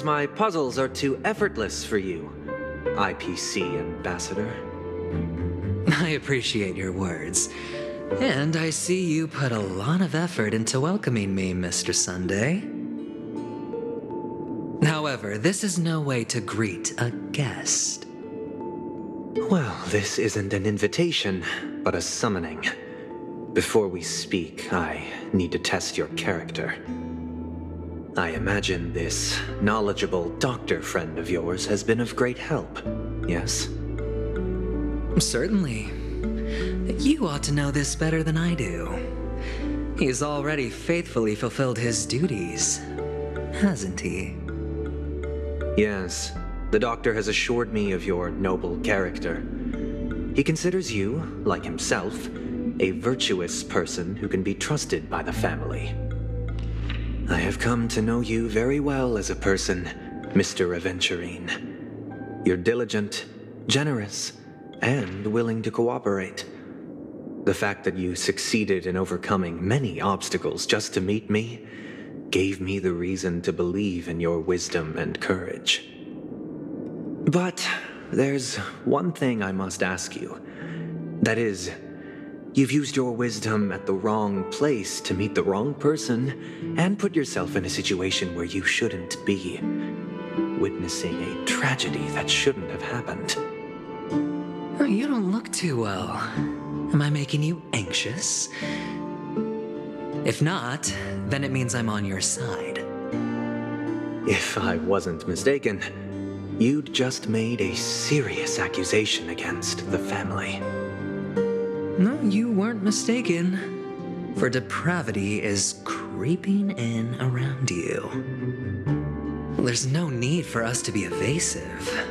Seems my puzzles are too effortless for you, IPC Ambassador. I appreciate your words. And I see you put a lot of effort into welcoming me, Mr. Sunday. However, this is no way to greet a guest. Well, this isn't an invitation, but a summoning. Before we speak, I need to test your character. I imagine this knowledgeable doctor friend of yours has been of great help, yes? Certainly. You ought to know this better than I do. He's already faithfully fulfilled his duties, hasn't he? Yes, the doctor has assured me of your noble character. He considers you, like himself, a virtuous person who can be trusted by the family. I have come to know you very well as a person, Mr. Aventurine. You're diligent, generous, and willing to cooperate. The fact that you succeeded in overcoming many obstacles just to meet me gave me the reason to believe in your wisdom and courage. But there's one thing I must ask you. That is, you've used your wisdom at the wrong place to meet the wrong person and put yourself in a situation where you shouldn't be, witnessing a tragedy that shouldn't have happened. You don't look too well. Am I making you anxious? If not, then it means I'm on your side. If I wasn't mistaken, you'd just made a serious accusation against the family. No, you weren't mistaken. For depravity is creeping in around you. There's no need for us to be evasive.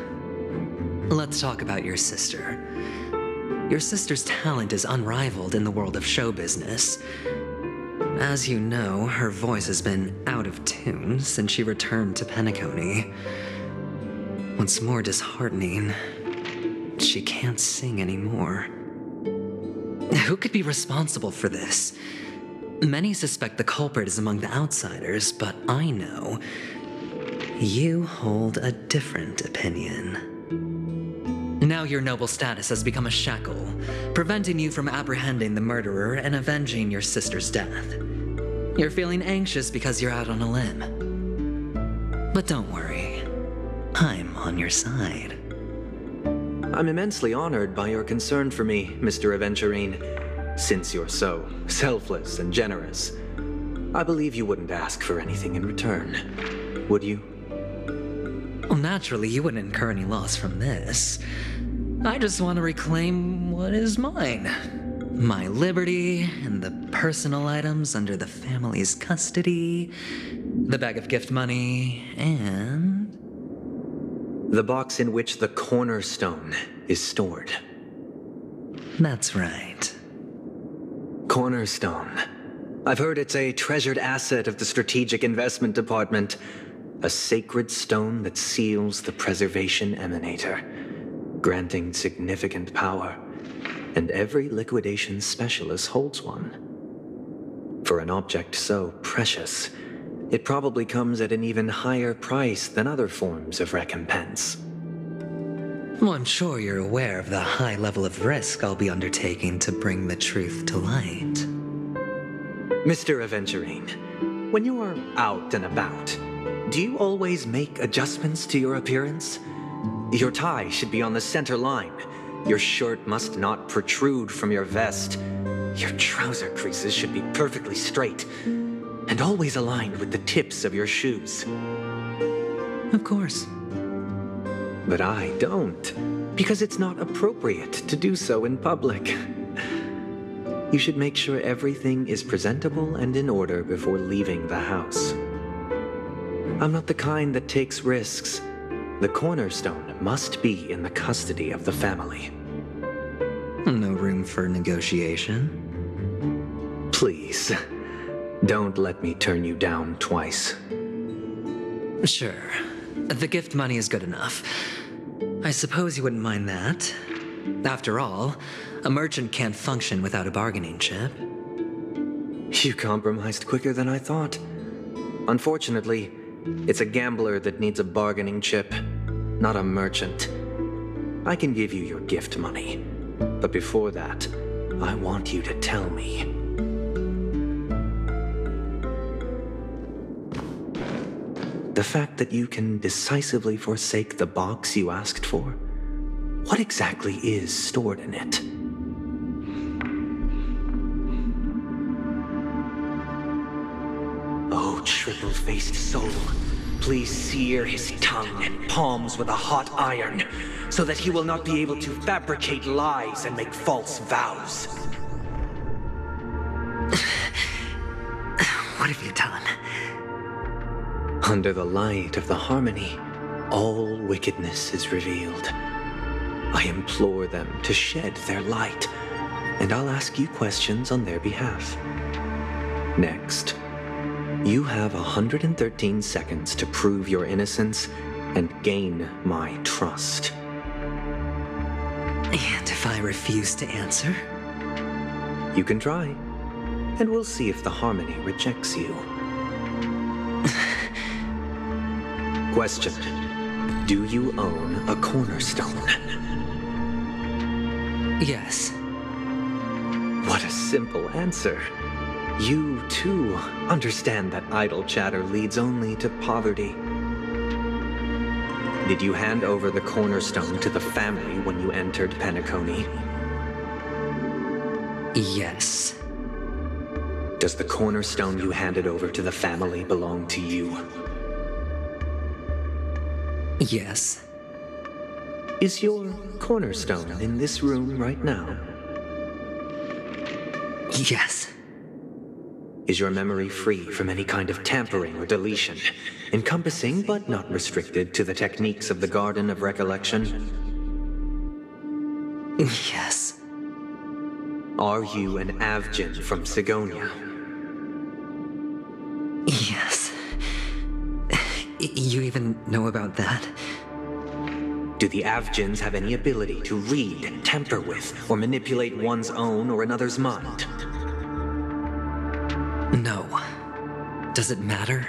Let's talk about your sister. Your sister's talent is unrivaled in the world of show business. As you know, her voice has been out of tune since she returned to Penacony. What's more disheartening, she can't sing anymore. Who could be responsible for this? Many suspect the culprit is among the outsiders, but I know you hold a different opinion. Now your noble status has become a shackle, preventing you from apprehending the murderer and avenging your sister's death. You're feeling anxious because you're out on a limb. But don't worry, I'm on your side. I'm immensely honored by your concern for me, Mr. Aventurine. Since you're so selfless and generous, I believe you wouldn't ask for anything in return, would you? Well, naturally, you wouldn't incur any loss from this. I just want to reclaim what is mine. My liberty and the personal items under the family's custody, the bag of gift money, and the box in which the cornerstone is stored. That's right. Cornerstone. I've heard it's a treasured asset of the Strategic Investment Department. A sacred stone that seals the preservation emanator, granting significant power, and every liquidation specialist holds one. For an object so precious, it probably comes at an even higher price than other forms of recompense. Well, I'm sure you're aware of the high level of risk I'll be undertaking to bring the truth to light. Mr. Aventurine, when you are out and about, do you always make adjustments to your appearance? Your tie should be on the center line. Your shirt must not protrude from your vest. Your trouser creases should be perfectly straight and always aligned with the tips of your shoes. Of course. But I don't, because it's not appropriate to do so in public. You should make sure everything is presentable and in order before leaving the house. I'm not the kind that takes risks. The cornerstone must be in the custody of the family. No room for negotiation? Please, don't let me turn you down twice. Sure. The gift money is good enough. I suppose you wouldn't mind that. After all, a merchant can't function without a bargaining chip. You compromised quicker than I thought. Unfortunately, It's a gambler that needs a bargaining chip, not a merchant. I can give you your gift money, but before that, I want you to tell me. The fact that you can decisively forsake the box you asked for, what exactly is stored in it? Oh, triple-faced soul, please sear his tongue and palms with a hot iron, so that he will not be able to fabricate lies and make false vows. What have you done? Under the light of the harmony, all wickedness is revealed. I implore them to shed their light, and I'll ask you questions on their behalf. Next, you have 113 seconds to prove your innocence and gain my trust. And if I refuse to answer? You can try, and we'll see if the harmony rejects you. Question: do you own a cornerstone? Yes. What a simple answer. You, too, understand that idle chatter leads only to poverty. Did you hand over the cornerstone to the family when you entered Penacony? Yes. Does the cornerstone you handed over to the family belong to you? Yes. Is your cornerstone in this room right now? Yes. Is your memory free from any kind of tampering or deletion, encompassing but not restricted to the techniques of the Garden of Recollection? Yes. Are you an Avgin from Sigonia? Yes. You even know about that? Do the Avgins have any ability to read, tamper with, or manipulate one's own or another's mind? No. Does it matter?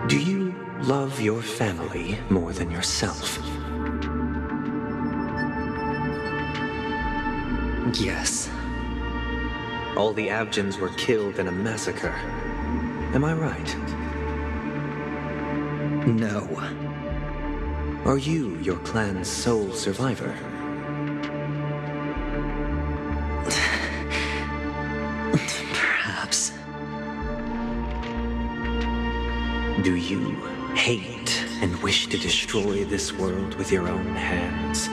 Do you love your family more than yourself? Yes. All the Avgins were killed in a massacre. Am I right? No. Are you your clan's sole survivor? Perhaps. Do you hate and wish to destroy this world with your own hands?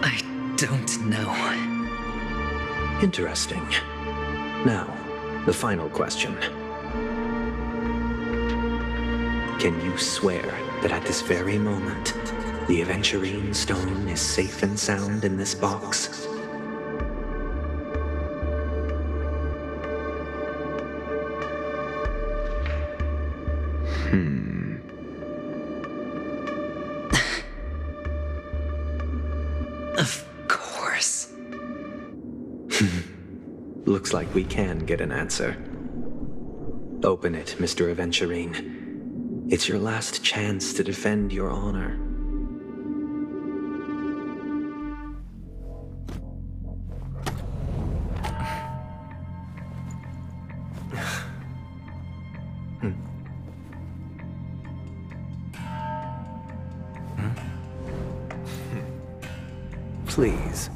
I don't know. Interesting. Now, the final question. Can you swear that at this very moment, the Aventurine stone is safe and sound in this box? Of course. Looks like we can get an answer. Open it, Mr. Aventurine. It's your last chance to defend your honor. Please.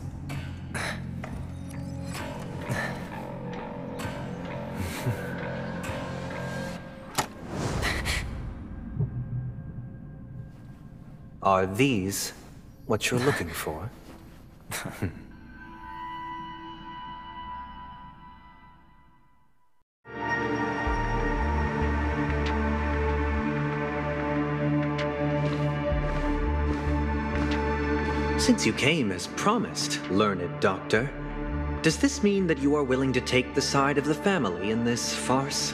Are these what you're looking for? Since you came as promised, learned doctor, does this mean that you are willing to take the side of the family in this farce?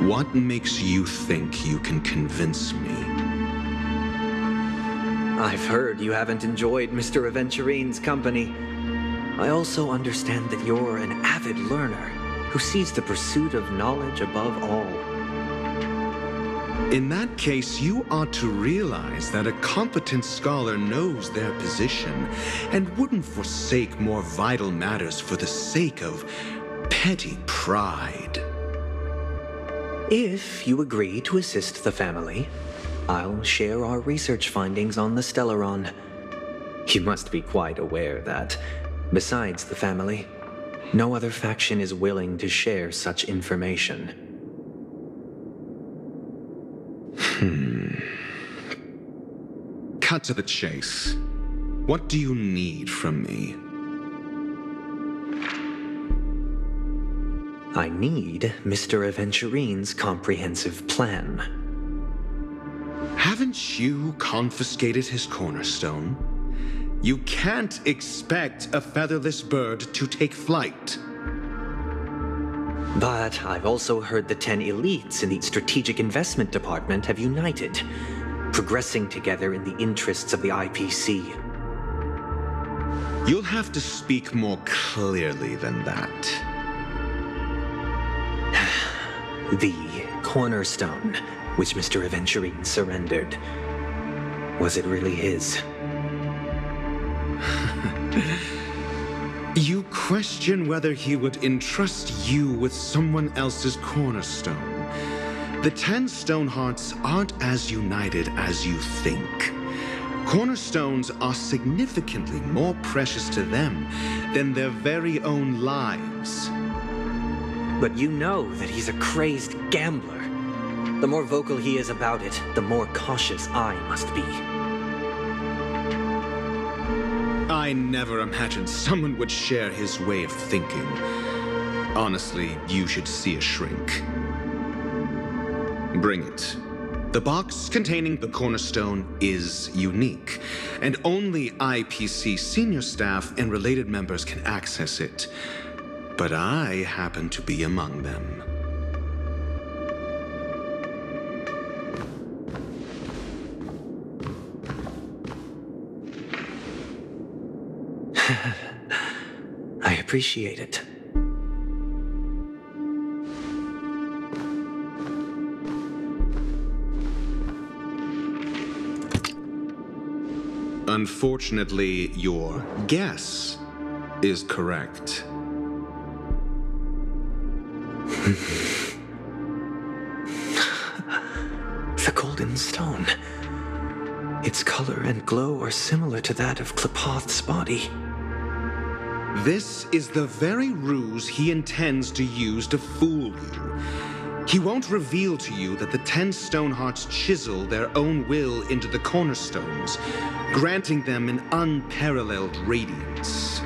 What makes you think you can convince me? I've heard you haven't enjoyed Mr. Aventurine's company. I also understand that you're an avid learner who sees the pursuit of knowledge above all. In that case, you ought to realize that a competent scholar knows their position and wouldn't forsake more vital matters for the sake of petty pride. If you agree to assist the family, I'll share our research findings on the Stellaron. You must be quite aware that, besides the family, no other faction is willing to share such information. Cut to the chase. What do you need from me? I need Mr. Aventurine's comprehensive plan. Haven't you confiscated his cornerstone? You can't expect a featherless bird to take flight. But I've also heard the 10 elites in the Strategic Investment Department have united, progressing together in the interests of the IPC. You'll have to speak more clearly than that. The cornerstone, which Mr. Aventurine surrendered. Was it really his? You question whether he would entrust you with someone else's cornerstone. The 10 Stonehearts aren't as united as you think. Cornerstones are significantly more precious to them than their very own lives. But you know that he's a crazed gambler. The more vocal he is about it, the more cautious I must be. I never imagined someone would share his way of thinking. Honestly, you should see a shrink. Bring it. The box containing the cornerstone is unique, and only IPC senior staff and related members can access it. But I happen to be among them. I appreciate it. Unfortunately, your guess is correct. The golden stone. Its color and glow are similar to that of Klepoth's body. This is the very ruse he intends to use to fool you. He won't reveal to you that the 10 Stonehearts chisel their own will into the cornerstones, granting them an unparalleled radiance.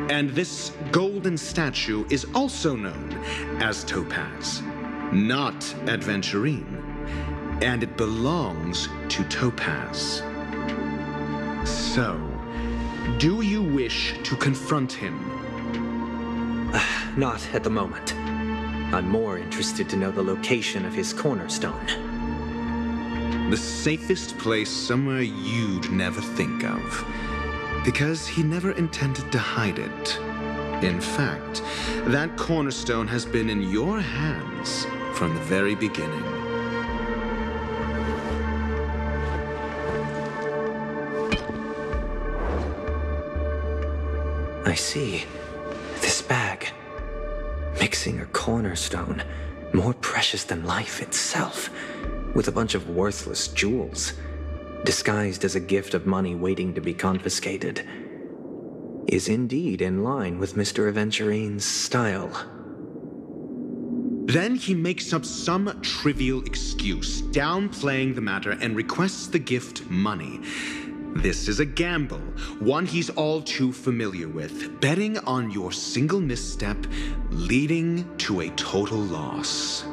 And this golden statue is also known as Topaz, not Adventurine, and it belongs to Topaz. So, do you wish to confront him? Not at the moment. I'm more interested to know the location of his cornerstone. The safest place somewhere you'd never think of. Because he never intended to hide it. In fact, that cornerstone has been in your hands from the very beginning. I see. This bag. Mixing a cornerstone, more precious than life itself, with a bunch of worthless jewels, disguised as a gift of money waiting to be confiscated, is indeed in line with Mr. Aventurine's style. Then he makes up some trivial excuse, downplaying the matter, and requests the gift money. This is a gamble, one he's all too familiar with, betting on your single misstep, leading to a total loss.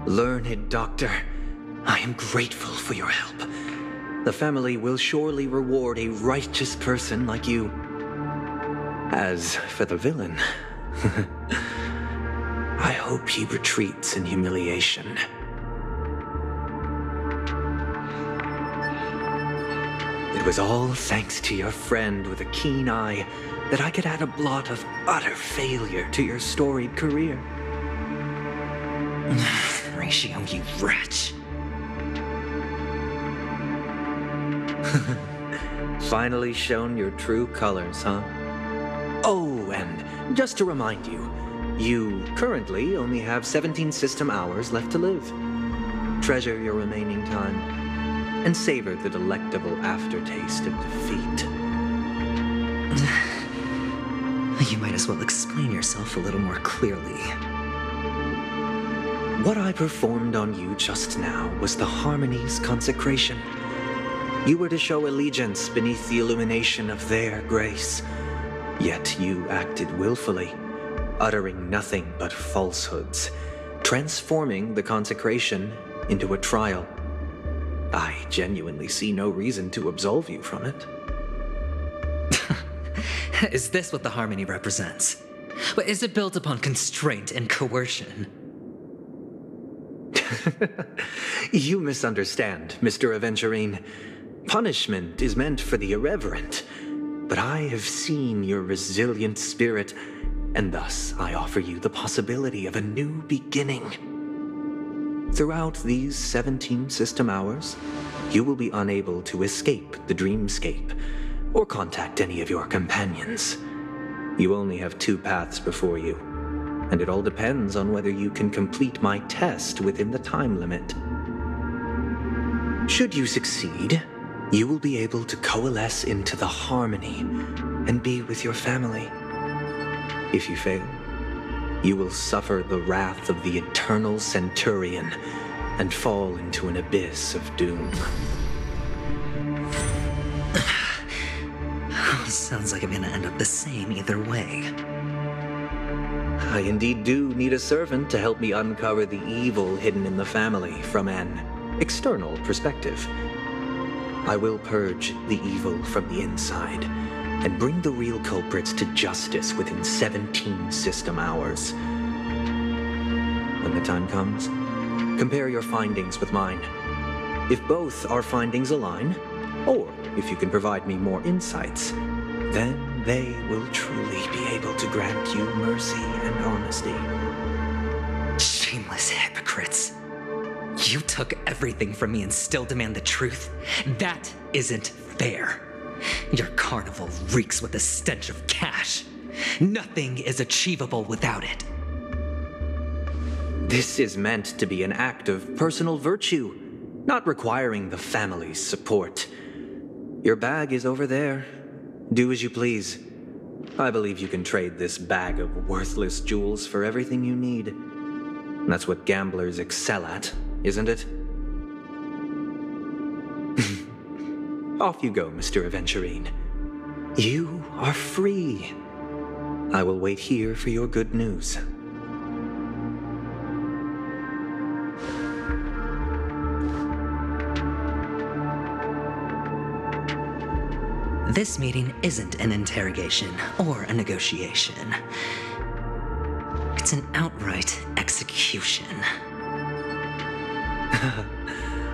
Learned doctor, I am grateful for your help. The family will surely reward a righteous person like you. As for the villain, I hope he retreats in humiliation. was all thanks to your friend with a keen eye that I could add a blot of utter failure to your storied career. Ratio, you wretch. Finally shown your true colors, huh? Oh, and just to remind you, you currently only have 17 system hours left to live. Treasure your remaining time, and savor the delectable aftertaste of defeat. You might as well explain yourself a little more clearly. What I performed on you just now was the Harmony's consecration. You were to show allegiance beneath the illumination of their grace. Yet you acted willfully, uttering nothing but falsehoods, transforming the consecration into a trial. I genuinely see no reason to absolve you from it. Is this what the Harmony represents? But is it built upon constraint and coercion? You misunderstand, Mr. Aventurine. Punishment is meant for the irreverent, but I have seen your resilient spirit, and thus I offer you the possibility of a new beginning. Throughout these 17 system hours, you will be unable to escape the dreamscape or contact any of your companions. You only have 2 paths before you, and it all depends on whether you can complete my test within the time limit. Should you succeed, you will be able to coalesce into the Harmony and be with your family. If you fail, you will suffer the wrath of the eternal Centurion and fall into an abyss of doom. Sounds like I'm gonna end up the same either way. I indeed do need a servant to help me uncover the evil hidden in the family from an external perspective. I will purge the evil from the inside and bring the real culprits to justice within 17 system hours. When the time comes, compare your findings with mine. If both our findings align, or if you can provide me more insights, then they will truly be able to grant you mercy and honesty. Shameless hypocrites. You took everything from me and still demand the truth? That isn't fair. Your carnival reeks with the stench of cash. Nothing is achievable without it. This is meant to be an act of personal virtue, not requiring the family's support. Your bag is over there. Do as you please. I believe you can trade this bag of worthless jewels for everything you need. That's what gamblers excel at, isn't it? Off you go, Mr. Aventurine. You are free. I will wait here for your good news. This meeting isn't an interrogation or a negotiation. It's an outright execution.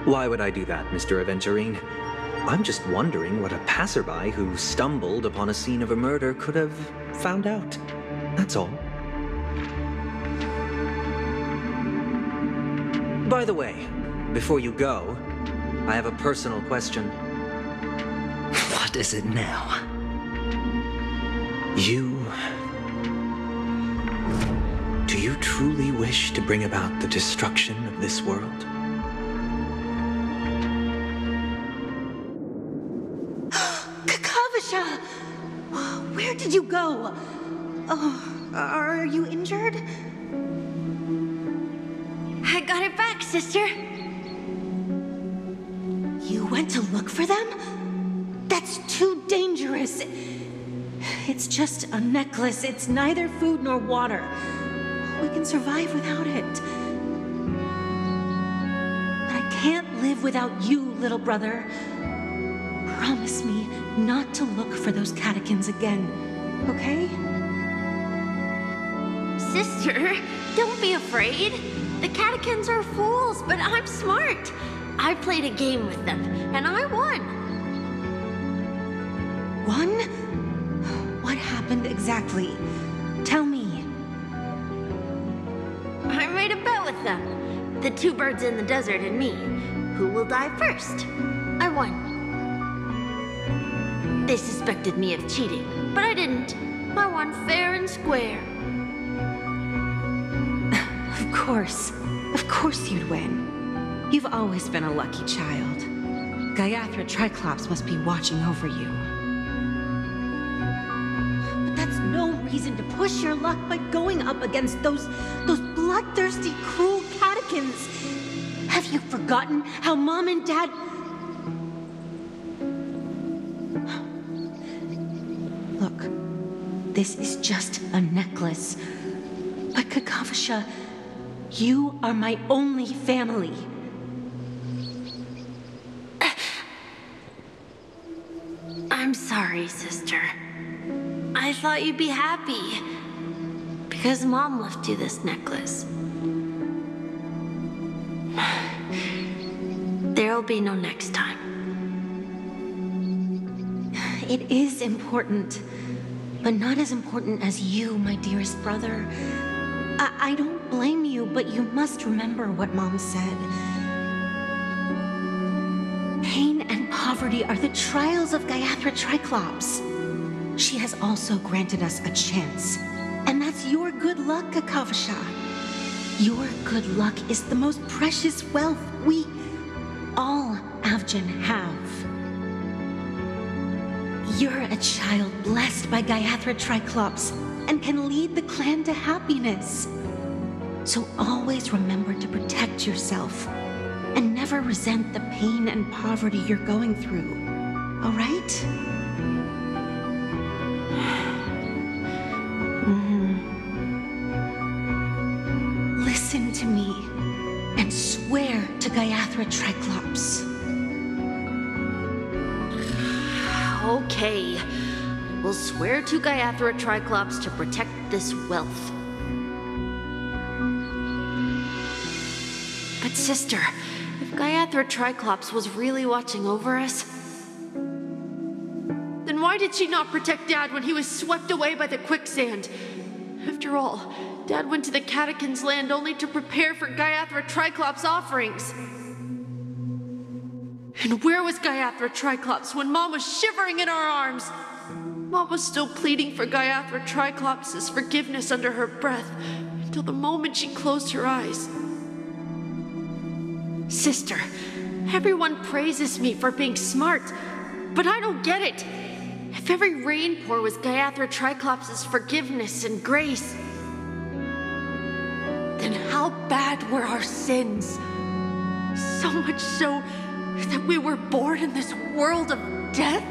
Why would I do that, Mr. Aventurine? I'm just wondering what a passerby who stumbled upon a scene of a murder could have found out. That's all. By the way, before you go, I have a personal question. What is it now? Do you truly wish to bring about the destruction of this world? Kakavasha! Where did you go? Oh, are you injured? I got it back, sister. You went to look for them? That's too dangerous. It's just a necklace. It's neither food nor water. We can survive without it. But I can't live without you, little brother. Promise me not to look for those catechins again, okay? Sister, don't be afraid. The catechins are fools, but I'm smart. I played a game with them, and I won. won? What happened exactly? Tell me. I made a bet with them. The two birds in the desert and me. Who will die first? I won. They suspected me of cheating, but I didn't. I won fair and square. Of course you'd win. You've always been a lucky child. Gaiathra Triclops must be watching over you. But that's no reason to push your luck by going up against those bloodthirsty, cruel catechins. Have you forgotten how Mom and Dad... Look, this is just a necklace. But Kakavasha, you are my only family. I'm sorry, sister. I thought you'd be happy. Because Mom left you this necklace. There'll be no next time. It is important, but not as important as you, my dearest brother. I don't blame you, but you must remember what Mom said. Pain and poverty are the trials of Gaiathra Triclops. She has also granted us a chance, and that's your good luck, Kakavasha. Your good luck is the most precious wealth we all Avgin have. You're a child blessed by Gaiathra Triclops and can lead the clan to happiness. So always remember to protect yourself and never resent the pain and poverty you're going through, all right? Listen to me and swear to Gaiathra Triclops. Okay. We'll swear to Gaiathra Triclops to protect this wealth. But sister, if Gaiathra Triclops was really watching over us, then why did she not protect Dad when he was swept away by the quicksand? After all, Dad went to the Catechins' land only to prepare for Gaiathra Triclops' offerings. And where was Gaiathra Triclops when Mom was shivering in our arms? Mom was still pleading for Gaiathra Triclops' forgiveness under her breath until the moment she closed her eyes. Sister, everyone praises me for being smart, but I don't get it. If every rain pour was Gaiathra Triclops' forgiveness and grace, then how bad were our sins? So much so that we were born in this world of death?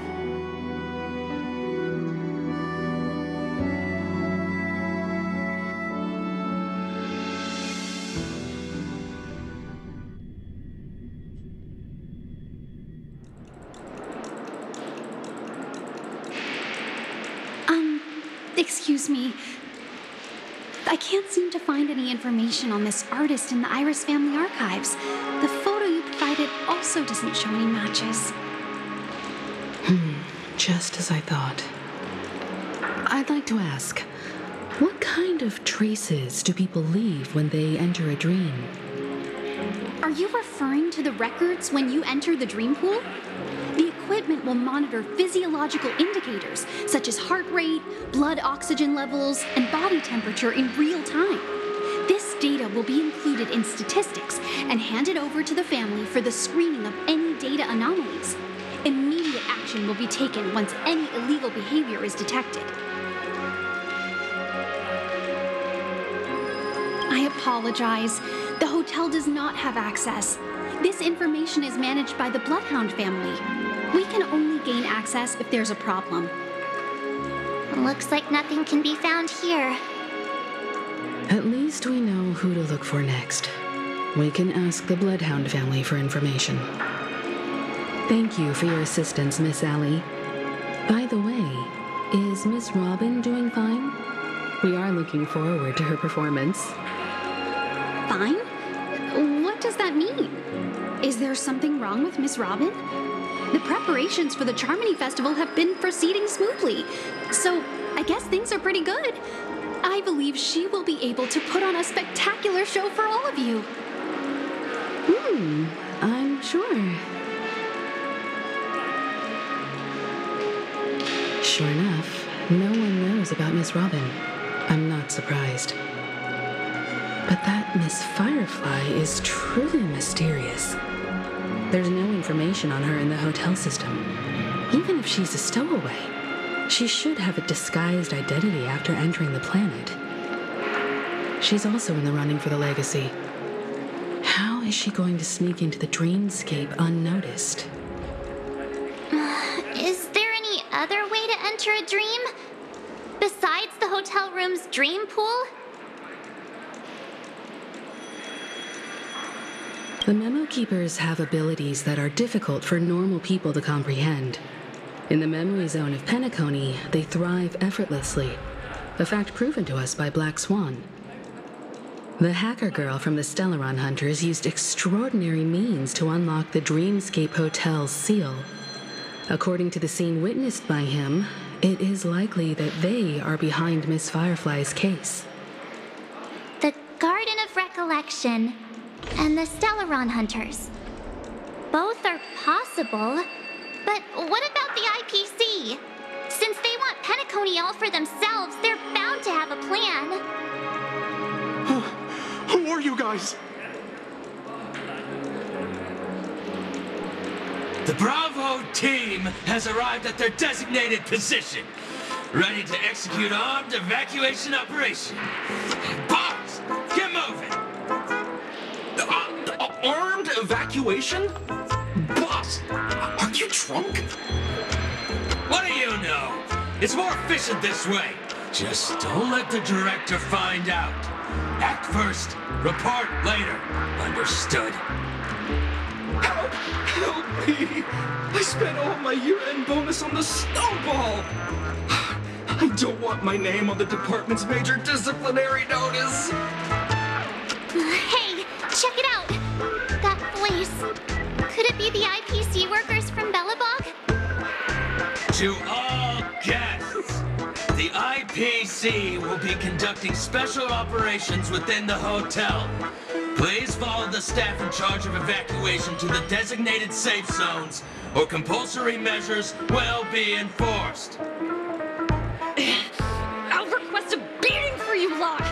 Excuse me. I can't seem to find any information on this artist in the Iris family archives. The photo you provided also doesn't show any matches. Just as I thought. I'd like to ask, what kind of traces do people leave when they enter a dream? Are you referring to the records when you enter the dream pool? The equipment will monitor physiological indicators such as heart rate, blood oxygen levels, and body temperature in real time. This data will be included in statistics and handed over to the family for the screening of any data anomalies. Immediate action will be taken once any illegal behavior is detected. I apologize. The hotel does not have access. This information is managed by the Bloodhound family. We can only gain access if there's a problem. Looks like nothing can be found here. At least we know who to look for next. We can ask the Bloodhound family for information. Thank you for your assistance, Miss Allie. By the way, is Miss Robin doing fine? We are looking forward to her performance. Fine? What does that mean? Is there something wrong with Miss Robin? The preparations for the Charmony Festival have been proceeding smoothly, so I guess things are pretty good. I believe she will be able to put on a spectacular show for all of you. I'm sure. Sure enough, no one knows about Miss Robin. I'm not surprised. But that Miss Firefly is truly mysterious. There's no information on her in the hotel system. Even if she's a stowaway, she should have a disguised identity after entering the planet. She's also in the running for the legacy. How is she going to sneak into the dreamscape unnoticed? Is there any other way to enter a dream? Besides the hotel room's dream pool? The Memo Keepers have abilities that are difficult for normal people to comprehend. In the memory zone of Penacony, they thrive effortlessly, a fact proven to us by Black Swan. The hacker girl from the Stellaron Hunters used extraordinary means to unlock the Dreamscape Hotel's seal. According to the scene witnessed by him, it is likely that they are behind Miss Firefly's case. The Garden of Recollection and the Stellaron Hunters. Both are possible, but what about the IPC? Since they want Penacony all for themselves, they're bound to have a plan. Who are you guys? The Bravo team has arrived at their designated position, ready to execute armed evacuation operation. Boss, get moving! Armed evacuation? Boss, are you drunk? What do you know? It's more efficient this way. Just don't let the director find out. Act first, report later. Understood? Help me! I spent all my year-end bonus on the snowball! I don't want my name on the department's major disciplinary notice! Hey, check it out! That voice. Could it be the IPC workers from Bellabog? To all guests, the IPC will be conducting special operations within the hotel. Please follow the staff in charge of evacuation to the designated safe zones, or compulsory measures will be enforced. I'll request a beating for you lot!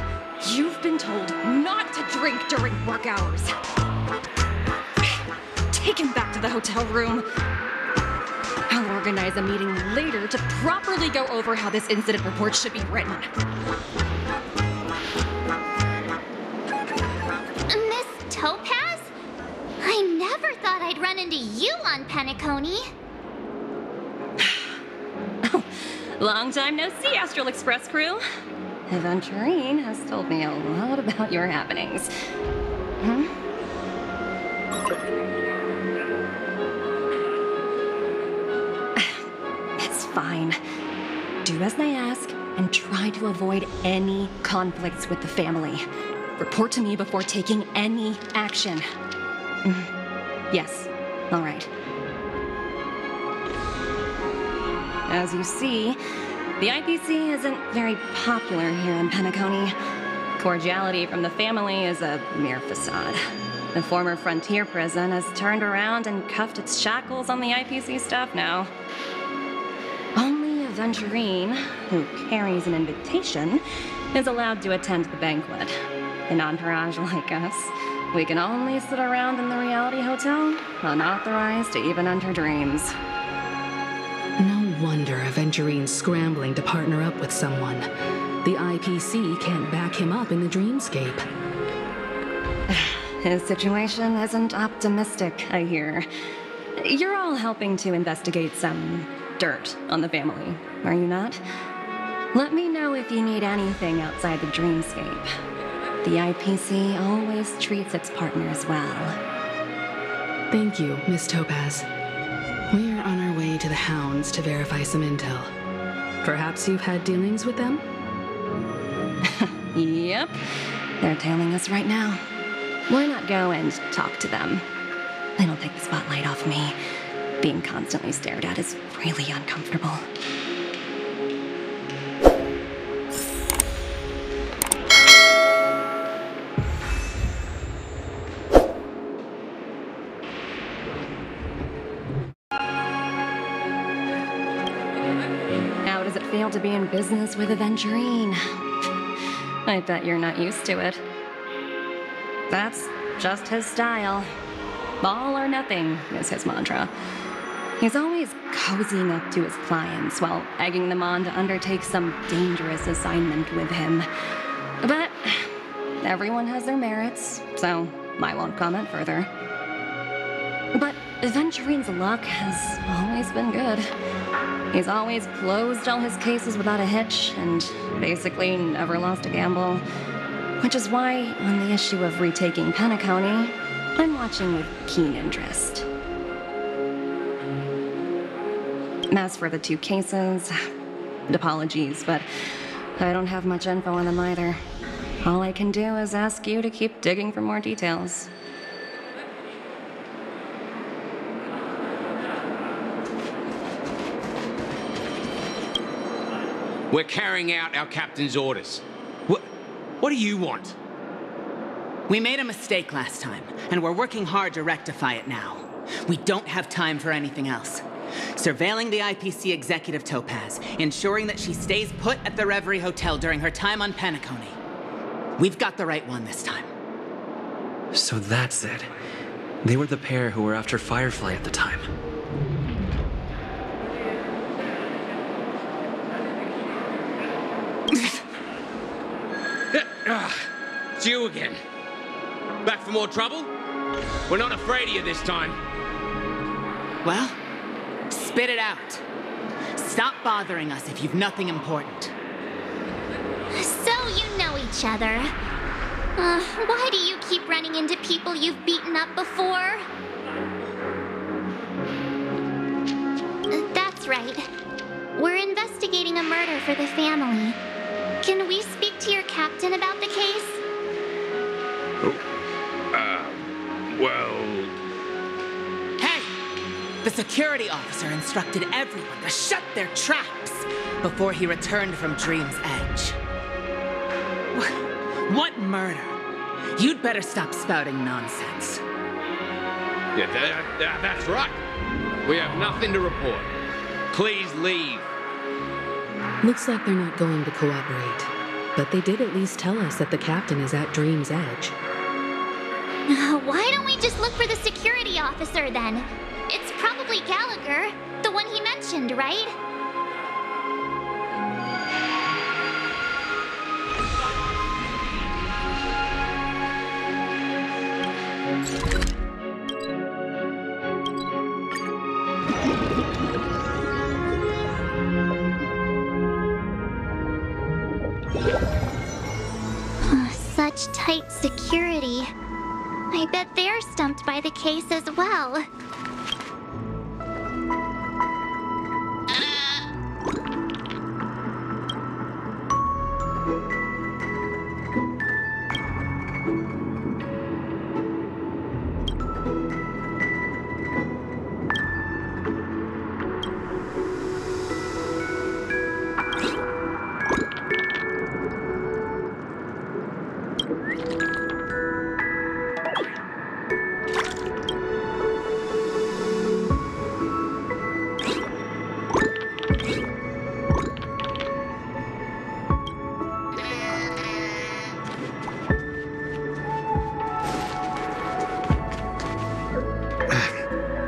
You've been told not to drink during work hours. Take him back to the hotel room. I'll organize a meeting later to properly go over how this incident report should be written. Miss Topaz? I never thought I'd run into you on Penacony. Long time no see, Astral Express crew. Aventurine has told me a lot about your happenings. It's fine. Do as they ask and try to avoid any conflicts with the family. Report to me before taking any action. Yes, all right. As you see, the IPC isn't very popular here in Penacony. Cordiality from the family is a mere facade. The former frontier prison has turned around and cuffed its shackles on the IPC staff now. Only Aventurine, who carries an invitation, is allowed to attend the banquet. An entourage like us, we can only sit around in the reality hotel, unauthorized to even enter dreams. No wonder Aventurine's scrambling to partner up with someone. The IPC can't back him up in the dreamscape. His situation isn't optimistic, I hear. You're all helping to investigate some dirt on the family, are you not? Let me know if you need anything outside the dreamscape. The IPC always treats its partners well. Thank you, Miss Topaz. We are on our way to the Hounds to verify some intel. Perhaps you've had dealings with them? Yep. They're tailing us right now. Why not go and talk to them? It'll take the spotlight off me. Being constantly stared at is really uncomfortable. How does it feel to be in business with Aventurine? I bet you're not used to it. That's just his style. All or nothing is his mantra. He's always cozying up to his clients while egging them on to undertake some dangerous assignment with him. But everyone has their merits, so I won't comment further. But Aventurine's luck has always been good. He's always closed all his cases without a hitch and basically never lost a gamble. Which is why, on the issue of retaking Penacony, I'm watching with keen interest. As for the two cases, apologies, but I don't have much info on them either. All I can do is ask you to keep digging for more details. We're carrying out our captain's orders. What do you want? We made a mistake last time, and we're working hard to rectify it now. We don't have time for anything else. Surveilling the IPC executive Topaz, ensuring that she stays put at the Reverie Hotel during her time on Penacony. We've got the right one this time. So that's it. They were the pair who were after Firefly at the time. It's you again. Back for more trouble? We're not afraid of you this time. Well, spit it out. Stop bothering us if you've nothing important. So you know each other. Why do you keep running into people you've beaten up before? That's right. We're investigating a murder for the family. Can we speak to your captain about the case? Well... Hey! The security officer instructed everyone to shut their traps before he returned from Dream's Edge. What murder? You'd better stop spouting nonsense. Yeah, that's right. We have nothing to report. Please leave. Looks like they're not going to cooperate. But they did at least tell us that the captain is at Dream's Edge. Why don't we just look for the security officer then? It's probably Gallagher, the one he mentioned, right? Such tight security. I bet they're stumped by the case as well.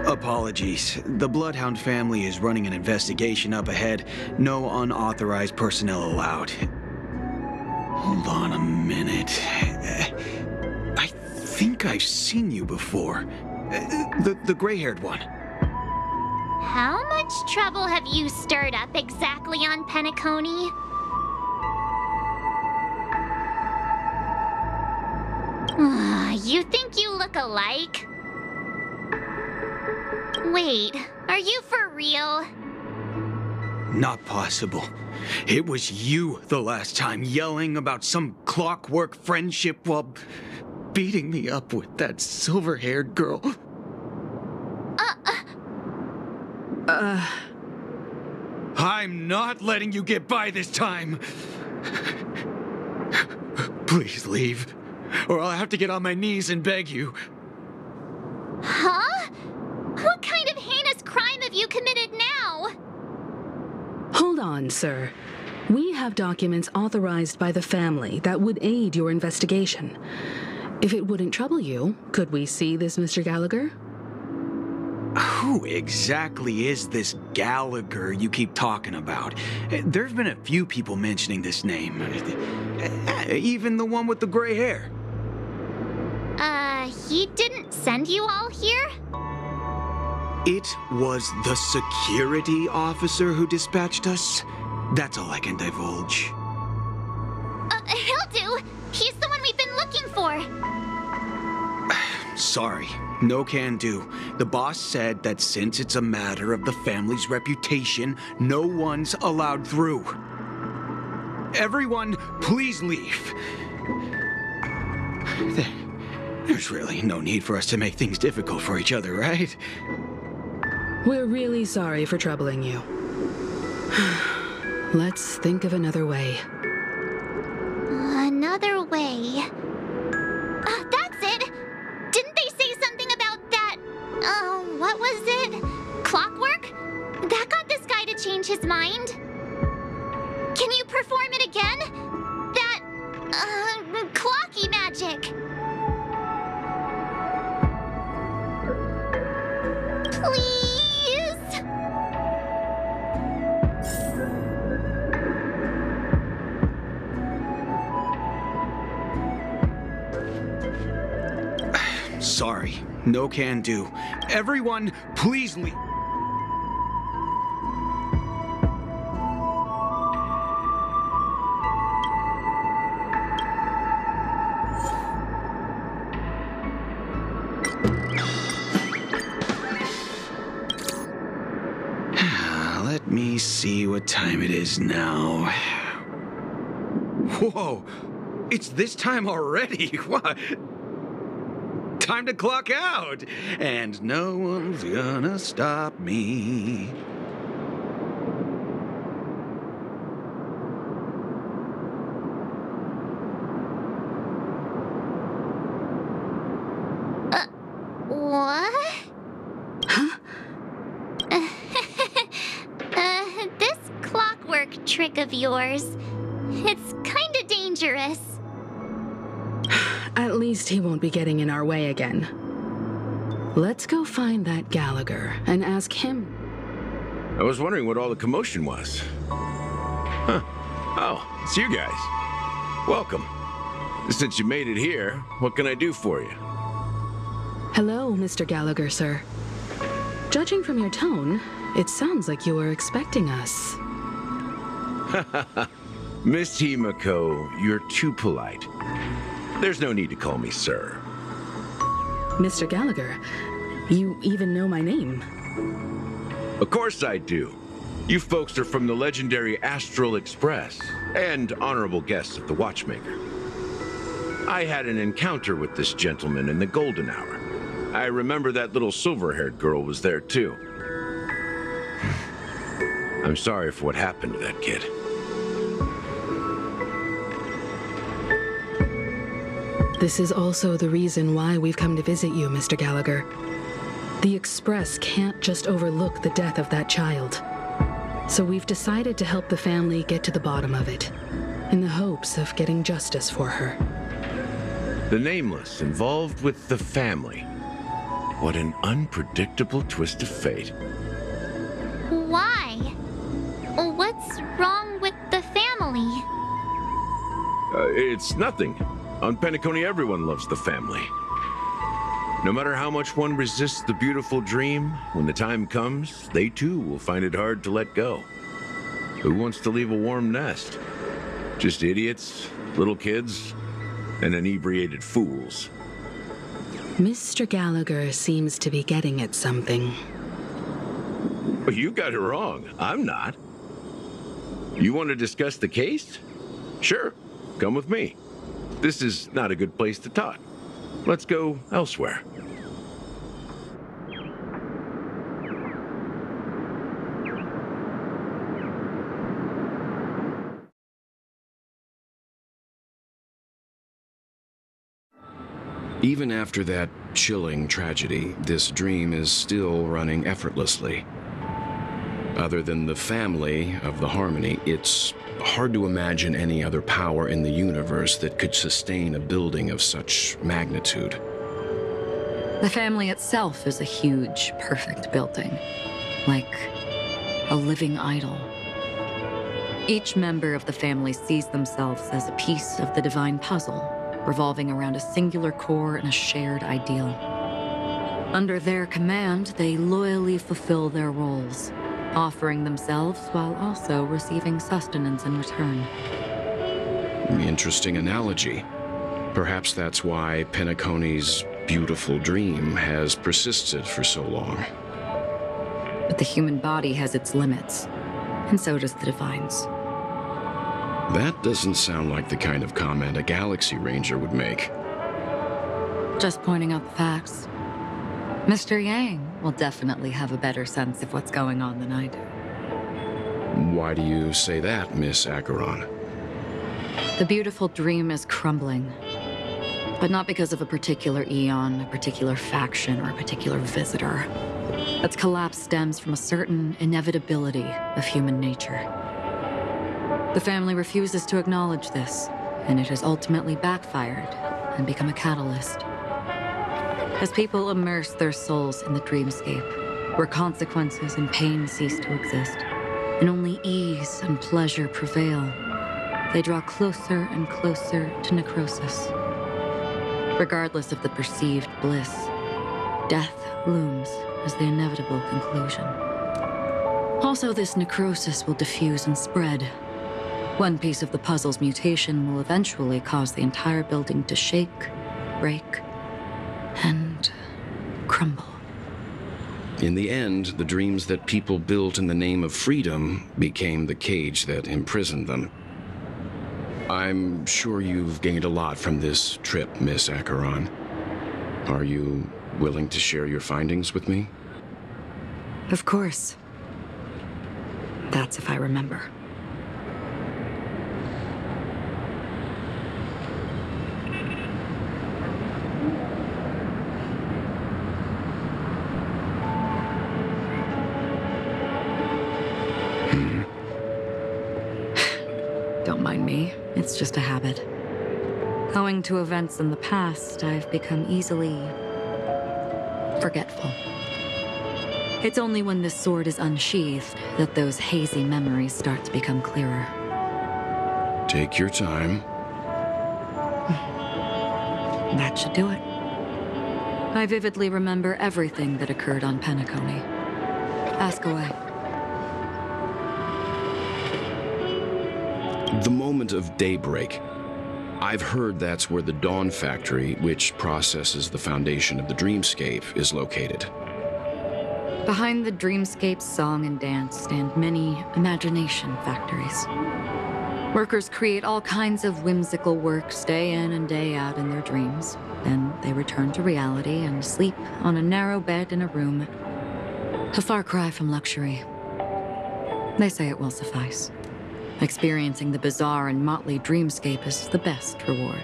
Apologies. The Bloodhound family is running an investigation up ahead. No unauthorized personnel allowed. Hold on a minute. I think I've seen you before. The gray-haired one. How much trouble have you stirred up exactly on Penacony? You think you look alike? Wait, are you for real? Not possible. It was you the last time, yelling about some clockwork friendship while beating me up with that silver-haired girl. I'm not letting you get by this time. Please leave, or I'll have to get on my knees and beg you. Huh? What kind of heinous crime have you committed now? Hold on, sir. We have documents authorized by the family that would aid your investigation. If it wouldn't trouble you, could we see this Mr. Gallagher? Who exactly is this Gallagher you keep talking about? There's been a few people mentioning this name. Even the one with the gray hair. He didn't send you all here? It was the security officer who dispatched us. That's all I can divulge. He'll do. He's the one we've been looking for. Sorry, no can do. The boss said that since it's a matter of the family's reputation, no one's allowed through. Everyone, please leave. There's really no need for us to make things difficult for each other, right? We're really sorry for troubling you. Let's think of another way. Another way? That's it! Didn't they say something about that... what was it? Clockwork? That got this guy to change his mind. Can you perform it again? That... clocky magic. Please? Sorry, no can do. Everyone, please leave. Let me see what time it is now. Whoa, it's this time already. What? Time to clock out, and no one's gonna stop me. What? Huh? This clockwork trick of yours, it's kinda dangerous. At least he won't be getting in our way again. Let's go find that Gallagher and ask him. I was wondering what all the commotion was. Huh. Oh, it's you guys. Welcome. Since you made it here, what can I do for you? Hello, Mr. Gallagher, sir. Judging from your tone, it sounds like you were expecting us. Miss Himiko, you're too polite. There's no need to call me sir. Mr. Gallagher, you even know my name. Of course I do. You folks are from the legendary Astral Express and honorable guests of the Watchmaker. I had an encounter with this gentleman in the golden hour. I remember that little silver-haired girl was there too. I'm sorry for what happened to that kid. This is also the reason why we've come to visit you, Mr. Gallagher. The Express can't just overlook the death of that child. So we've decided to help the family get to the bottom of it, in the hopes of getting justice for her. The Nameless involved with the family. What an unpredictable twist of fate. Why? What's wrong with the family? It's nothing. On Penacony, everyone loves the family. No matter how much one resists the beautiful dream, when the time comes, they too will find it hard to let go. Who wants to leave a warm nest? Just idiots, little kids, and inebriated fools. Mr. Gallagher seems to be getting at something. You got it wrong. I'm not. You want to discuss the case? Sure, come with me. This is not a good place to talk. Let's go elsewhere. Even after that chilling tragedy, this dream is still running effortlessly. Other than the family of the Harmony, it's hard to imagine any other power in the universe that could sustain a building of such magnitude. The family itself is a huge, perfect building, like a living idol. Each member of the family sees themselves as a piece of the divine puzzle, revolving around a singular core and a shared ideal. Under their command, they loyally fulfill their roles, offering themselves while also receiving sustenance in return. Interesting analogy. Perhaps that's why Penacony's beautiful dream has persisted for so long. But the human body has its limits, and so does the divine's. That doesn't sound like the kind of comment a Galaxy Ranger would make. Just pointing out the facts. Mr. Yang will definitely have a better sense of what's going on than I do. Why do you say that, Miss Acheron? The beautiful dream is crumbling. But not because of a particular eon, a particular faction, or a particular visitor. Its collapse stems from a certain inevitability of human nature. The family refuses to acknowledge this, and it has ultimately backfired and become a catalyst. As people immerse their souls in the dreamscape, where consequences and pain cease to exist, and only ease and pleasure prevail, they draw closer and closer to necrosis. Regardless of the perceived bliss, death looms as the inevitable conclusion. Also, this necrosis will diffuse and spread. One piece of the puzzle's mutation will eventually cause the entire building to shake, break, and crumble. In the end, the dreams that people built in the name of freedom became the cage that imprisoned them. I'm sure you've gained a lot from this trip, Miss Acheron. Are you willing to share your findings with me? Of course. That's if I remember. Don't mind me. It's just a habit. Owing to events in the past, I've become easily forgetful. It's only when this sword is unsheathed that those hazy memories start to become clearer. Take your time. That should do it. I vividly remember everything that occurred on Penacony. Ask away. The moment of daybreak. I've heard that's where the Dawn Factory, which processes the foundation of the dreamscape, is located. Behind the dreamscape's song and dance stand many imagination factories. Workers create all kinds of whimsical works day in and day out in their dreams. Then they return to reality and sleep on a narrow bed in a room. A far cry from luxury. They say it will suffice. Experiencing the bizarre and motley dreamscape is the best reward.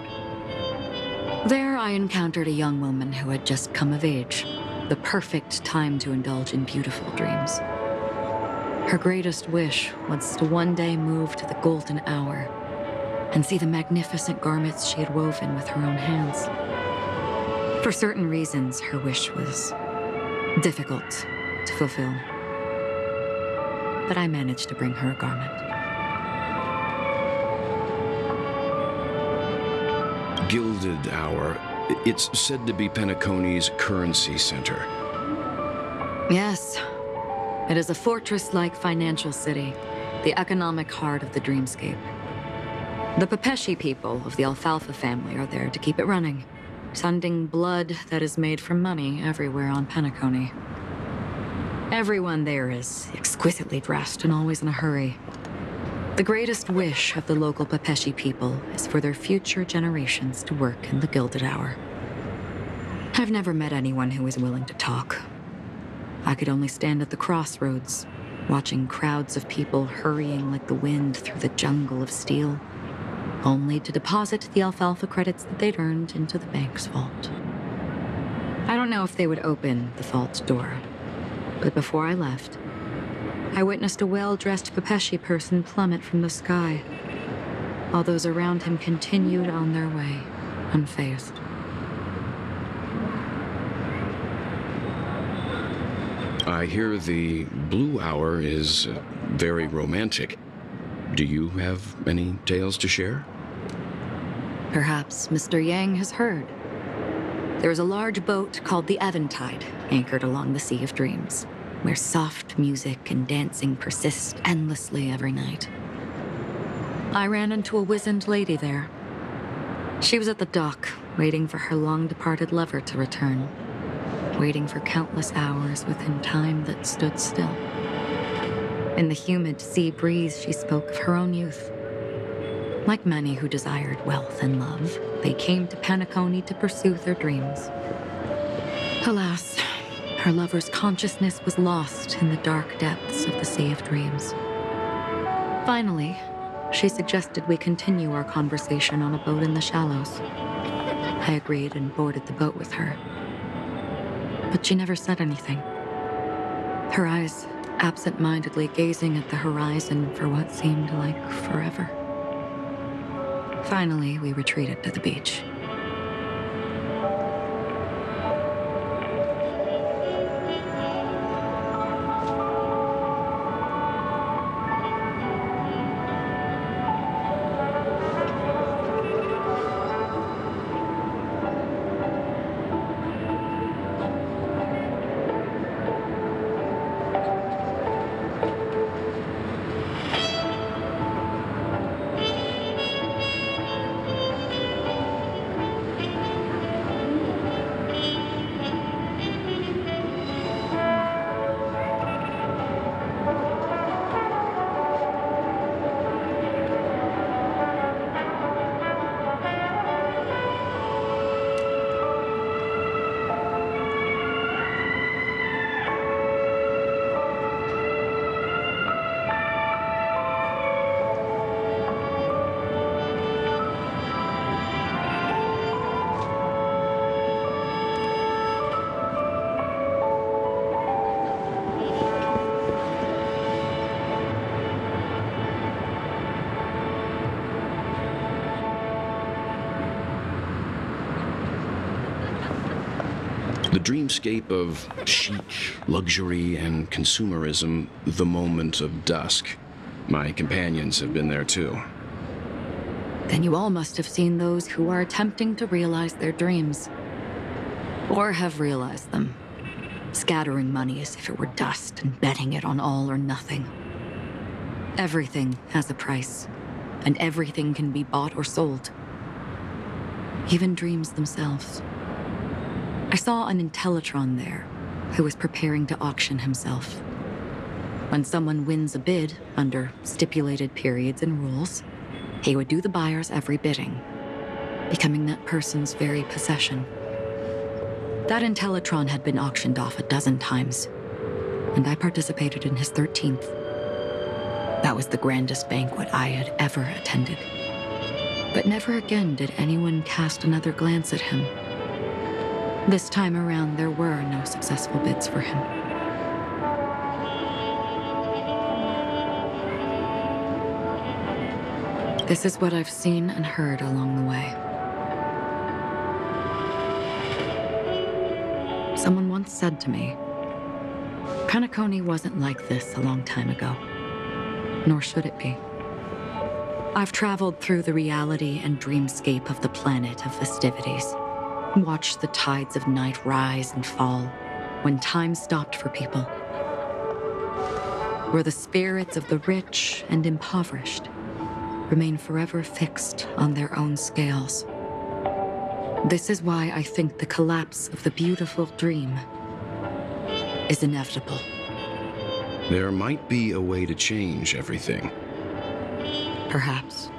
There I encountered a young woman who had just come of age. The perfect time to indulge in beautiful dreams. Her greatest wish was to one day move to the golden hour and see the magnificent garments she had woven with her own hands. For certain reasons, her wish was difficult to fulfill. But I managed to bring her a garment. Gilded Hour. It's said to be Penacony's currency center. Yes. It is a fortress-like financial city, the economic heart of the dreamscape. The Pepeshi people of the Alfalfa family are there to keep it running, sending blood that is made from money everywhere on Penacony. Everyone there is exquisitely dressed and always in a hurry. The greatest wish of the local Pepeshi people is for their future generations to work in the Gilded Hour. I've never met anyone who is willing to talk. I could only stand at the crossroads, watching crowds of people hurrying like the wind through the jungle of steel, only to deposit the alfalfa credits that they'd earned into the bank's vault. I don't know if they would open the vault door, but before I left, I witnessed a well-dressed Pepeshi person plummet from the sky, while those around him continued on their way, unfazed. I hear the Blue Hour is very romantic. Do you have any tales to share? Perhaps Mr. Yang has heard. There is a large boat called the Eventide, anchored along the Sea of Dreams, where soft music and dancing persist endlessly every night. I ran into a wizened lady there. She was at the dock, waiting for her long-departed lover to return, waiting for countless hours within time that stood still. In the humid sea breeze, she spoke of her own youth. Like many who desired wealth and love, they came to Penacony to pursue their dreams. Alas, her lover's consciousness was lost in the dark depths of the Sea of Dreams. Finally, she suggested we continue our conversation on a boat in the shallows. I agreed and boarded the boat with her. But she never said anything. Her eyes absent-mindedly gazing at the horizon for what seemed like forever. Finally, we retreated to the beach. The dreamscape of chic, luxury, and consumerism, the moment of dusk. My companions have been there too. Then you all must have seen those who are attempting to realize their dreams. Or have realized them, scattering money as if it were dust and betting it on all or nothing. Everything has a price, and everything can be bought or sold. Even dreams themselves. I saw an Intellitron there, who was preparing to auction himself. When someone wins a bid under stipulated periods and rules, he would do the buyer's every bidding, becoming that person's very possession. That Intellitron had been auctioned off 12 times, and I participated in his 13th. That was the grandest banquet I had ever attended. But never again did anyone cast another glance at him. This time around, there were no successful bids for him. This is what I've seen and heard along the way. Someone once said to me, Penacony wasn't like this a long time ago, nor should it be. I've traveled through the reality and dreamscape of the planet of festivities. Watch the tides of night rise and fall when time stopped for people. Where the spirits of the rich and impoverished remain forever fixed on their own scales. This is why I think the collapse of the beautiful dream is inevitable. There might be a way to change everything. Perhaps.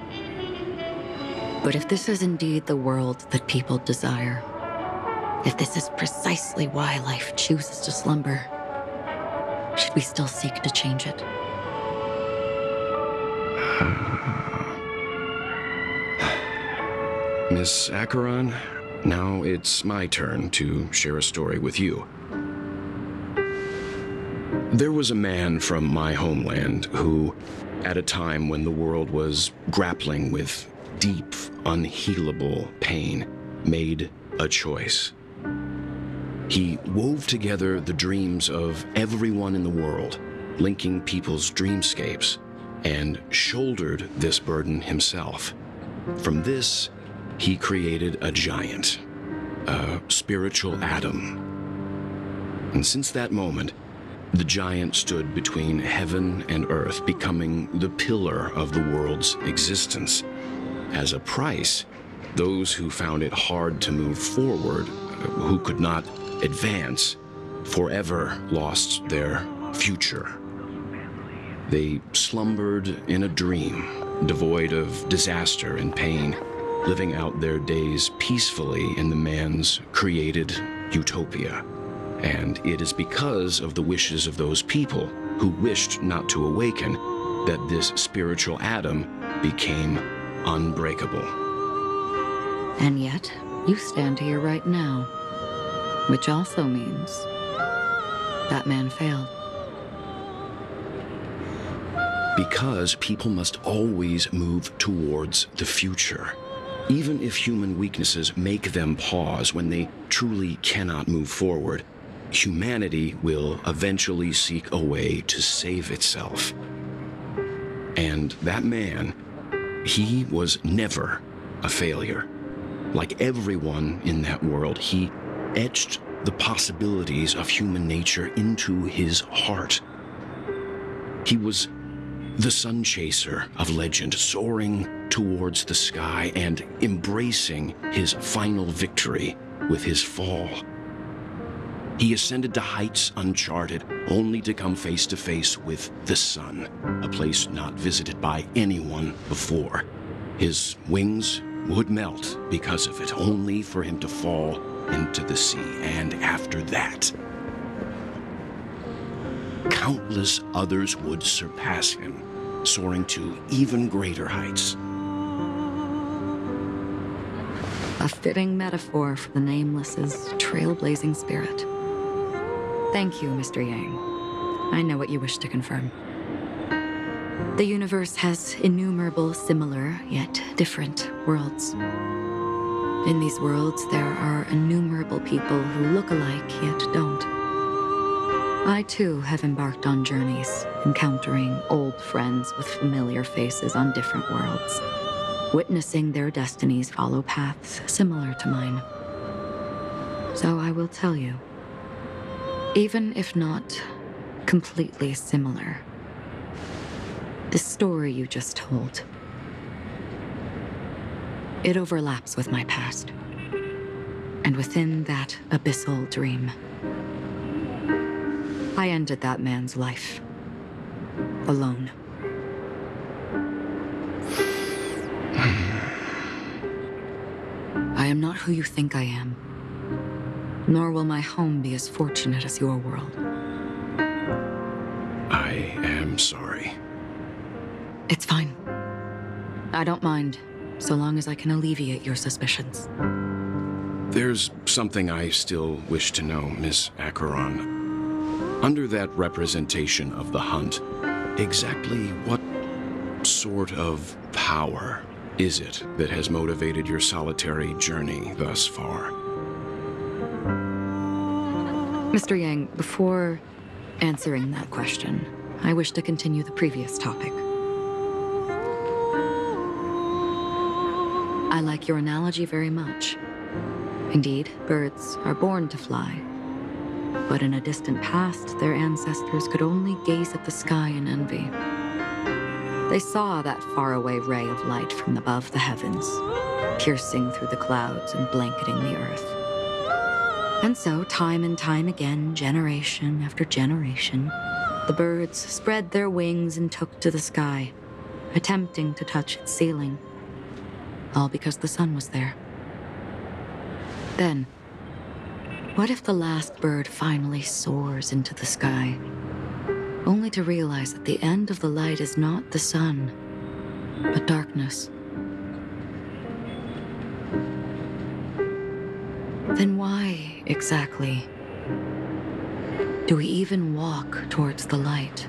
But if this is indeed the world that people desire, if this is precisely why life chooses to slumber, should we still seek to change it? Miss Acheron, Now it's my turn to share a story with you. There was a man from my homeland who, at a time when the world was grappling with deep, unhealable pain, made a choice. He wove together the dreams of everyone in the world, linking people's dreamscapes, and shouldered this burden himself. From this, he created a giant, a spiritual atom. And since that moment, the giant stood between heaven and earth, becoming the pillar of the world's existence. As a price, those who found it hard to move forward, who could not advance, forever lost their future. They slumbered in a dream, devoid of disaster and pain, living out their days peacefully in the man's created utopia. And it is because of the wishes of those people who wished not to awaken that this spiritual atom became unbreakable. And yet, you stand here right now, which also means that man failed. Because people must always move towards the future. Even if human weaknesses make them pause when they truly cannot move forward, humanity will eventually seek a way to save itself. And that man, he was never a failure. Like everyone in that world, he etched the possibilities of human nature into his heart. He was the sun chaser of legend, soaring towards the sky and embracing his final victory with his fall. He ascended to heights uncharted, only to come face to face with the sun, a place not visited by anyone before. His wings would melt because of it, only for him to fall into the sea. And after that, countless others would surpass him, soaring to even greater heights. A fitting metaphor for the Nameless's trailblazing spirit. Thank you, Mr. Yang. I know what you wish to confirm. The universe has innumerable similar, yet different worlds. In these worlds, there are innumerable people who look alike, yet don't. I, too, have embarked on journeys, encountering old friends with familiar faces on different worlds, witnessing their destinies follow paths similar to mine. So I will tell you, even if not completely similar, the story you just told, it overlaps with my past. And within that abyssal dream, I ended that man's life. Alone. I am not who you think I am. Nor will my home be as fortunate as your world. I am sorry. It's fine. I don't mind, so long as I can alleviate your suspicions. There's something I still wish to know, Miss Acheron. Under that representation of the hunt, exactly what sort of power is it that has motivated your solitary journey thus far? Mr. Yang, before answering that question, I wish to continue the previous topic. I like your analogy very much. Indeed, birds are born to fly. But in a distant past, their ancestors could only gaze at the sky in envy. They saw that faraway ray of light from above the heavens, piercing through the clouds and blanketing the earth. And so, time and time again, generation after generation, the birds spread their wings and took to the sky, attempting to touch its ceiling, all because the sun was there. Then, what if the last bird finally soars into the sky, only to realize that the end of the light is not the sun, but darkness? Then why, exactly, do we even walk towards the light?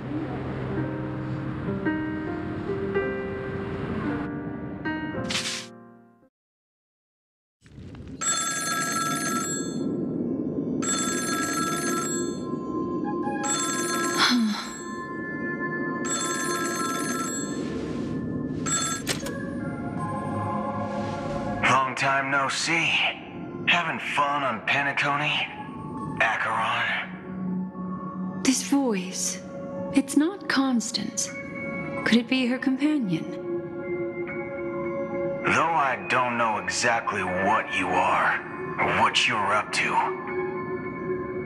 Long time no see. Having fun on Penacony? Acheron? This voice, it's not Constance. Could it be her companion? Though I don't know exactly what you are, or what you're up to,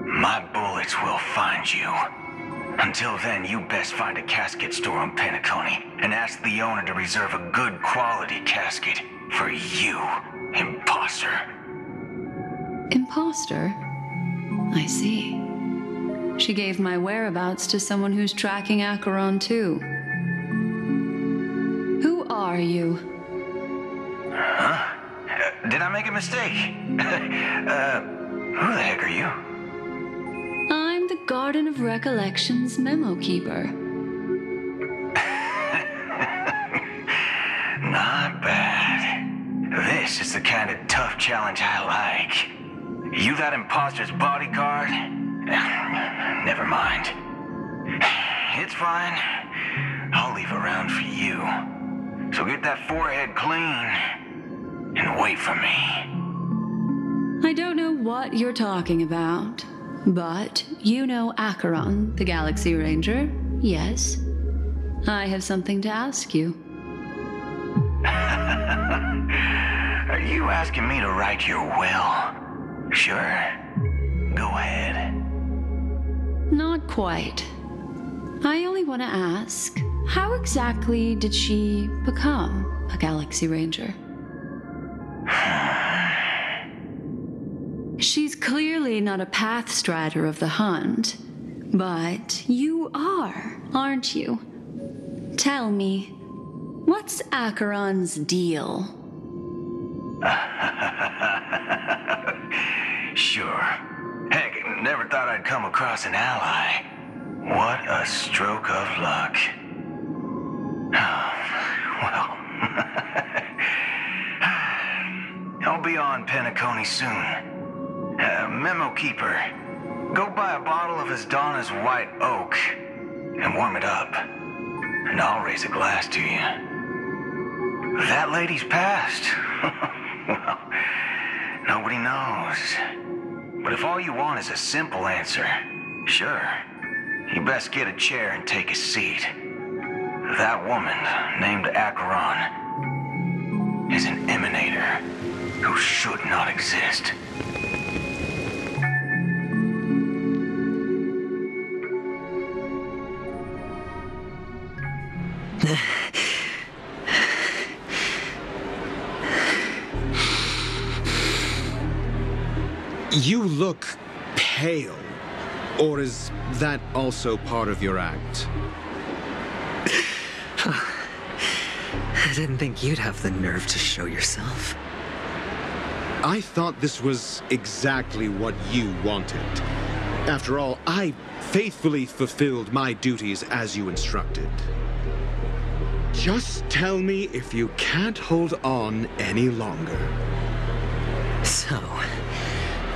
my bullets will find you. Until then, you best find a casket store on Penacony and ask the owner to reserve a good quality casket for you, imposter. Imposter? I see. She gave my whereabouts to someone who's tracking Acheron too. Who are you? Huh? Did I make a mistake? Who the heck are you? I'm the Garden of Recollection's memo keeper. Not bad. This is the kind of tough challenge I like. You that imposter's bodyguard? Never mind. It's fine. I'll leave a round for you. So get that forehead clean and wait for me. I don't know what you're talking about, but you know Acheron, the Galaxy Ranger, yes? I have something to ask you. Are you asking me to write your will? Sure. Go ahead. Not quite. I only want to ask, how exactly did she become a Galaxy Ranger? She's clearly not a path strider of the hunt, but you are, aren't you? Tell me, what's Acheron's deal? Sure. Heck, never thought I'd come across an ally. What a stroke of luck. Well, I'll be on Penacony soon. Memo keeper, go buy a bottle of Donna's White Oak and warm it up, and I'll raise a glass to you. That lady's passed. Well, nobody knows. But if all you want is a simple answer, sure, you best get a chair and take a seat. That woman, named Acheron, is an emanator who should not exist. You look pale. Or is that also part of your act? I didn't think you'd have the nerve to show yourself. I thought this was exactly what you wanted. After all, I faithfully fulfilled my duties as you instructed. Just tell me if you can't hold on any longer. So,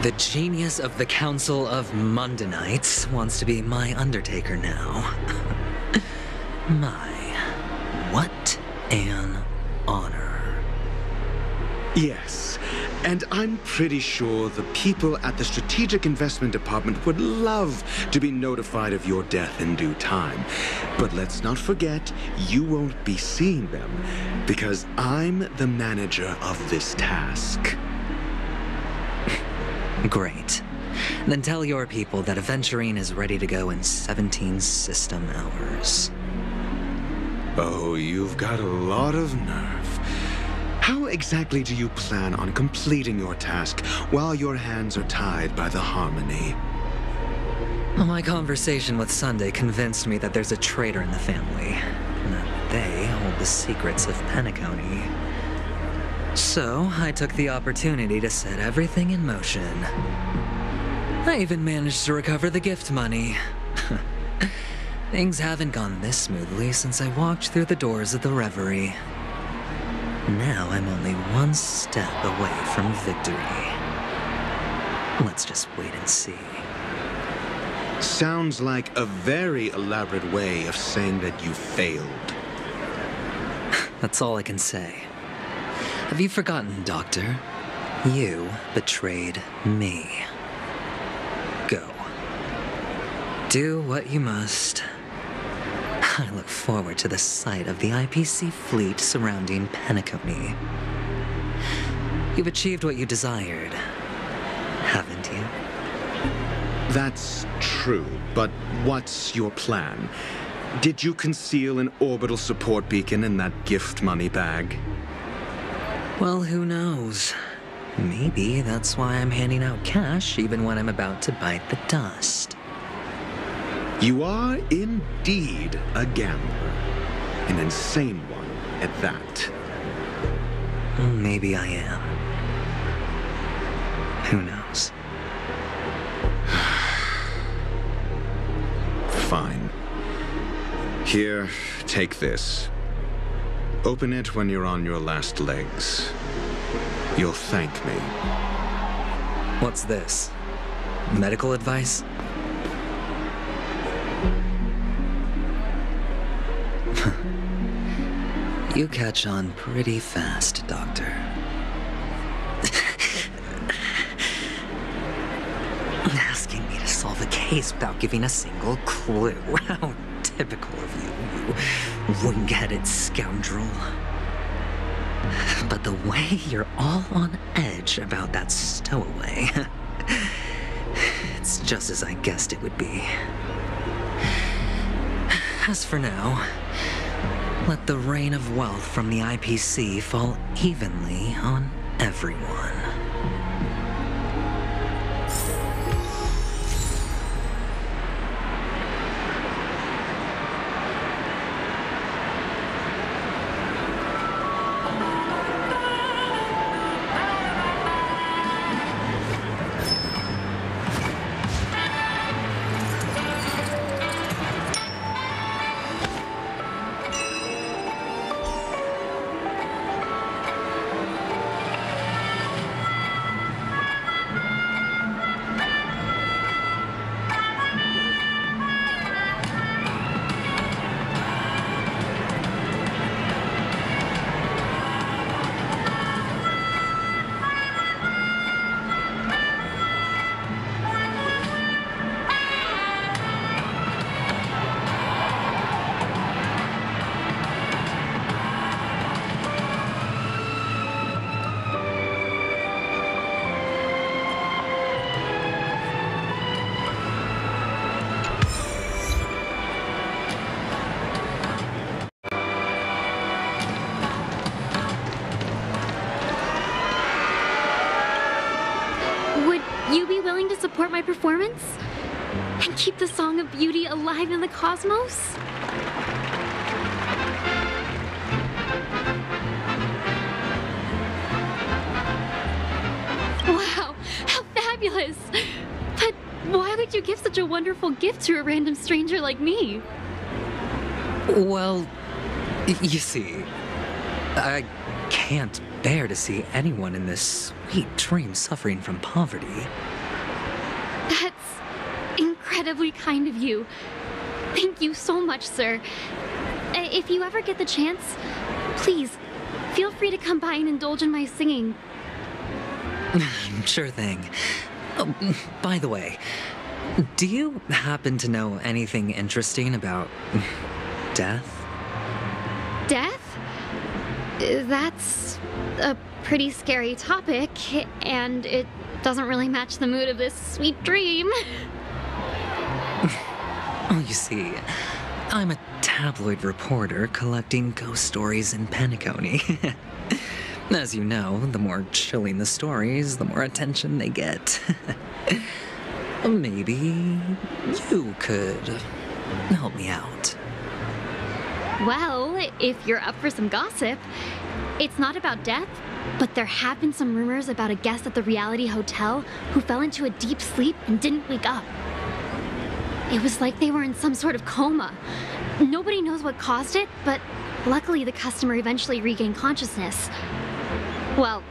the genius of the Council of Mundanites wants to be my Undertaker now. What an honor. Yes, and I'm pretty sure the people at the Strategic Investment Department would love to be notified of your death in due time. But let's not forget, you won't be seeing them, because I'm the manager of this task. Great. Then tell your people that Aventurine is ready to go in 17 system hours. Oh, you've got a lot of nerve. How exactly do you plan on completing your task while your hands are tied by the Harmony? My conversation with Sunday convinced me that there's a traitor in the family, and that they hold the secrets of Penacony. So, I took the opportunity to set everything in motion. I even managed to recover the gift money. Things haven't gone this smoothly since I walked through the doors of the Reverie. Now I'm only one step away from victory. Let's just wait and see. Sounds like a very elaborate way of saying that you failed. That's all I can say. Have you forgotten, Doctor? You betrayed me. Go. Do what you must. I look forward to the sight of the IPC fleet surrounding Penacony. You've achieved what you desired, haven't you? That's true, but what's your plan? Did you conceal an orbital support beacon in that gift money bag? Well, who knows? Maybe that's why I'm handing out cash even when I'm about to bite the dust. You are indeed a gambler. An insane one at that. Maybe I am. Who knows? Fine. Here, take this. Open it when you're on your last legs. You'll thank me. What's this? Medical advice? You catch on pretty fast, Doctor. Asking me to solve a case without giving a single clue. How typical of you, you wing-headed scoundrel. But the way you're all on edge about that stowaway, it's just as I guessed it would be. As for now, let the rain of wealth from the IPC fall evenly on everyone. Support my performance? And keep the Song of Beauty alive in the cosmos? Wow, how fabulous! But why would you give such a wonderful gift to a random stranger like me? Well, you see, I can't bear to see anyone in this sweet dream suffering from poverty. That's incredibly kind of you. Thank you so much, sir. If you ever get the chance, please, feel free to come by and indulge in my singing. Sure thing. Oh, by the way, do you happen to know anything interesting about death? Death? That's a pretty scary topic, and it doesn't really match the mood of this sweet dream. Oh, you see, I'm a tabloid reporter collecting ghost stories in Penacony. As you know, the more chilling the stories, the more attention they get. Maybe you could help me out. Well, if you're up for some gossip, it's not about death, but there have been some rumors about a guest at the reality hotel who fell into a deep sleep and didn't wake up. It was like they were in some sort of coma. Nobody knows what caused it, but luckily the customer eventually regained consciousness. Well,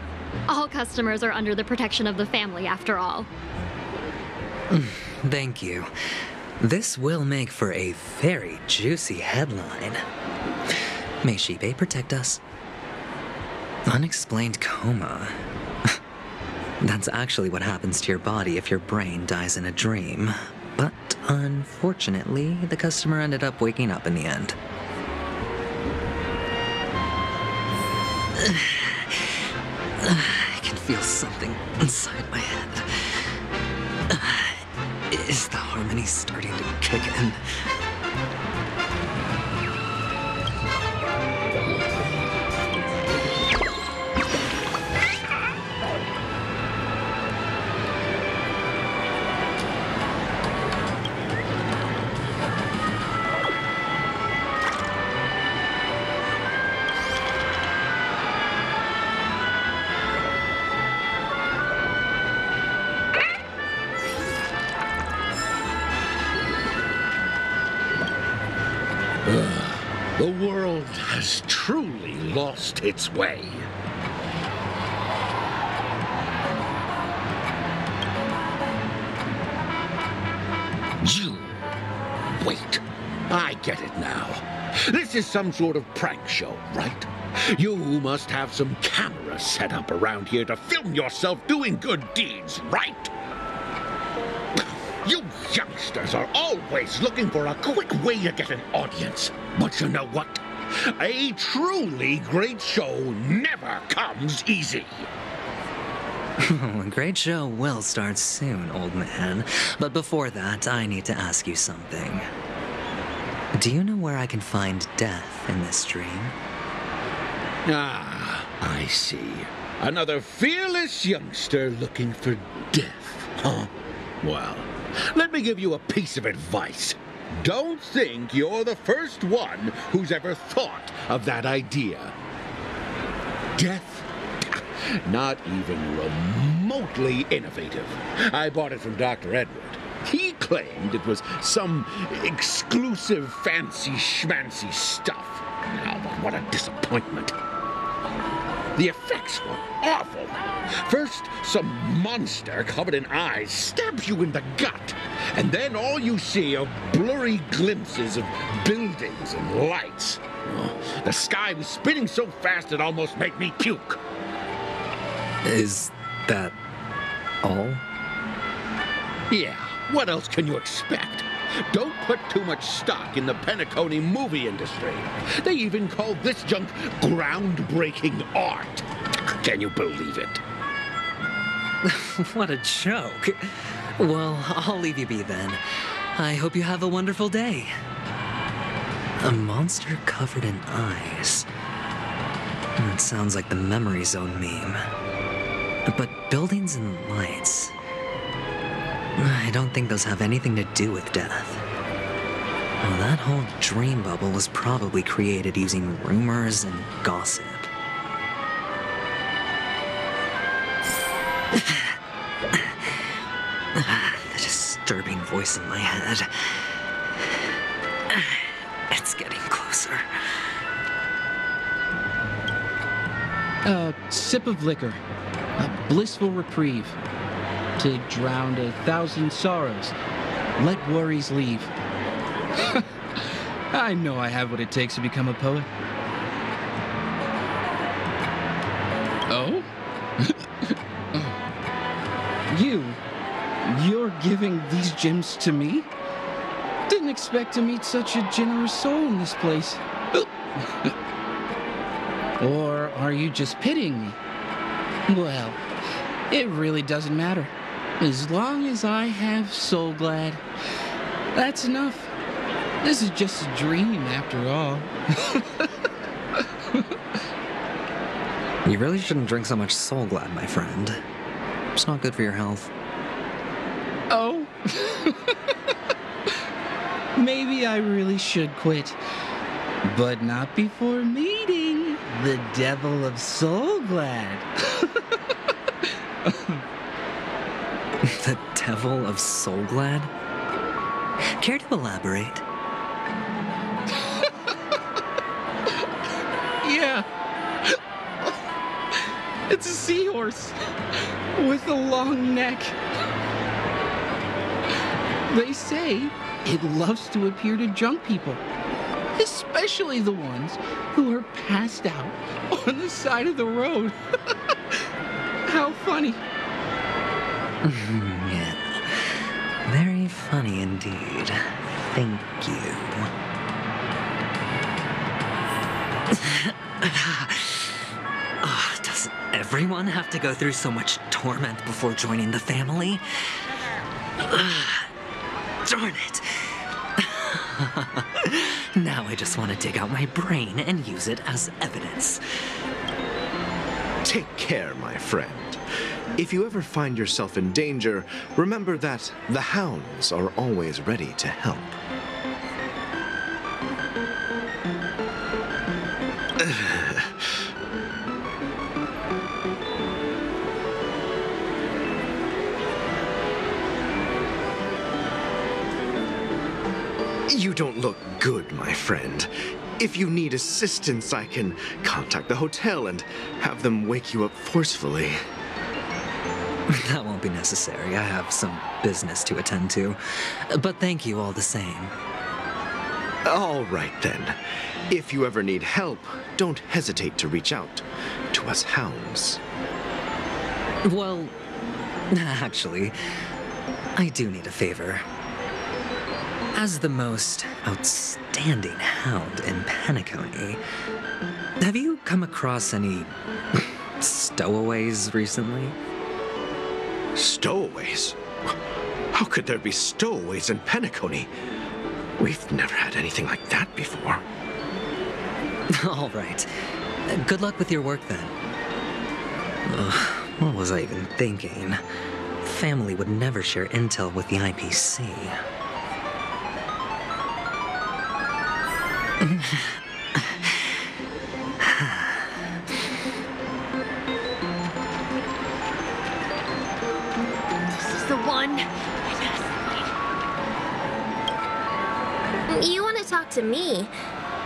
all customers are under the protection of the family, after all. Thank you. This will make for a very juicy headline. May Shibe protect us. Unexplained coma. That's actually what happens to your body if your brain dies in a dream. But unfortunately, the customer ended up waking up in the end. I can feel something inside my head. Is the harmony starting to kick in? The world has truly lost its way. You... Wait. I get it now. This is some sort of prank show, right? You must have some cameras set up around here to film yourself doing good deeds, right? You youngsters are always looking for a quick way to get an audience. But you know what? A truly great show never comes easy. A great show will start soon, old man. But before that, I need to ask you something. Do you know where I can find death in this dream? Ah, I see. Another fearless youngster looking for death, huh? Well, let me give you a piece of advice. Don't think you're the first one who's ever thought of that idea. Death? Not even remotely innovative. I bought it from Dr. Edward. He claimed it was some exclusive fancy schmancy stuff. Oh, but what a disappointment. The effects were awful. First, some monster covered in eyes stabs you in the gut, and then all you see are blurry glimpses of buildings and lights. Oh, the sky was spinning so fast it almost made me puke. Is that all? Yeah, what else can you expect? Don't put too much stock in the Penacony movie industry. They even call this junk groundbreaking art. Can you believe it? What a joke. Well, I'll leave you be then. I hope you have a wonderful day. A monster covered in eyes. That sounds like the Memory Zone meme. But buildings and lights... I don't think those have anything to do with death. Well, that whole dream bubble was probably created using rumors and gossip. The disturbing voice in my head. It's getting closer. A sip of liquor. A blissful reprieve. To drown 1,000 sorrows. Let worries leave. I know I have what it takes to become a poet. Oh? You're giving these gems to me? Didn't expect to meet such a generous soul in this place. Or are you just pitying me? Well, it really doesn't matter. As long as I have Soul Glad, that's enough. This is just a dream after all. You really shouldn't drink so much Soul Glad, my friend. It's not good for your health. Oh? Maybe I really should quit. But not before meeting the Devil of Soulglad. The Devil of Soulglad? Care to elaborate? Yeah. It's a seahorse with a long neck. They say it loves to appear to drunk people, especially the ones who are passed out on the side of the road. How funny. Yeah. Very funny indeed. Thank you. Does everyone have to go through so much torment before joining the family? Darn it. Now I just want to dig out my brain and use it as evidence. Take care, my friend. If you ever find yourself in danger, remember that the hounds are always ready to help. You don't look good, my friend. If you need assistance, I can contact the hotel and have them wake you up forcefully. That won't be necessary. I have some business to attend to. But thank you all the same. All right, then. If you ever need help, don't hesitate to reach out to us hounds. Well, actually, I do need a favor. As the most outstanding hound in Penacony, have you come across any stowaways recently? Stowaways? How could there be stowaways in Penacony? We've never had anything like that before. All right. Good luck with your work, then. What was I even thinking? Family would never share intel with the IPC. This is the one. You want to talk to me?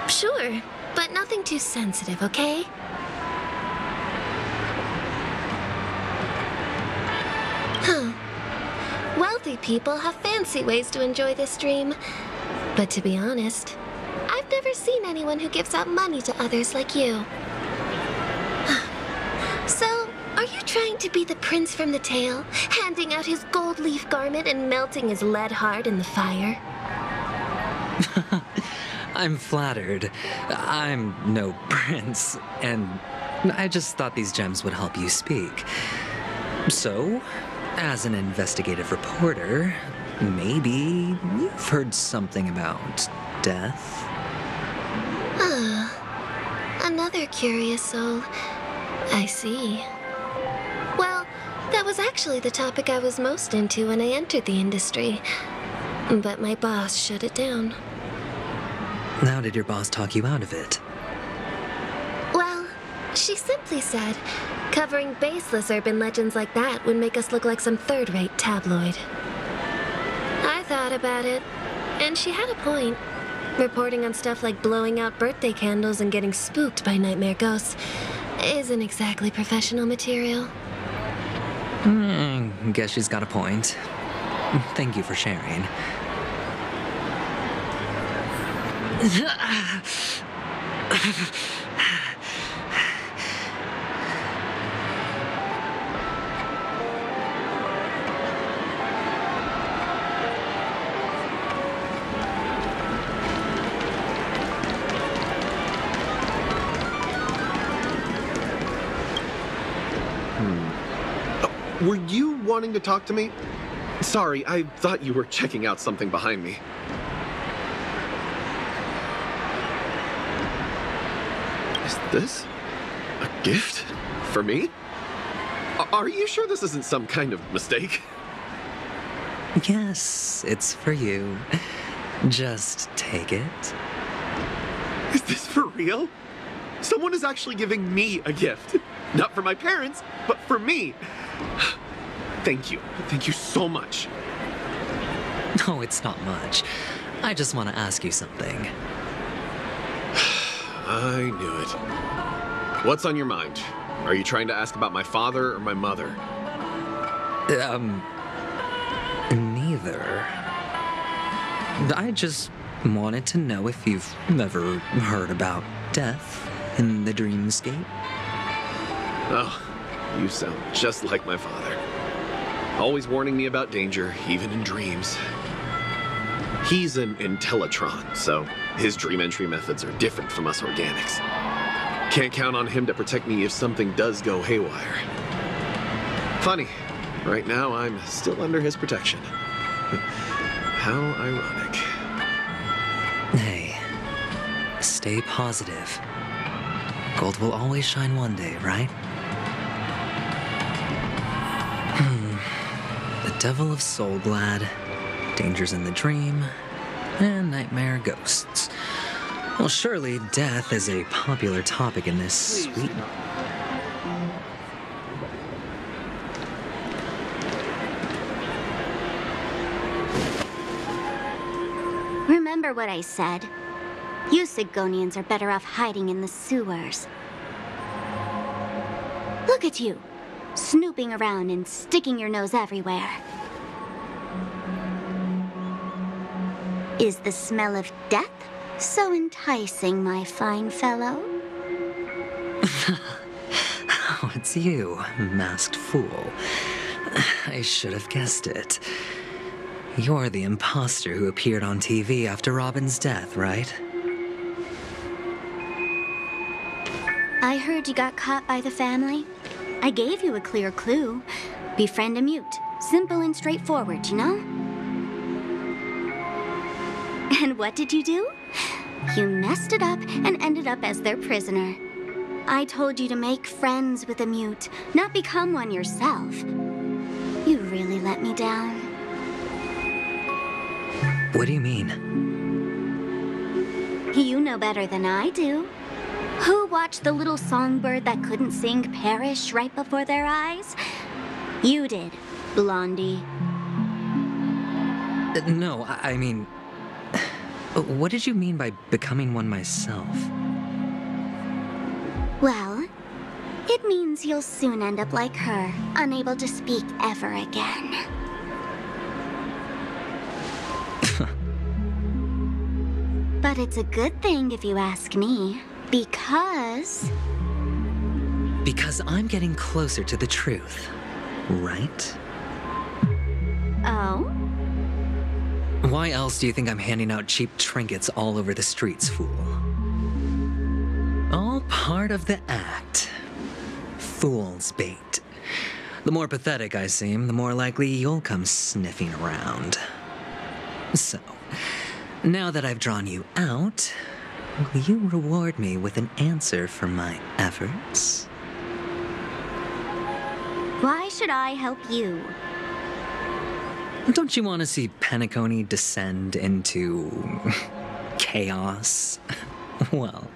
Sure, but nothing too sensitive, okay? Wealthy people have fancy ways to enjoy this dream. But to be honest, I've never seen anyone who gives out money to others like you. So, are you trying to be the prince from the tale, handing out his gold leaf garment and melting his lead heart in the fire? I'm flattered. I'm no prince, and I just thought these gems would help you speak. So, as an investigative reporter, maybe you've heard something about death? Another curious soul. I see. Well, that was actually the topic I was most into when I entered the industry. But my boss shut it down. How did your boss talk you out of it? Well, she simply said, covering baseless urban legends like that would make us look like some third-rate tabloid. I thought about it, and she had a point. Reporting on stuff like blowing out birthday candles and getting spooked by nightmare ghosts isn't exactly professional material. Guess she's got a point. Thank you for sharing. Were you wanting to talk to me? Sorry, I thought you were checking out something behind me. Is this a gift for me? Are you sure this isn't some kind of mistake? Yes, it's for you. Just take it. Is this for real? Someone is actually giving me a gift. Not for my parents, but for me. Thank you. Thank you so much. Oh, it's not much. I just want to ask you something. I knew it. What's on your mind? Are you trying to ask about my father or my mother? Neither. I just wanted to know if you've ever heard about death in the dreamscape. Oh, you sound just like my father. Always warning me about danger, even in dreams. He's an Intellitron, so his dream entry methods are different from us organics. Can't count on him to protect me if something does go haywire. Funny, right now I'm still under his protection. How ironic. Hey, stay positive. Gold will always shine one day, right? The Devil of Soulglad, Dangers in the Dream, and Nightmare Ghosts. Well, surely death is a popular topic in this sweet... Remember what I said. You Sigonians are better off hiding in the sewers. Look at you, snooping around and sticking your nose everywhere. Is the smell of death so enticing, my fine fellow? Oh, it's you, masked fool. I should have guessed it. You're the imposter who appeared on TV after Robin's death, right? I heard you got caught by the family. I gave you a clear clue. Befriend a mute. Simple and straightforward, you know? And what did you do? You messed it up and ended up as their prisoner. I told you to make friends with a mute, not become one yourself. You really let me down. What do you mean? You know better than I do. Who watched the little songbird that couldn't sing perish right before their eyes? You did, Blondie. No, I mean... What did you mean by becoming one myself? Well, it means you'll soon end up like her, unable to speak ever again. But it's a good thing if you ask me, because... Because I'm getting closer to the truth, right? Oh? Why else do you think I'm handing out cheap trinkets all over the streets, fool? All part of the act. Fool's bait. The more pathetic I seem, the more likely you'll come sniffing around. So, now that I've drawn you out, will you reward me with an answer for my efforts? Why should I help you? Don't you want to see Penacony descend into... chaos? Well,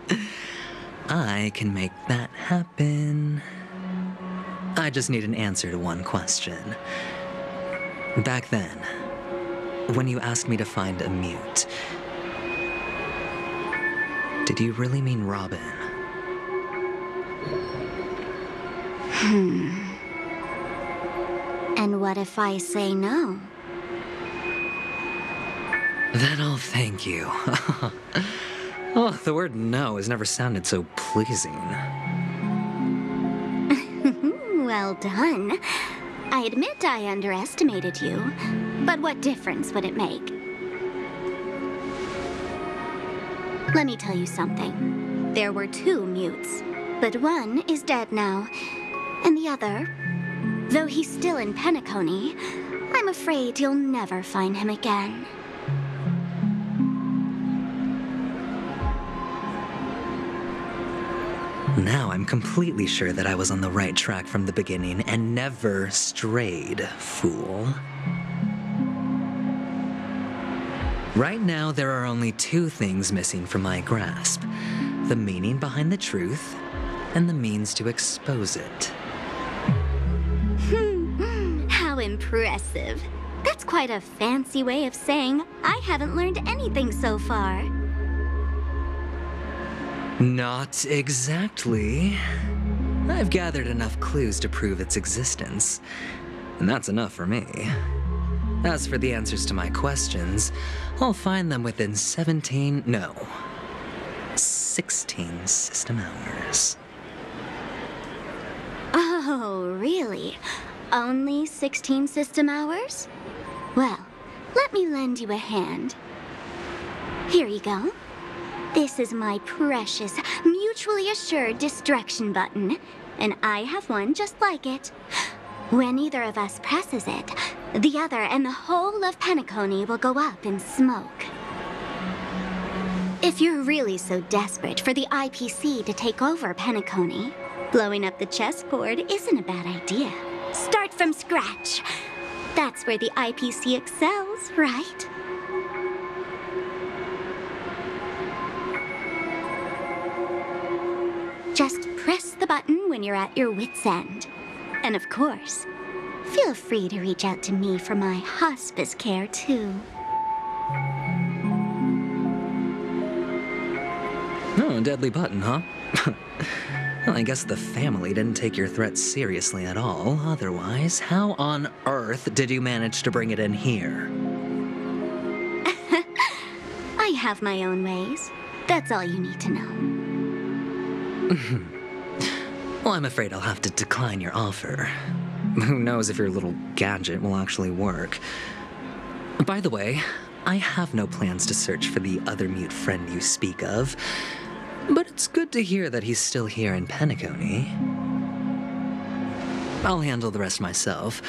I can make that happen. I just need an answer to one question. Back then, when you asked me to find a mute, did you really mean Robin? And what if I say no? Then I'll thank you. Oh, the word no has never sounded so pleasing. Well done. I admit I underestimated you, but what difference would it make? Let me tell you something. There were 2 mutes, but one is dead now, and the other, though he's still in Penacony, I'm afraid you'll never find him again. Now I'm completely sure that I was on the right track from the beginning and never strayed, fool. Right now, there are only two things missing from my grasp: the meaning behind the truth, and the means to expose it. How impressive. That's quite a fancy way of saying I haven't learned anything so far. Not exactly. I've gathered enough clues to prove its existence, and that's enough for me. As for the answers to my questions, I'll find them within 16 system hours. Oh, really? Only 16 system hours? Well, let me lend you a hand. Here you go. This is my precious, mutually assured distraction button, and I have one just like it. When either of us presses it, the other and the whole of Penacony will go up in smoke. If you're really so desperate for the IPC to take over Penacony, blowing up the chessboard isn't a bad idea. Start from scratch. That's where the IPC excels, right? Just press the button when you're at your wit's end. And of course, feel free to reach out to me for my hospice care, too. Oh, a deadly button, huh? Well, I guess the family didn't take your threat seriously at all. Otherwise, how on earth did you manage to bring it in here? I have my own ways. That's all you need to know. Well, I'm afraid I'll have to decline your offer. Who knows if your little gadget will actually work. By the way, I have no plans to search for the other mute friend you speak of, but it's good to hear that he's still here in Penacony. I'll handle the rest myself.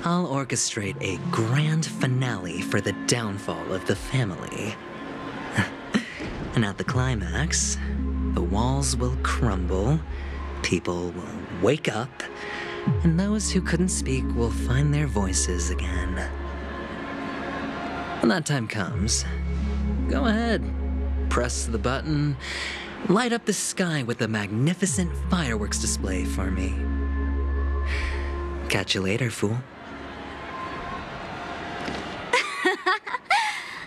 I'll orchestrate a grand finale for the downfall of the family. And at the climax, the walls will crumble, people will wake up, and those who couldn't speak will find their voices again. When that time comes, go ahead, press the button, light up the sky with a magnificent fireworks display for me. Catch you later, fool.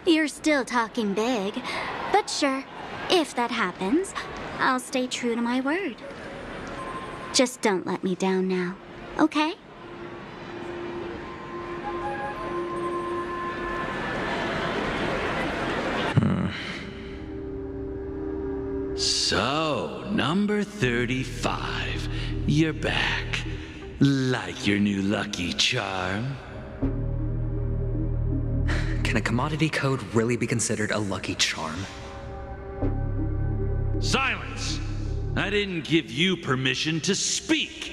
You're still talking big, but sure, if that happens, I'll stay true to my word. Just don't let me down now, okay? So, number 35, you're back. Like your new lucky charm? Can a commodity code really be considered a lucky charm? Silence! I didn't give you permission to speak.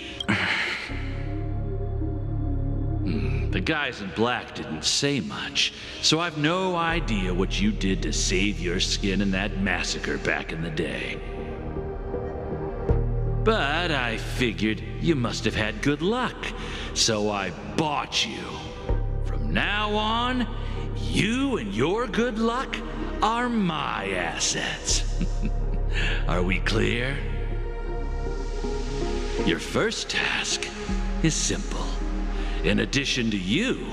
The guys in black didn't say much, so I've no idea what you did to save your skin in that massacre back in the day. But I figured you must have had good luck, so I bought you. From now on, you and your good luck are my assets. Are we clear? Your first task is simple. In addition to you,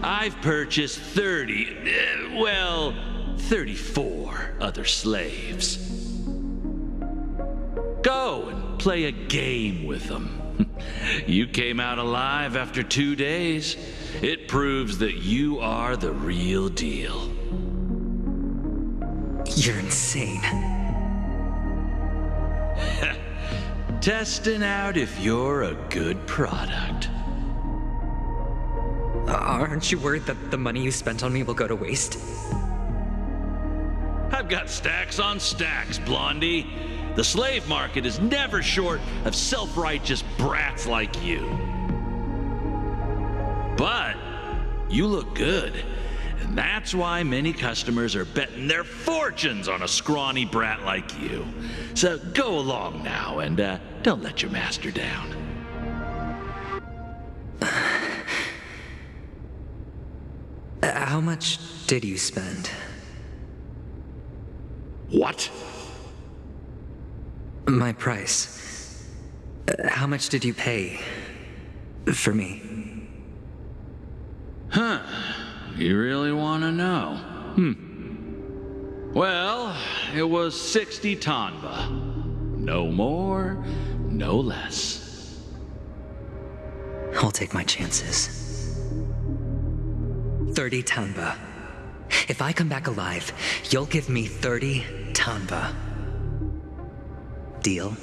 I've purchased 34 other slaves. Go and play a game with them. You came out alive after 2 days. It proves that you are the real deal. You're insane. Testing out if you're a good product. Aren't you worried that the money you spent on me will go to waste? I've got stacks on stacks, Blondie. The slave market is never short of self-righteous brats like you. But you look good, and that's why many customers are betting their fortunes on a scrawny brat like you. So go along now and don't let your master down. How much did you spend? What? My price. How much did you pay for me? Huh. You really want to know? Well, it was 60 tanba. No more, no less. I'll take my chances. 30 tanba. If I come back alive, you'll give me 30 tanba. Deal?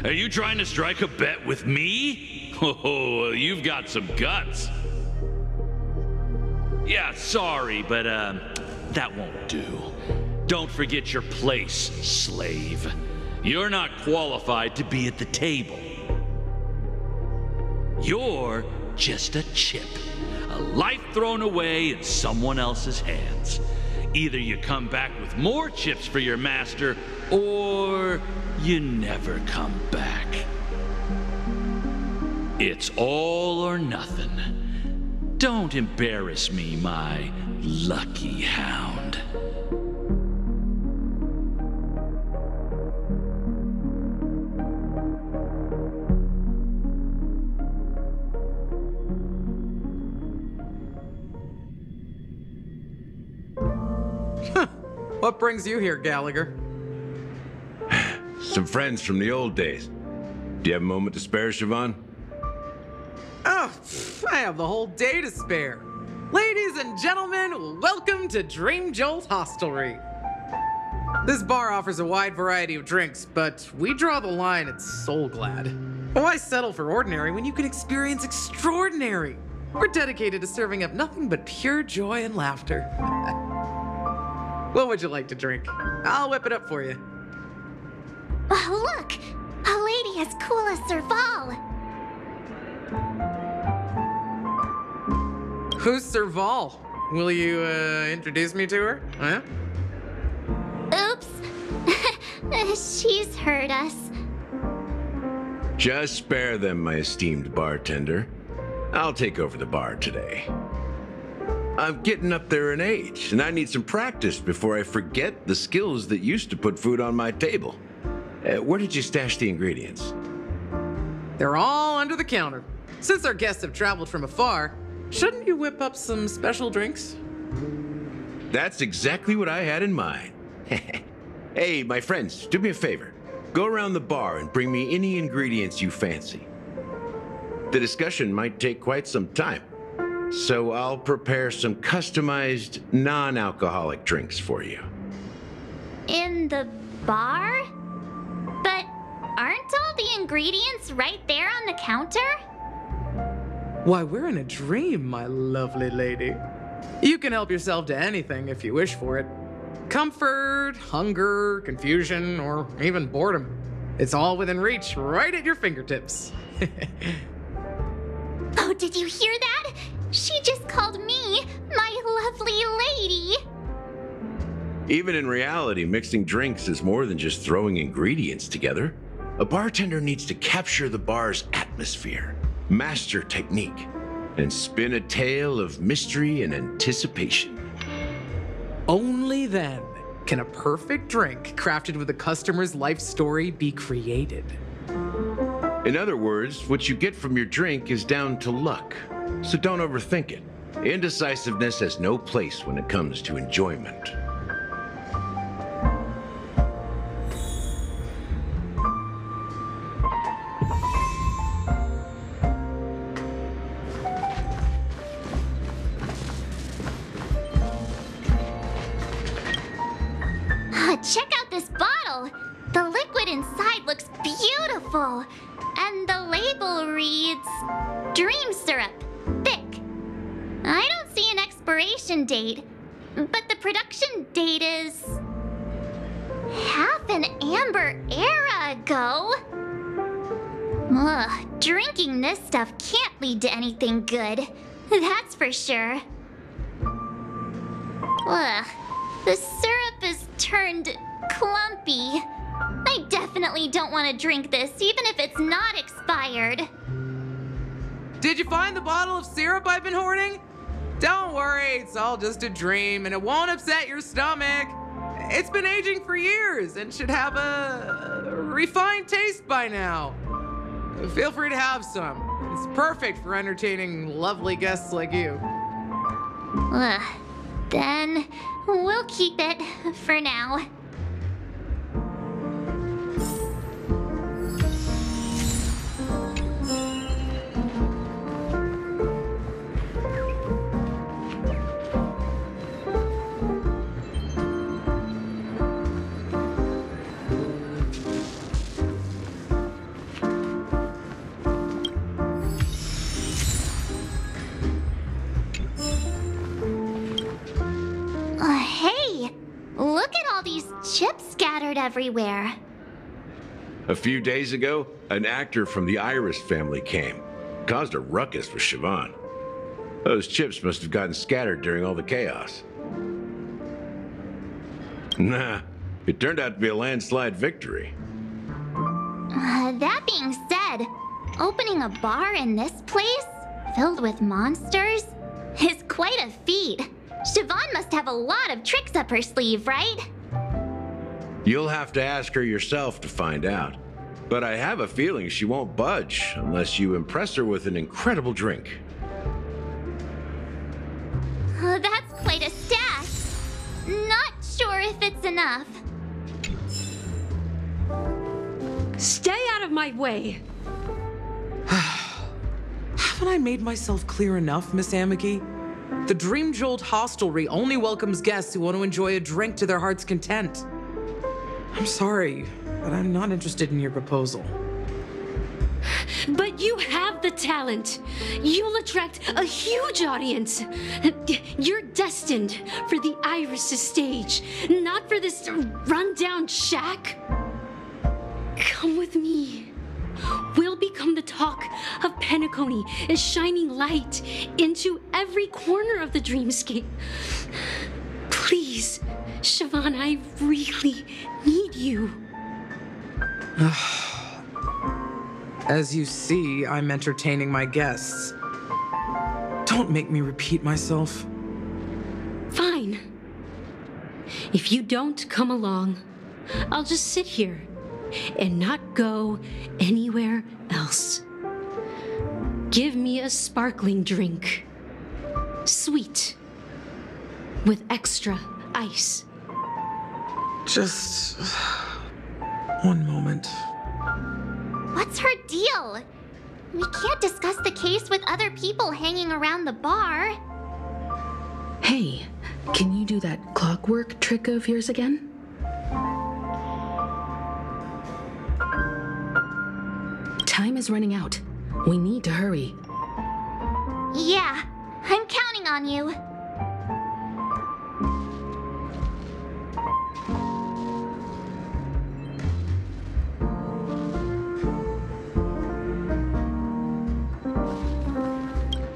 Are you trying to strike a bet with me? Oh, you've got some guts. Yeah, sorry, but that won't do. Don't forget your place, slave. You're not qualified to be at the table. You're just a chip. A life thrown away in someone else's hands. Either you come back with more chips for your master, or you never come back. It's all or nothing. Don't embarrass me, my lucky hound. What brings you here, Gallagher? Some friends from the old days. Do you have a moment to spare, Siobhan? Oh, I have the whole day to spare. Ladies and gentlemen, welcome to Dream Jolt Hostelry. This bar offers a wide variety of drinks, but we draw the line at Soulglad. Why settle for ordinary when you can experience extraordinary? We're dedicated to serving up nothing but pure joy and laughter. What would you like to drink? I'll whip it up for you. Oh, look! A lady as cool as Serval. Who's Serval? Will you introduce me to her? Huh? Oops. She's heard us. Just spare them, my esteemed bartender. I'll take over the bar today. I'm getting up there in age, and I need some practice before I forget the skills that used to put food on my table. Where did you stash the ingredients? They're all under the counter. Since our guests have traveled from afar, shouldn't you whip up some special drinks? That's exactly what I had in mind. Hey, my friends, do me a favor. Go around the bar and bring me any ingredients you fancy. The discussion might take quite some time, so I'll prepare some customized, non-alcoholic drinks for you. In the bar? But aren't all the ingredients right there on the counter? Why, we're in a dream, my lovely lady. You can help yourself to anything if you wish for it. Comfort, hunger, confusion, or even boredom. It's all within reach, right at your fingertips. Oh, did you hear that? She just called me my lovely lady. Even in reality, mixing drinks is more than just throwing ingredients together. A bartender needs to capture the bar's atmosphere, master technique, and spin a tale of mystery and anticipation. Only then can a perfect drink crafted with a customer's life story be created. In other words, what you get from your drink is down to luck, so don't overthink it. Indecisiveness has no place when it comes to enjoyment. Check out this bottle. The liquid inside looks beautiful. And the label reads, Dream Syrup, thick. I don't see an expiration date, but the production date is half an amber era ago. Ugh, drinking this stuff can't lead to anything good. That's for sure. Ugh, the syrup is turned clumpy. I definitely don't want to drink this, even if it's not expired. Did you find the bottle of syrup I've been hoarding? Don't worry, it's all just a dream and it won't upset your stomach. It's been aging for years and should have a refined taste by now. Feel free to have some. It's perfect for entertaining lovely guests like you. Then we'll keep it for now. Hey, look at all these chips scattered everywhere. A few days ago, an actor from the Iris family came. Caused a ruckus with Siobhan. Those chips must have gotten scattered during all the chaos. Nah, it turned out to be a landslide victory. That being said, opening a bar in this place, filled with monsters, is quite a feat. Siobhan must have a lot of tricks up her sleeve, right? You'll have to ask her yourself to find out. But I have a feeling she won't budge unless you impress her with an incredible drink. That's quite a stash. Not sure if it's enough. Stay out of my way! Haven't I made myself clear enough, Miss Amiki? The Dream Jolt Hostelry only welcomes guests who want to enjoy a drink to their heart's content. I'm sorry, but I'm not interested in your proposal. But you have the talent. You'll attract a huge audience. You're destined for the Iris' stage, not for this rundown shack. Come with me. We'll become the talk of Penacony, a shining light into every corner of the dreamscape. Please, Siobhan, I really need you. As you see, I'm entertaining my guests. Don't make me repeat myself. Fine. If you don't come along, I'll just sit here and not go anywhere else. Give me a sparkling drink. Sweet. With extra ice. Just one moment. What's her deal? We can't discuss the case with other people hanging around the bar. Hey, can you do that clockwork trick of yours again? Time is running out. We need to hurry. Yeah, I'm counting on you.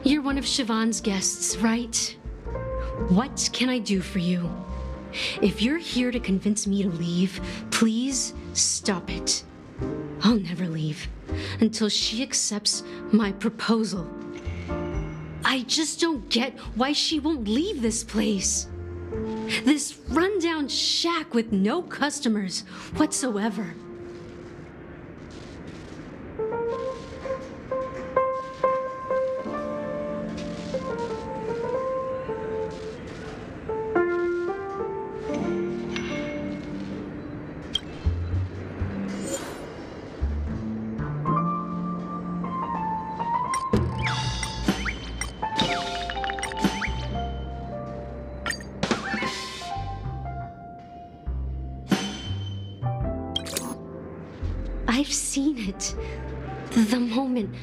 You're one of Siobhan's guests, right? What can I do for you? If you're here to convince me to leave, please stop it. I'll never leave until she accepts my proposal. I just don't get why she won't leave this place. This rundown shack with no customers whatsoever. I've seen it. The moment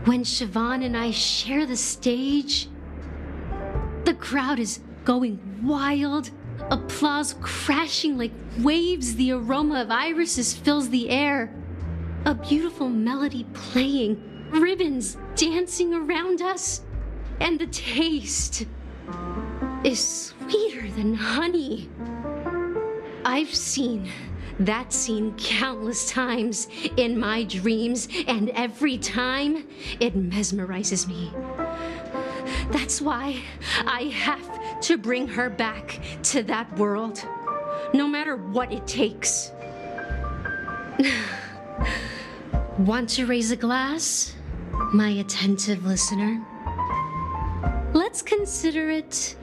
when Siobhan and I share the stage. The crowd is going wild. Applause crashing like waves. The aroma of irises fills the air. A beautiful melody playing. Ribbons dancing around us. And the taste is sweeter than honey. I've seen that scene countless times in my dreams, and every time it mesmerizes me. That's why I have to bring her back to that world, no matter what it takes. Want to raise a glass, my attentive listener? Let's consider it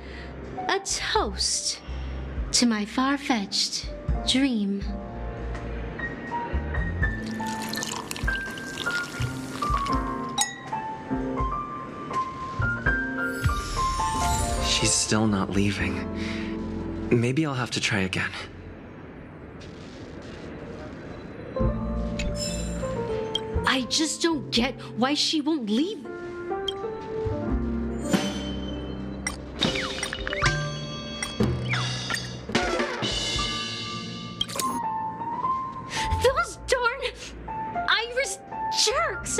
a toast to my far-fetched dream. She's still not leaving. Maybe I'll have to try again. I just don't get why she won't leave. Those darn Irish jerks!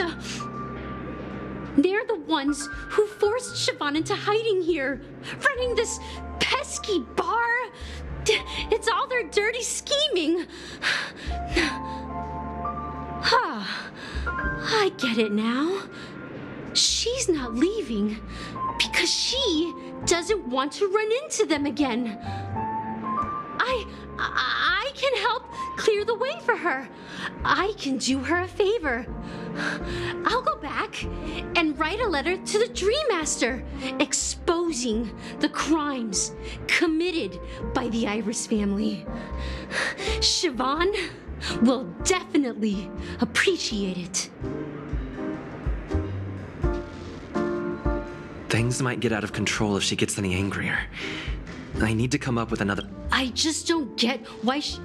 They're the ones who forced Siobhan into hiding here, running this pesky bar. It's all their dirty scheming. I get it now. She's not leaving because she doesn't want to run into them again. I can help clear the way for her. I can do her a favor. I'll go back and write a letter to the Dream Master exposing the crimes committed by the Iris family. Siobhan will definitely appreciate it. Things might get out of control if she gets any angrier. I need to come up with another... I just don't get why she...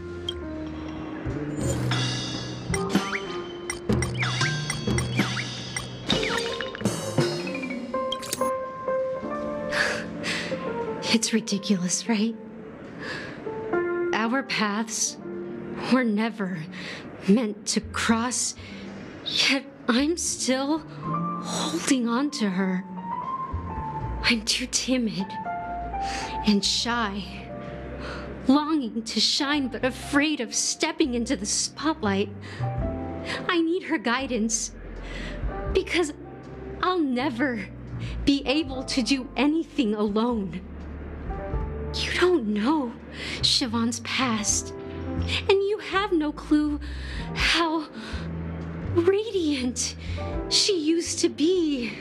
It's ridiculous, right? Our paths were never meant to cross, yet I'm still holding on to her. I'm too timid and shy, longing to shine but afraid of stepping into the spotlight. I need her guidance because I'll never be able to do anything alone. You don't know Siobhan's past, and you have no clue how radiant she used to be.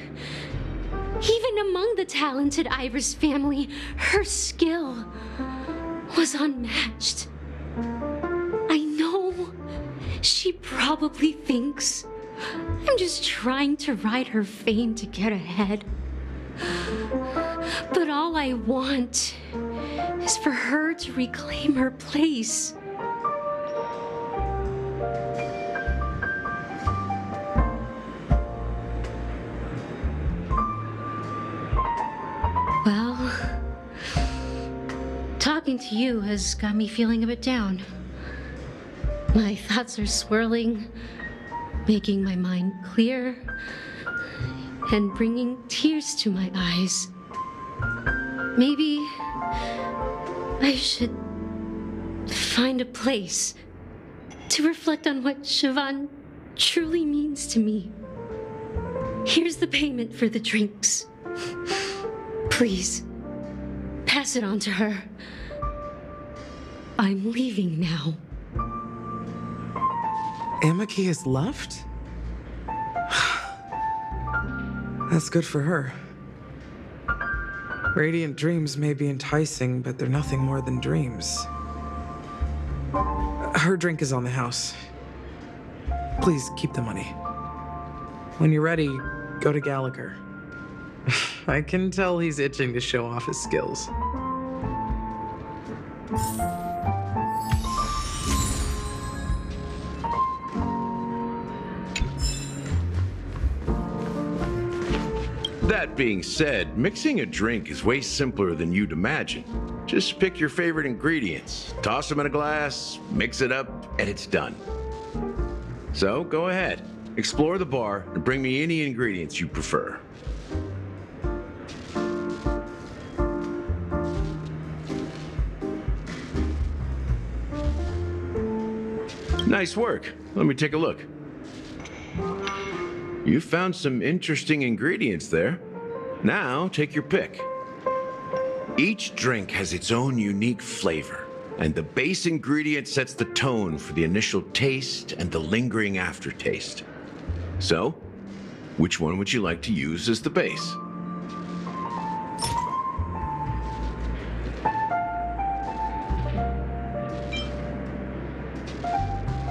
Even among the talented Iris family, her skill was unmatched. I know she probably thinks I'm just trying to ride her fame to get ahead. But all I want is for her to reclaim her place. Well, talking to you has got me feeling a bit down. My thoughts are swirling, making my mind clear, and bringing tears to my eyes. Maybe I should find a place to reflect on what Siobhan truly means to me. Here's the payment for the drinks. Please, pass it on to her. I'm leaving now. Amaki has left? That's good for her. Radiant dreams may be enticing, but they're nothing more than dreams. Her drink is on the house. Please keep the money. When you're ready, go to Gallagher. I can tell he's itching to show off his skills. That being said, mixing a drink is way simpler than you'd imagine. Just pick your favorite ingredients, toss them in a glass, mix it up, and it's done. So go ahead, explore the bar, and bring me any ingredients you prefer. Nice work. Let me take a look. You found some interesting ingredients there. Now, take your pick. Each drink has its own unique flavor, and the base ingredient sets the tone for the initial taste and the lingering aftertaste. So, which one would you like to use as the base?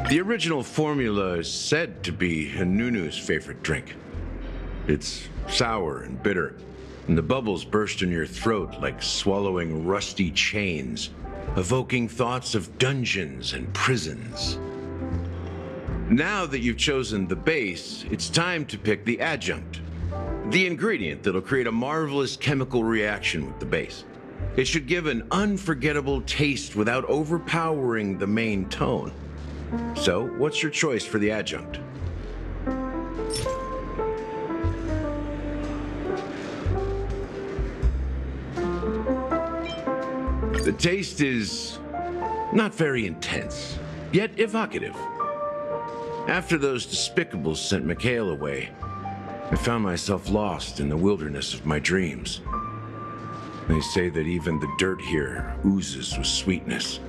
The original formula is said to be Nunu's favorite drink. It's sour and bitter, and the bubbles burst in your throat like swallowing rusty chains, evoking thoughts of dungeons and prisons. Now that you've chosen the base, it's time to pick the adjunct, the ingredient that'll create a marvelous chemical reaction with the base. It should give an unforgettable taste without overpowering the main tone. So, what's your choice for the adjunct? The taste is not very intense, yet evocative. After those despicables sent Mikhail away, I found myself lost in the wilderness of my dreams. They say that even the dirt here oozes with sweetness.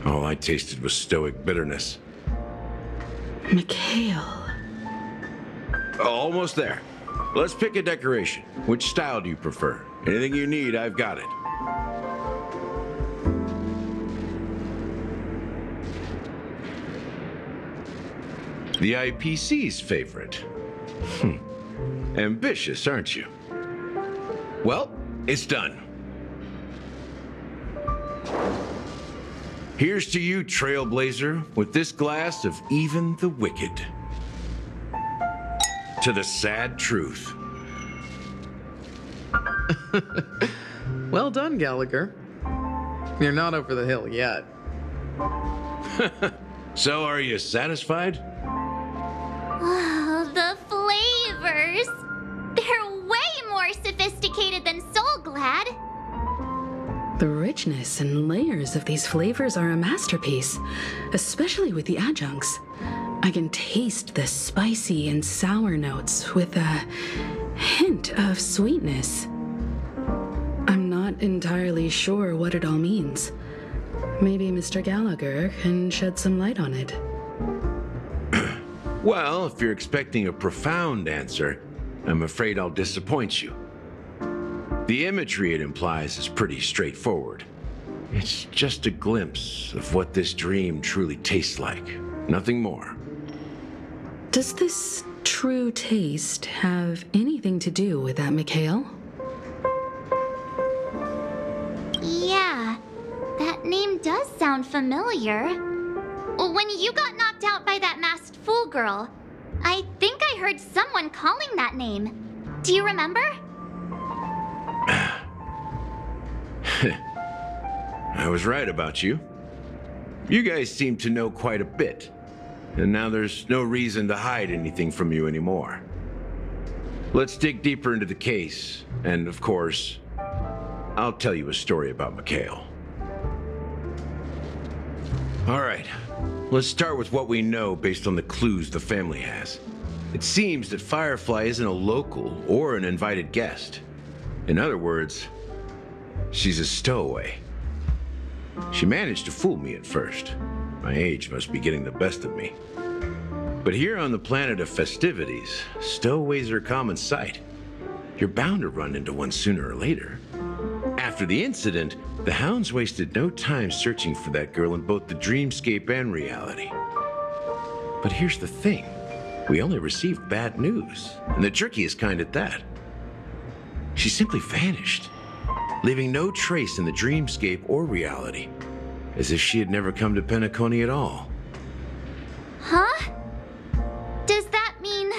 All I tasted was stoic bitterness. Mikhail. Almost there. Let's pick a decoration. Which style do you prefer? Anything you need, I've got it. The IPC's favorite. Ambitious, aren't you? Well, it's done. Here's to you, Trailblazer, with this glass of even the wicked. To the sad truth. Well done, Gallagher. You're not over the hill yet. So, are you satisfied? Oh, the flavors! They're way more sophisticated than Soulglad. The richness and layers of these flavors are a masterpiece, especially with the adjuncts. I can taste the spicy and sour notes with a hint of sweetness. I'm not entirely sure what it all means. Maybe Mr. Gallagher can shed some light on it. Well, if you're expecting a profound answer, I'm afraid I'll disappoint you. The imagery it implies is pretty straightforward. It's just a glimpse of what this dream truly tastes like. Nothing more. Does this true taste have anything to do with that, Mikhail? Yeah, that name does sound familiar. When you got knocked out by that masked fool girl, I think I heard someone calling that name. Do you remember? I was right about you. You guys seem to know quite a bit, and now there's no reason to hide anything from you anymore. Let's dig deeper into the case, and of course, I'll tell you a story about Mikhail. All right, let's start with what we know based on the clues the family has. It seems that Firefly isn't a local or an invited guest. In other words, she's a stowaway. She managed to fool me at first. My age must be getting the best of me. But here on the planet of festivities, stowaways are a common sight. You're bound to run into one sooner or later. After the incident, the hounds wasted no time searching for that girl in both the dreamscape and reality. But here's the thing. We only received bad news, and the trickiest kind at that. She simply vanished, leaving no trace in the dreamscape or reality, as if she had never come to Penacony at all. Huh? Does that mean...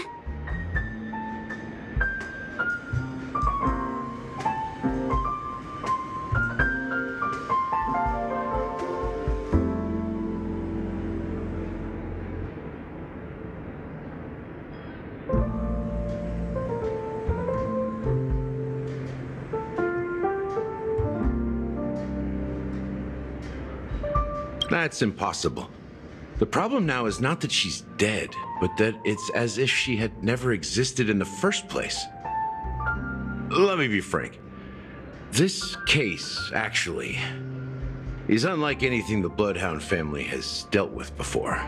That's impossible. The problem now is not that she's dead, but that it's as if she had never existed in the first place. Let me be frank. This case, actually, is unlike anything the Bloodhound family has dealt with before.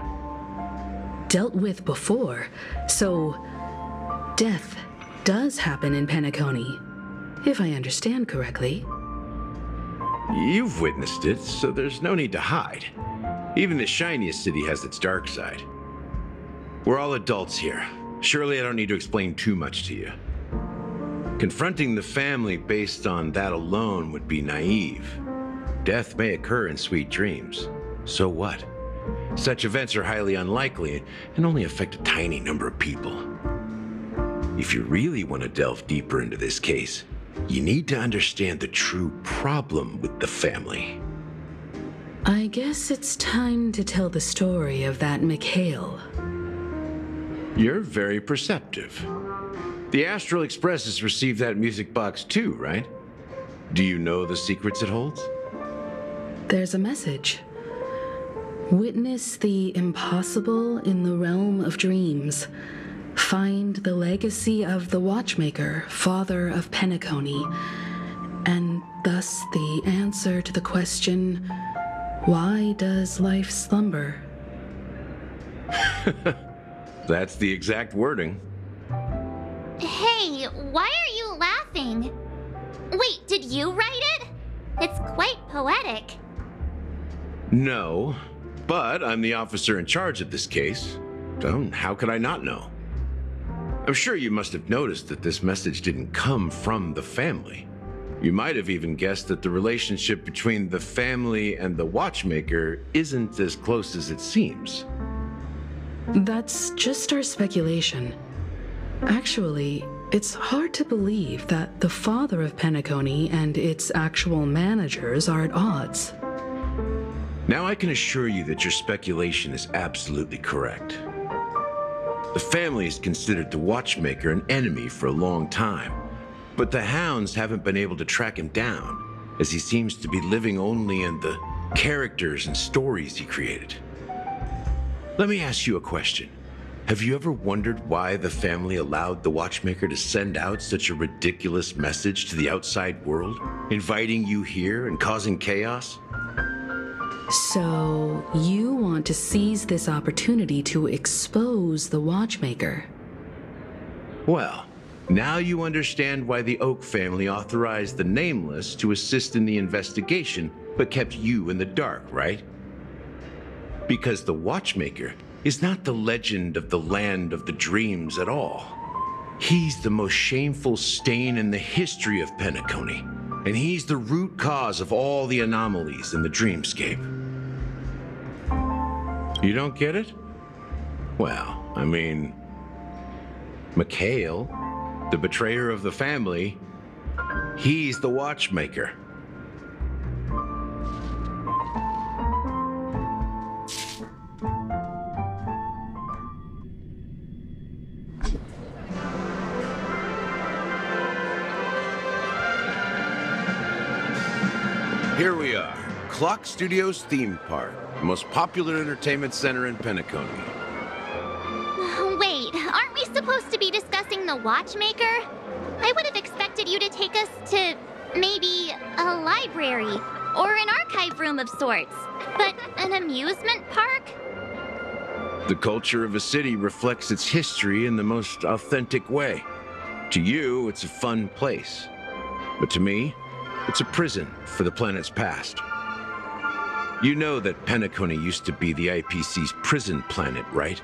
Dealt with before? So, death does happen in Penacony, if I understand correctly. You've witnessed it, so there's no need to hide. Even the shiniest city has its dark side. We're all adults here. Surely I don't need to explain too much to you. Confronting the family based on that alone would be naive. Death may occur in sweet dreams. So what? Such events are highly unlikely and only affect a tiny number of people. If you really want to delve deeper into this case, you need to understand the true problem with the family. I guess it's time to tell the story of that Mikhail. You're very perceptive. The Astral Express has received that music box too, right? Do you know the secrets it holds? There's a message. Witness the impossible in the realm of dreams. Find the legacy of the Watchmaker, father of Penacony, and thus the answer to the question, why does life slumber? That's the exact wording. Hey, why are you laughing? Wait, did you write it? It's quite poetic. No, but I'm the officer in charge of this case. So how could I not know? I'm sure you must have noticed that this message didn't come from the family. You might have even guessed that the relationship between the family and the Watchmaker isn't as close as it seems. That's just our speculation. Actually, it's hard to believe that the father of Penacony and its actual managers are at odds. Now I can assure you that your speculation is absolutely correct. The family has considered the Watchmaker an enemy for a long time, but the Hounds haven't been able to track him down, as he seems to be living only in the characters and stories he created. Let me ask you a question. Have you ever wondered why the family allowed the Watchmaker to send out such a ridiculous message to the outside world, inviting you here and causing chaos? So, you want to seize this opportunity to expose the Watchmaker? Well, now you understand why the Oak family authorized the Nameless to assist in the investigation, but kept you in the dark, right? Because the Watchmaker is not the legend of the land of the dreams at all. He's the most shameful stain in the history of Penacony, and he's the root cause of all the anomalies in the dreamscape. You don't get it? Well, I mean, Mikhail, the betrayer of the family, he's the Watchmaker. Here we are, Clock Studios theme park, the most popular entertainment center in Penacony. Wait, aren't we supposed to be discussing the Watchmaker? I would have expected you to take us to maybe a library or an archive room of sorts, but an amusement park? The culture of a city reflects its history in the most authentic way. To you, it's a fun place, but to me, it's a prison for the planet's past. You know that Penacony used to be the IPC's prison planet, right?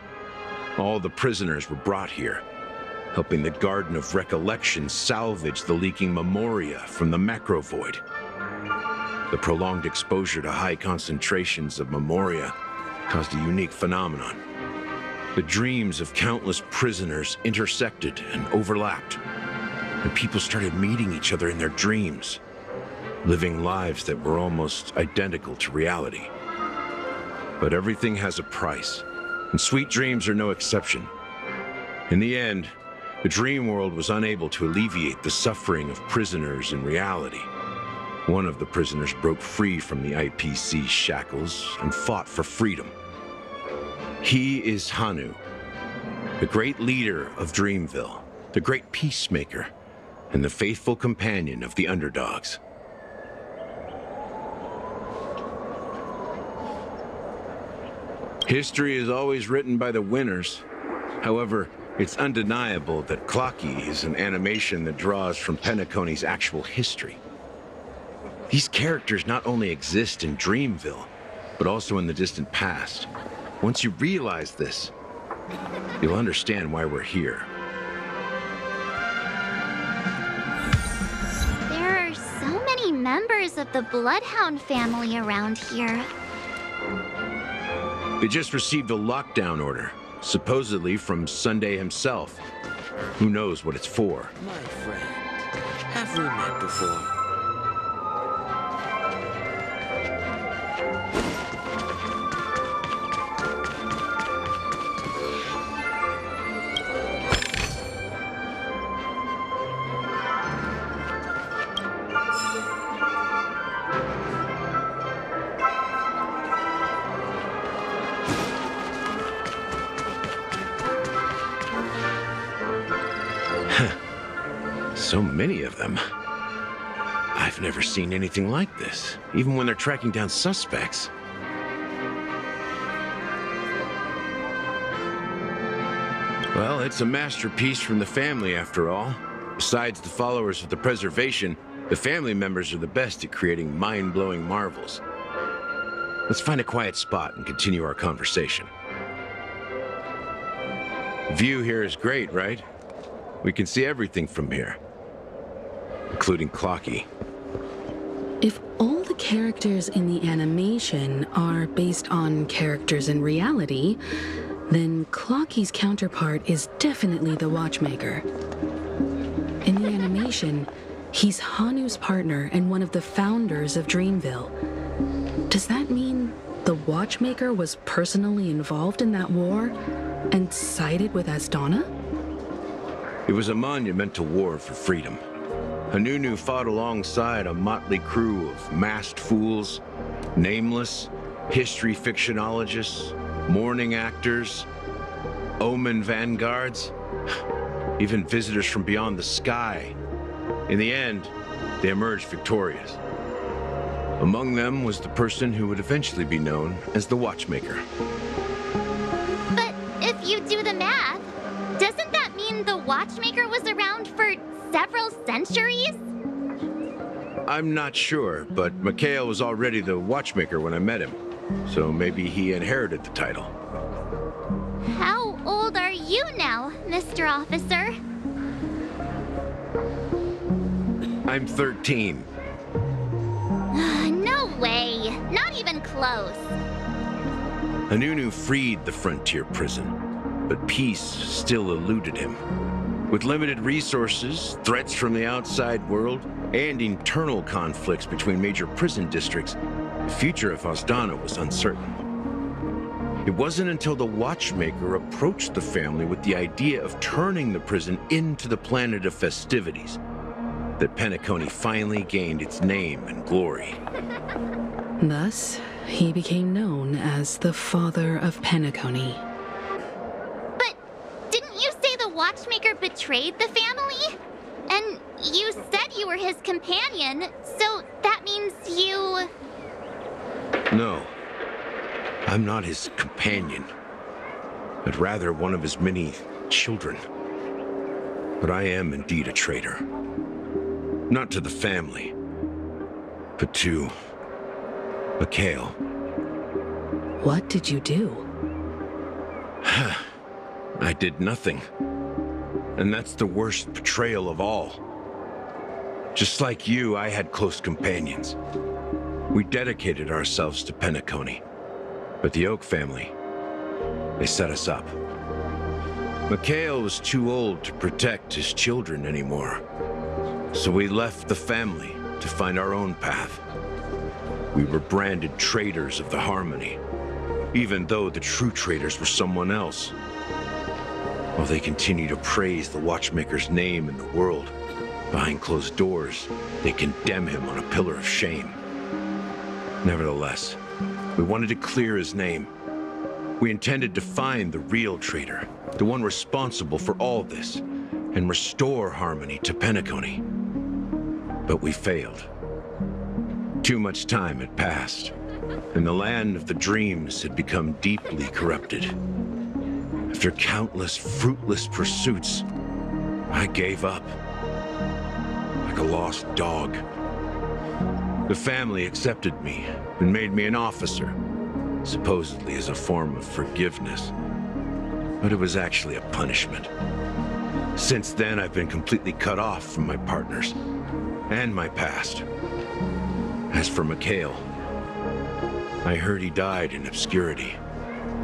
All the prisoners were brought here, helping the Garden of Recollection salvage the leaking memoria from the macrovoid. The prolonged exposure to high concentrations of memoria caused a unique phenomenon. The dreams of countless prisoners intersected and overlapped, and people started meeting each other in their dreams, living lives that were almost identical to reality. But everything has a price, and sweet dreams are no exception. In the end, the dream world was unable to alleviate the suffering of prisoners in reality. One of the prisoners broke free from the IPC shackles and fought for freedom. He is Hanu, the great leader of Dreamville, the great peacemaker, and the faithful companion of the underdogs. History is always written by the winners. However, it's undeniable that Clocky is an animation that draws from Penacony's actual history. These characters not only exist in Dreamville, but also in the distant past. Once you realize this, you'll understand why we're here. There are so many members of the Bloodhound family around here. They just received a lockdown order, supposedly from Sunday himself. Who knows what it's for? My friend, have we met before? So many of them. I've never seen anything like this, even when they're tracking down suspects. Well, it's a masterpiece from the family, after all. Besides the followers of the preservation, the family members are the best at creating mind-blowing marvels. Let's find a quiet spot and continue our conversation. View here is great, right? We can see everything from here, including Clocky. If all the characters in the animation are based on characters in reality, then Clocky's counterpart is definitely the Watchmaker. In the animation, he's Hanu's partner and one of the founders of Dreamville. Does that mean the Watchmaker was personally involved in that war and sided with Asdana? It was a monumental war for freedom. Hanunu fought alongside a motley crew of masked fools, nameless, history fictionologists, mourning actors, omen vanguards, even visitors from beyond the sky. In the end, they emerged victorious. Among them was the person who would eventually be known as the Watchmaker. But if you do the math, doesn't that mean the Watchmaker was around for several centuries? I'm not sure, but Mikhail was already the Watchmaker when I met him, so maybe he inherited the title. How old are you now, Mr. Officer? I'm 13. No way. Not even close. Hanunu freed the frontier prison, but peace still eluded him. With limited resources, threats from the outside world, and internal conflicts between major prison districts, the future of Asdana was uncertain. It wasn't until the Watchmaker approached the family with the idea of turning the prison into the planet of festivities that Penacony finally gained its name and glory. Thus, he became known as the Father of Penacony. But didn't you say the Watchmaker betrayed the family? And you said you were his companion, so that means you... No, I'm not his companion, but rather one of his many children. But I am indeed a traitor. Not to the family, but to Mikhail. What did you do? I did nothing. And that's the worst betrayal of all. Just like you, I had close companions. We dedicated ourselves to Penacony. But the Oak family, they set us up. Mikhail was too old to protect his children anymore. So we left the family to find our own path. We were branded traitors of the Harmony, even though the true traitors were someone else. While they continue to praise the Watchmaker's name in the world, behind closed doors, they condemn him on a pillar of shame. Nevertheless, we wanted to clear his name. We intended to find the real traitor, the one responsible for all this, and restore harmony to Penacony. But we failed. Too much time had passed, and the land of the dreams had become deeply corrupted. After countless fruitless pursuits, I gave up. Like a lost dog. The family accepted me and made me an officer, supposedly as a form of forgiveness. But it was actually a punishment. Since then, I've been completely cut off from my partners and my past. As for Mikhail, I heard he died in obscurity,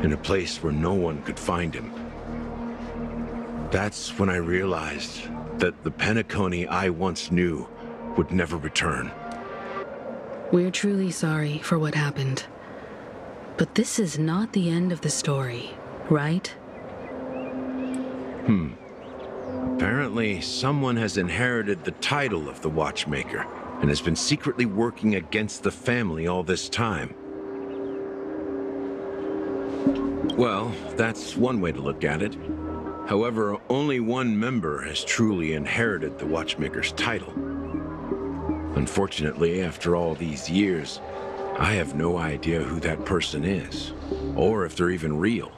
in a place where no one could find him. That's when I realized that the Penacony I once knew would never return. We're truly sorry for what happened. But this is not the end of the story, right? Apparently, someone has inherited the title of the Watchmaker and has been secretly working against the family all this time. Well, that's one way to look at it. However, only one member has truly inherited the Watchmaker's title. Unfortunately, after all these years, I have no idea who that person is, or if they're even real.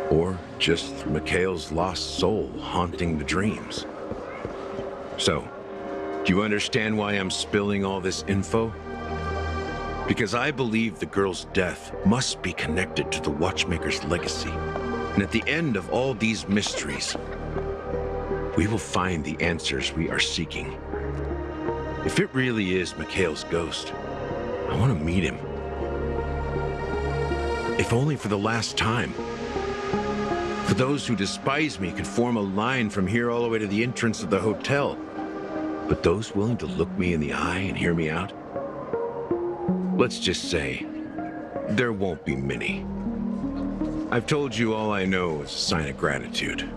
Or just Mikhail's lost soul haunting the dreams. So, do you understand why I'm spilling all this info? Because I believe the girl's death must be connected to the Watchmaker's legacy. And at the end of all these mysteries, we will find the answers we are seeking. If it really is Mikhail's ghost, I want to meet him. If only for the last time. For those who despise me could form a line from here all the way to the entrance of the hotel. But those willing to look me in the eye and hear me out? Let's just say, there won't be many. I've told you all I know as a sign of gratitude.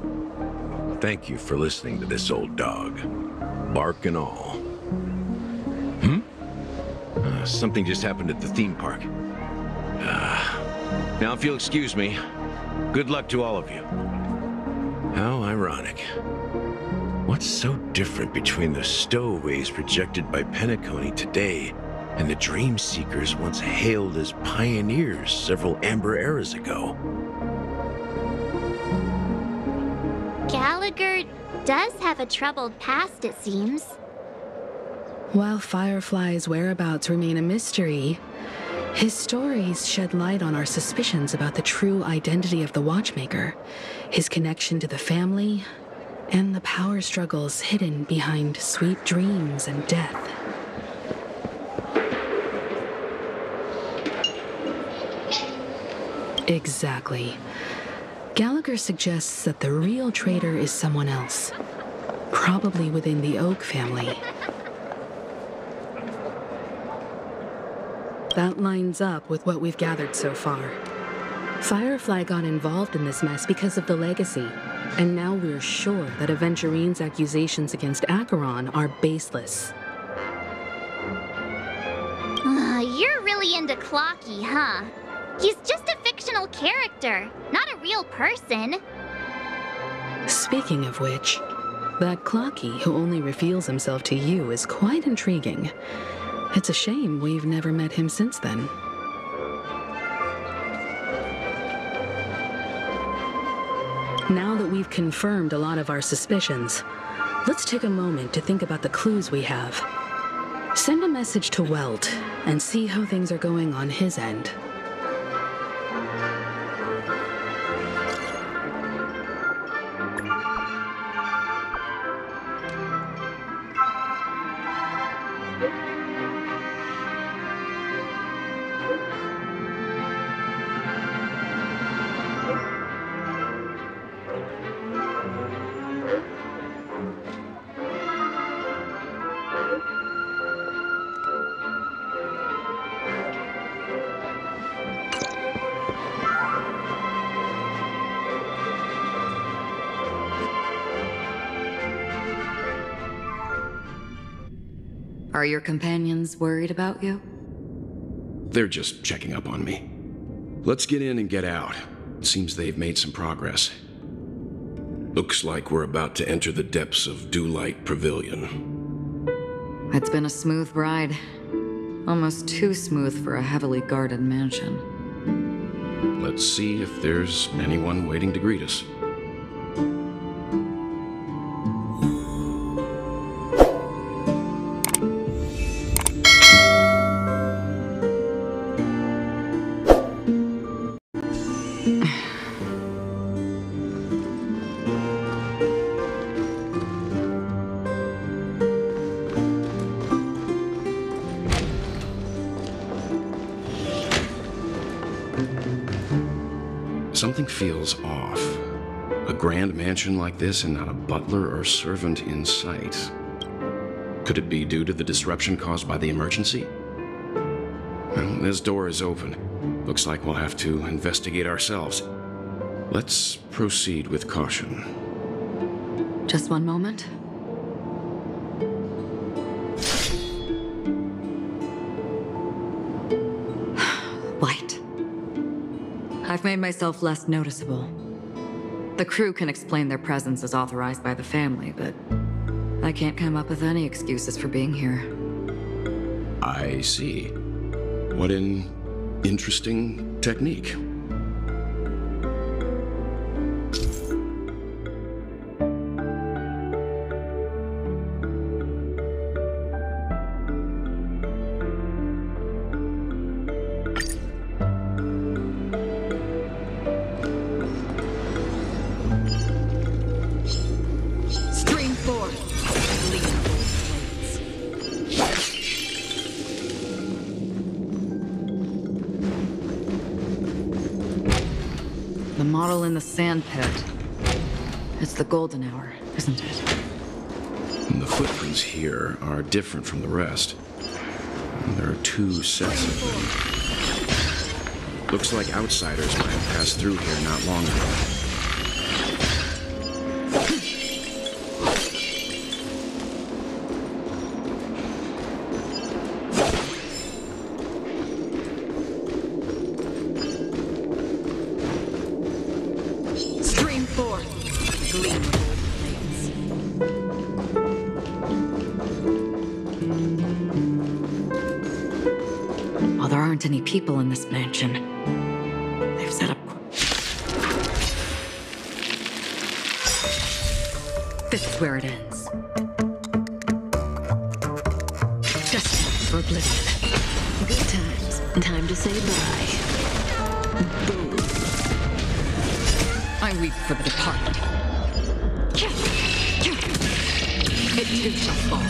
Thank you for listening to this old dog. Bark and all. Something just happened at the theme park. Now if you'll excuse me, good luck to all of you. How ironic. What's so different between the stowaways projected by Penacony today and the dream seekers once hailed as pioneers several amber eras ago? Gallagher does have a troubled past, it seems. While Firefly's whereabouts remain a mystery, his stories shed light on our suspicions about the true identity of the Watchmaker, his connection to the family, and the power struggles hidden behind sweet dreams and death. Exactly. Gallagher suggests that the real traitor is someone else, probably within the Oak family. That lines up with what we've gathered so far. Firefly got involved in this mess because of the legacy, and now we're sure that Aventurine's accusations against Acheron are baseless. You're really into Clocky, huh? He's just a fictional character, not a real person. Speaking of which, that Clocky who only reveals himself to you is quite intriguing. It's a shame we've never met him since then. Now that we've confirmed a lot of our suspicions, let's take a moment to think about the clues we have. Send a message to Welt and see how things are going on his end. Are your companions worried about you? They're just checking up on me. Let's get in and get out. It seems they've made some progress. Looks like we're about to enter the depths of Dewlight Pavilion. It's been a smooth ride. Almost too smooth for a heavily guarded mansion. Let's see if there's anyone waiting to greet us. Something feels off. A grand mansion like this and not a butler or servant in sight. Could it be due to the disruption caused by the emergency? Well, this door is open. Looks like we'll have to investigate ourselves. Let's proceed with caution. Just one moment. Light. I've made myself less noticeable. The crew can explain their presence as authorized by the family, but I can't come up with any excuses for being here. I see. What an interesting technique. The model in the sand pit. It's the golden hour, isn't it? And the footprints here are different from the rest. There are two sets of them. Looks like outsiders might have passed through here not long ago. Well, there aren't any people in this mansion. They've set up... This is where it ends. Just for oblivion. Good times. Time to say bye. Boom. I weep for the departed. It too shall fall.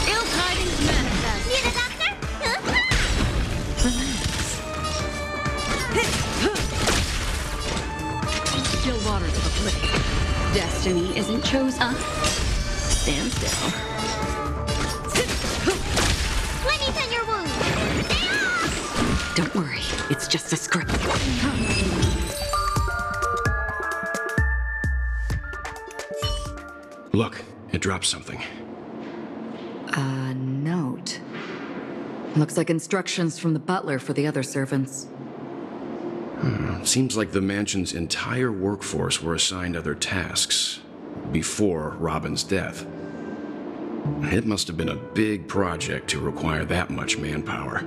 Ill tidings manifest. Need a doctor? Still waters of oblivion. Destiny isn't chosen. Stand still. Let me tend your wound. Don't worry, it's just a script. Look, it dropped something. A note. Looks like instructions from the butler for the other servants. Seems like the mansion's entire workforce were assigned other tasks before Robin's death. It must have been a big project to require that much manpower.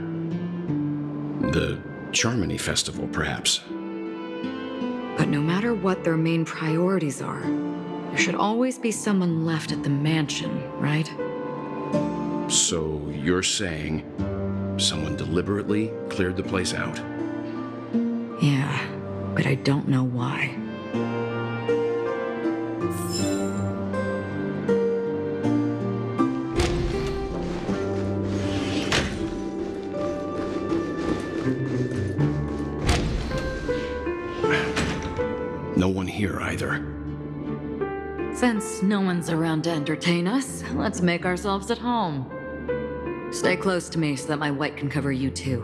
The Charmony Festival, perhaps. But no matter what their main priorities are, there should always be someone left at the mansion, right? So you're saying someone deliberately cleared the place out? Yeah, but I don't know why. No one here either. Since no one's around to entertain us, let's make ourselves at home. Stay close to me so that my white can cover you too.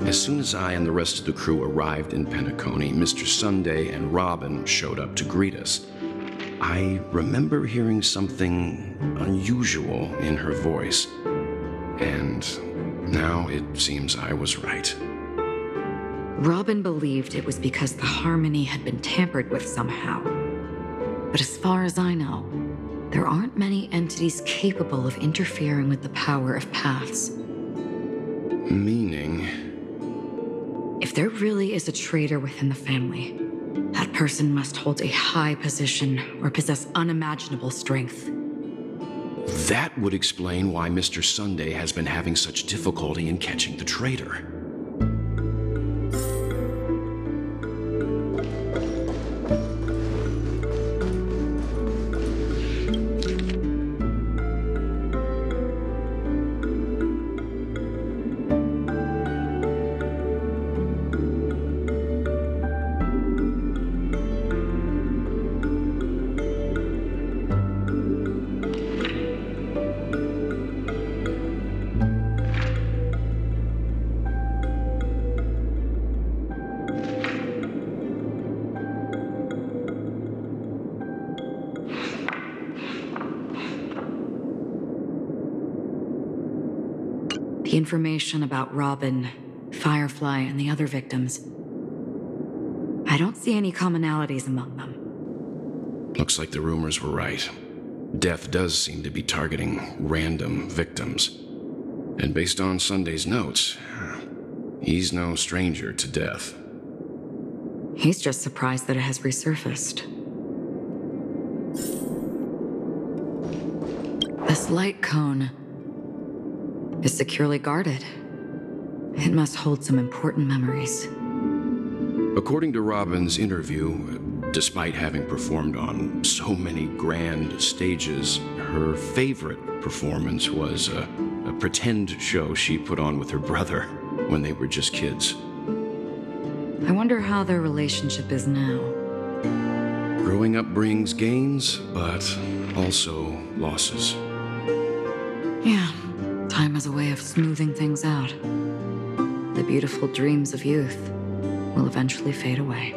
As soon as I and the rest of the crew arrived in Penacony, Mr. Sunday and Robin showed up to greet us. I remember hearing something unusual in her voice, and now it seems I was right. Robin believed it was because the harmony had been tampered with somehow. But as far as I know, there aren't many entities capable of interfering with the power of paths. Meaning? If there really is a traitor within the family, that person must hold a high position or possess unimaginable strength. That would explain why Mr. Sunday has been having such difficulty in catching the traitor. The information about Robin, Firefly, and the other victims, I don't see any commonalities among them. Looks like the rumors were right. Death does seem to be targeting random victims. And based on Sunday's notes, he's no stranger to death. He's just surprised that it has resurfaced. This light cone is securely guarded. It must hold some important memories. According to Robin's interview, despite having performed on so many grand stages, her favorite performance was a pretend show she put on with her brother when they were just kids. I wonder how their relationship is now. Growing up brings gains, but also losses. Yeah, time has a way of smoothing things out. The beautiful dreams of youth will eventually fade away.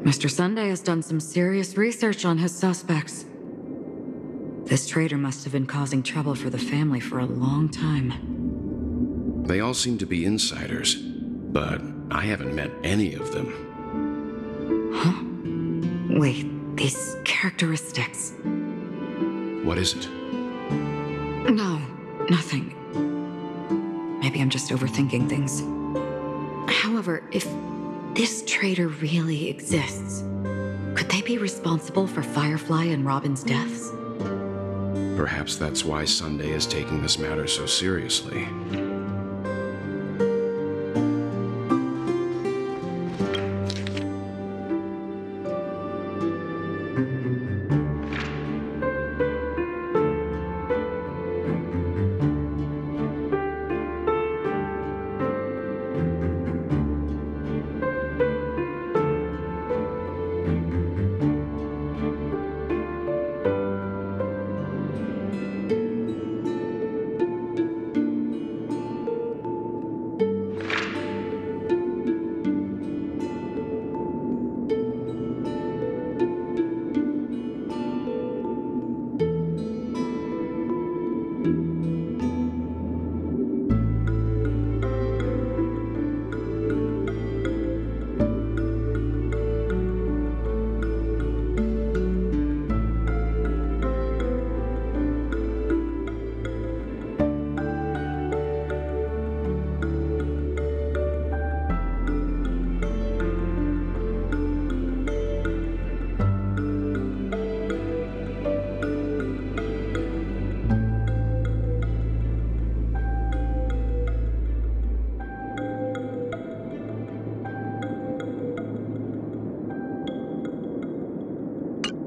Mr. Sunday has done some serious research on his suspects. This traitor must have been causing trouble for the family for a long time. They all seem to be insiders, but I haven't met any of them. Huh? Wait, these characteristics. What is it? No, nothing. Maybe I'm just overthinking things. However, if this traitor really exists, could they be responsible for Firefly and Robin's deaths? Perhaps that's why Sunday is taking this matter so seriously.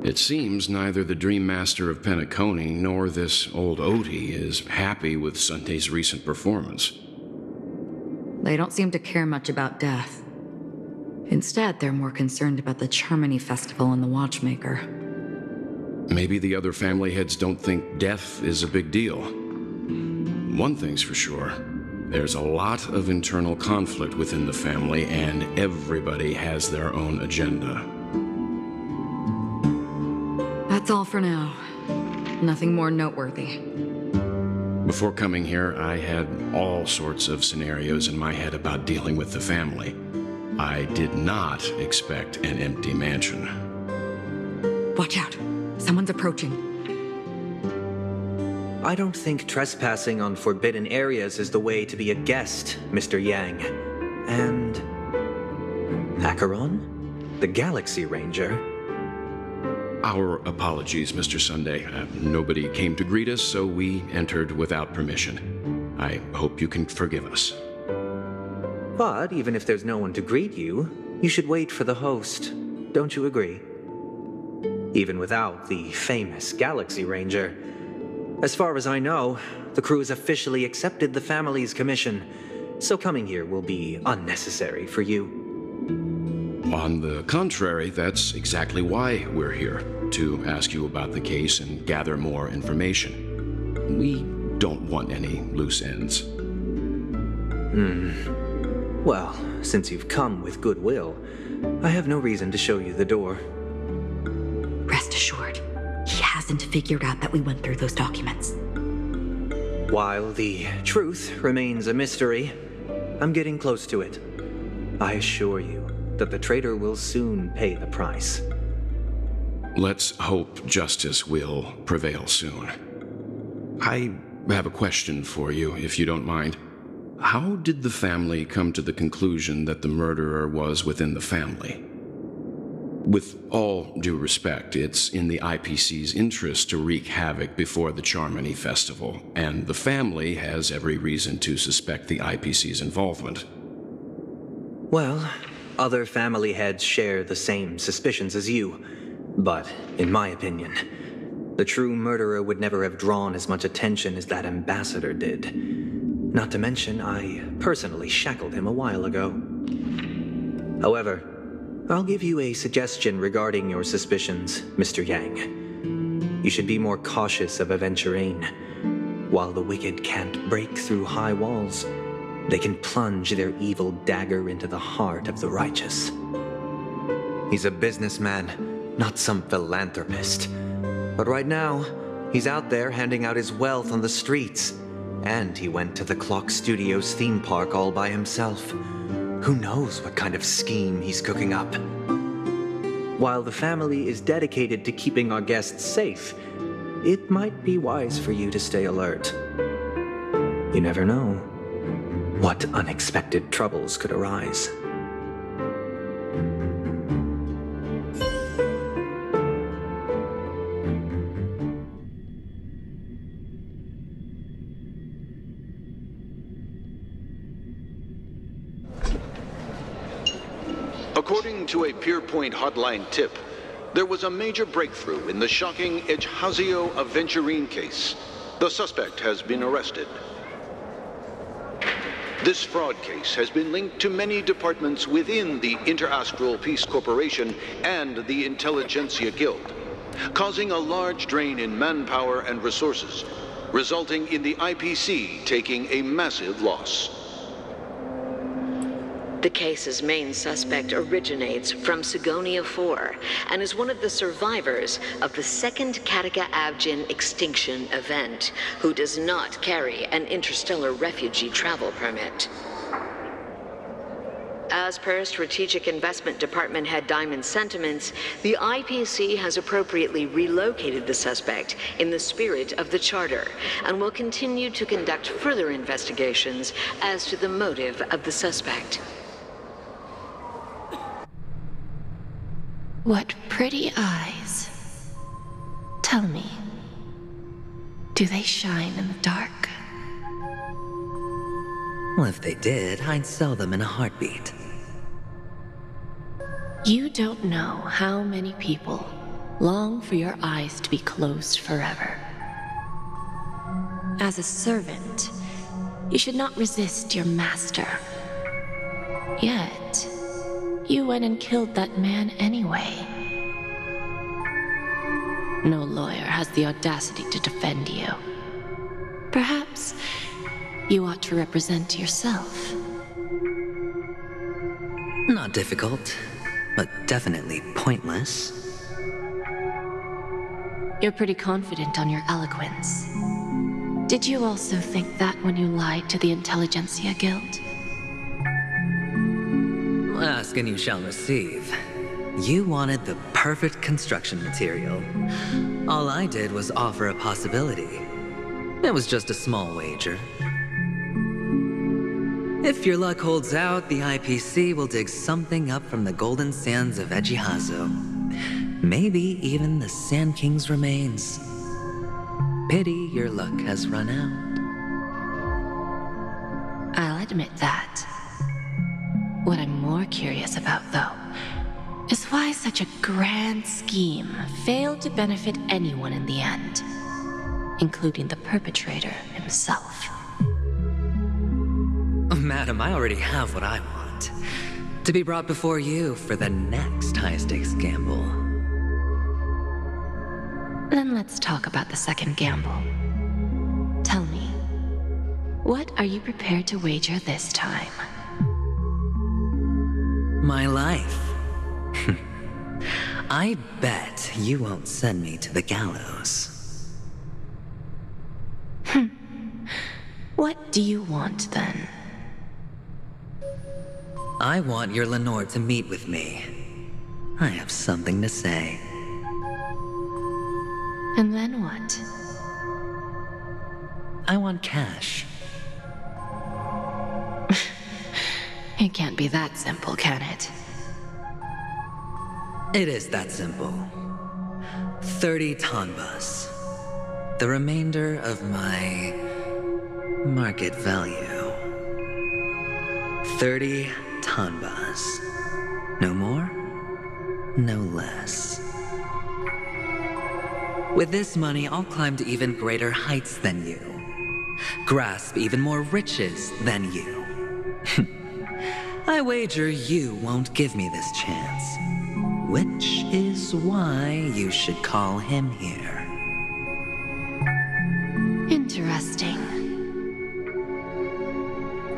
It seems neither the Dream Master of Penacony nor this old Odie is happy with Sunday's recent performance. They don't seem to care much about death. Instead, they're more concerned about the Charmony Festival and the Watchmaker. Maybe the other family heads don't think death is a big deal. One thing's for sure. There's a lot of internal conflict within the family, and everybody has their own agenda. That's all for now. Nothing more noteworthy. Before coming here, I had all sorts of scenarios in my head about dealing with the family. I did not expect an empty mansion. Watch out. Someone's approaching. I don't think trespassing on forbidden areas is the way to be a guest, Mr. Yang. And... Acheron? The Galaxy Ranger? Our apologies, Mr. Sunday. Nobody came to greet us, so we entered without permission. I hope you can forgive us. But even if there's no one to greet you, you should wait for the host. Don't you agree? Even without the famous Galaxy Ranger. As far as I know, the crew has officially accepted the family's commission, so coming here will be unnecessary for you. On the contrary, that's exactly why we're here, to ask you about the case and gather more information. We don't want any loose ends. Well, since you've come with goodwill, I have no reason to show you the door. Rest assured, he hasn't figured out that we went through those documents. While the truth remains a mystery, I'm getting close to it. I assure you that the traitor will soon pay the price. Let's hope justice will prevail soon. I have a question for you, if you don't mind. How did the family come to the conclusion that the murderer was within the family? With all due respect, it's in the IPC's interest to wreak havoc before the Charmony Festival, and the family has every reason to suspect the IPC's involvement. Well, other family heads share the same suspicions as you, but in my opinion, the true murderer would never have drawn as much attention as that ambassador did. Not to mention, I personally shackled him a while ago. However, I'll give you a suggestion regarding your suspicions, Mr. Yang. You should be more cautious of Aventurine. While the wicked can't break through high walls, they can plunge their evil dagger into the heart of the righteous. He's a businessman, not some philanthropist. But right now, he's out there handing out his wealth on the streets. And he went to the Clock Studios theme park all by himself. Who knows what kind of scheme he's cooking up? While the family is dedicated to keeping our guests safe, it might be wise for you to stay alert. You never know what unexpected troubles could arise. According to a Pierpoint hotline tip, there was a major breakthrough in the shocking Ejhazio Aventurine case. The suspect has been arrested. This fraud case has been linked to many departments within the Interastral Peace Corporation and the Intelligentsia Guild, causing a large drain in manpower and resources, resulting in the IPC taking a massive loss. The case's main suspect originates from Sigonia 4 and is one of the survivors of the second Kataka-Abjin extinction event, who does not carry an interstellar refugee travel permit. As per Strategic Investment Department Head Diamond's sentiments, the IPC has appropriately relocated the suspect in the spirit of the Charter and will continue to conduct further investigations as to the motive of the suspect. What pretty eyes. Tell me, do they shine in the dark? Well, if they did, I'd sell them in a heartbeat. You don't know how many people long for your eyes to be closed forever. As a servant, you should not resist your master. Yet, you went and killed that man anyway. No lawyer has the audacity to defend you. Perhaps you ought to represent yourself. Not difficult, but definitely pointless. You're pretty confident on your eloquence. Did you also think that when you lied to the Intelligentsia Guild? Ask and you shall receive. You wanted the perfect construction material. All I did was offer a possibility. It was just a small wager. If your luck holds out, the IPC will dig something up from the golden sands of Ejihazo. Maybe even the Sand King's remains. Pity your luck has run out. I'll admit that. What I'm more curious about, though, is why such a grand scheme failed to benefit anyone in the end, including the perpetrator himself. Madam, I already have what I want. To be brought before you for the next high-stakes gamble. Then let's talk about the second gamble. Tell me, what are you prepared to wager this time? My life. I bet you won't send me to the gallows. What do you want, then? I want your Lenore to meet with me. I have something to say. And then what? I want cash. It can't be that simple, can it? It is that simple. 30 tanbas. The remainder of my market value. 30 tanbas. No more, no less. With this money, I'll climb to even greater heights than you. Grasp even more riches than you. I wager you won't give me this chance. Which is why you should call him here. Interesting.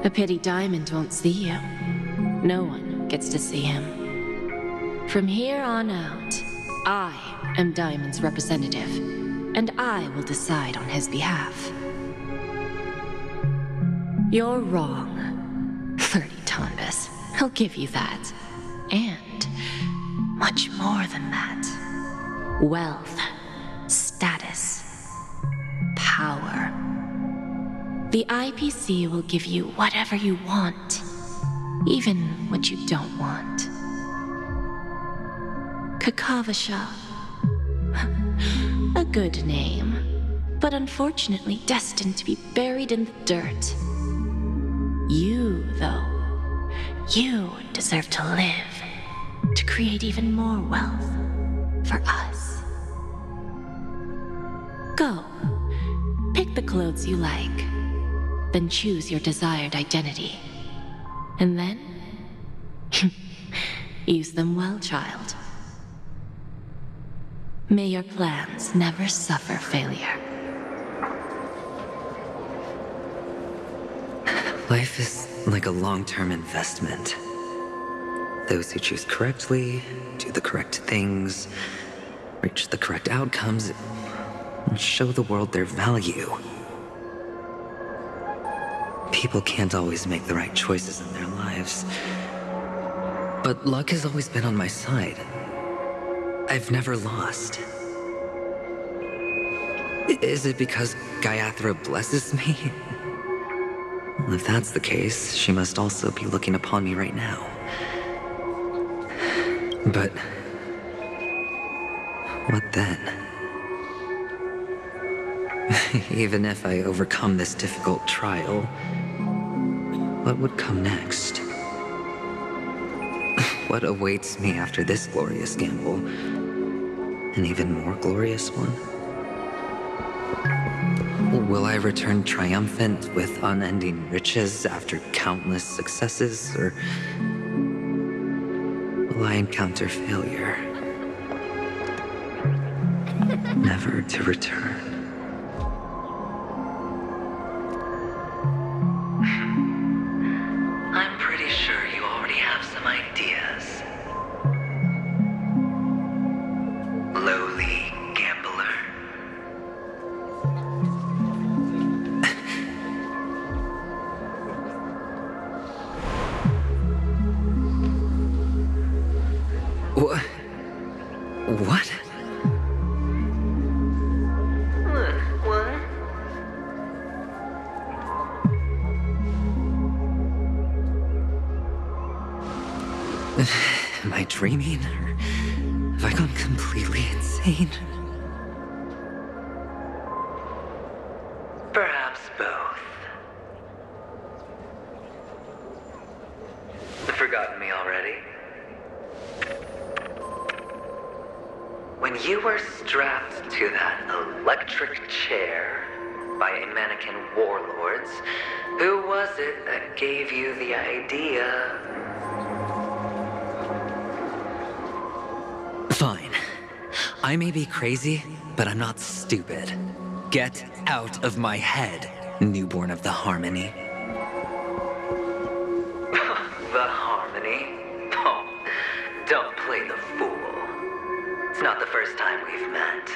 A pity Diamond won't see you. No one gets to see him. From here on out, I am Diamond's representative, and I will decide on his behalf. You're wrong. 30 tanbas. I'll give you that. And much more than that. Wealth, status, power. The IPC will give you whatever you want, even what you don't want. Kakavasha. A good name, but unfortunately destined to be buried in the dirt. You, though, you deserve to live, to create even more wealth for us. Go, pick the clothes you like, then choose your desired identity. And then, use them well, child. May your plans never suffer failure. Life is like a long-term investment. Those who choose correctly, do the correct things, reach the correct outcomes, and show the world their value. People can't always make the right choices in their lives. But luck has always been on my side. I've never lost. Is it because Gayatri blesses me? Well, if that's the case, she must also be looking upon me right now. But what then? Even if I overcome this difficult trial, what would come next? What awaits me after this glorious gamble? an even more glorious one? Will I return triumphant with unending riches after countless successes, or will I encounter failure, never to return? I'm pretty sure you already have some ideas. Lowly gambler. What? What? Am I dreaming, or have I gone completely insane? Perhaps both. Forgotten me already? When you were strapped to that electric chair by a mannequin warlords, who was it that gave you the idea? Fine. I may be crazy, but I'm not stupid. Get out of my head, newborn of the Harmony. The Harmony? Oh, don't play the fool. It's not the first time we've met.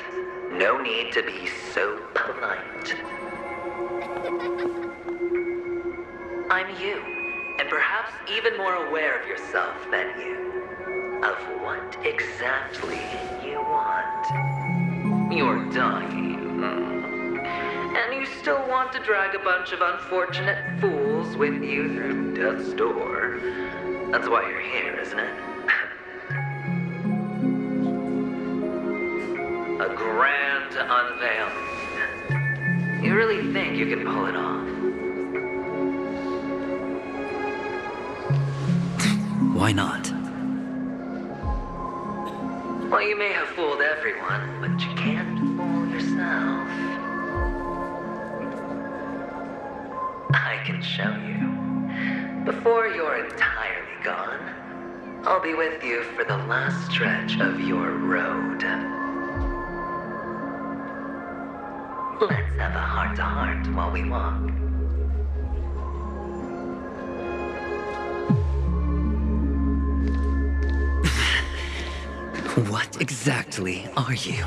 No need to be so polite. I'm you, and perhaps even more aware of yourself than you. Of what exactly you want. You're dying. And you still want to drag a bunch of unfortunate fools with you through death's door. That's why you're here, isn't it? A grand unveiling. You really think you can pull it off? Why not? Well, you may have fooled everyone, but you can't fool yourself. I can show you. Before you're entirely gone, I'll be with you for the last stretch of your road. Let's have a heart-to-heart while we walk. What exactly are you?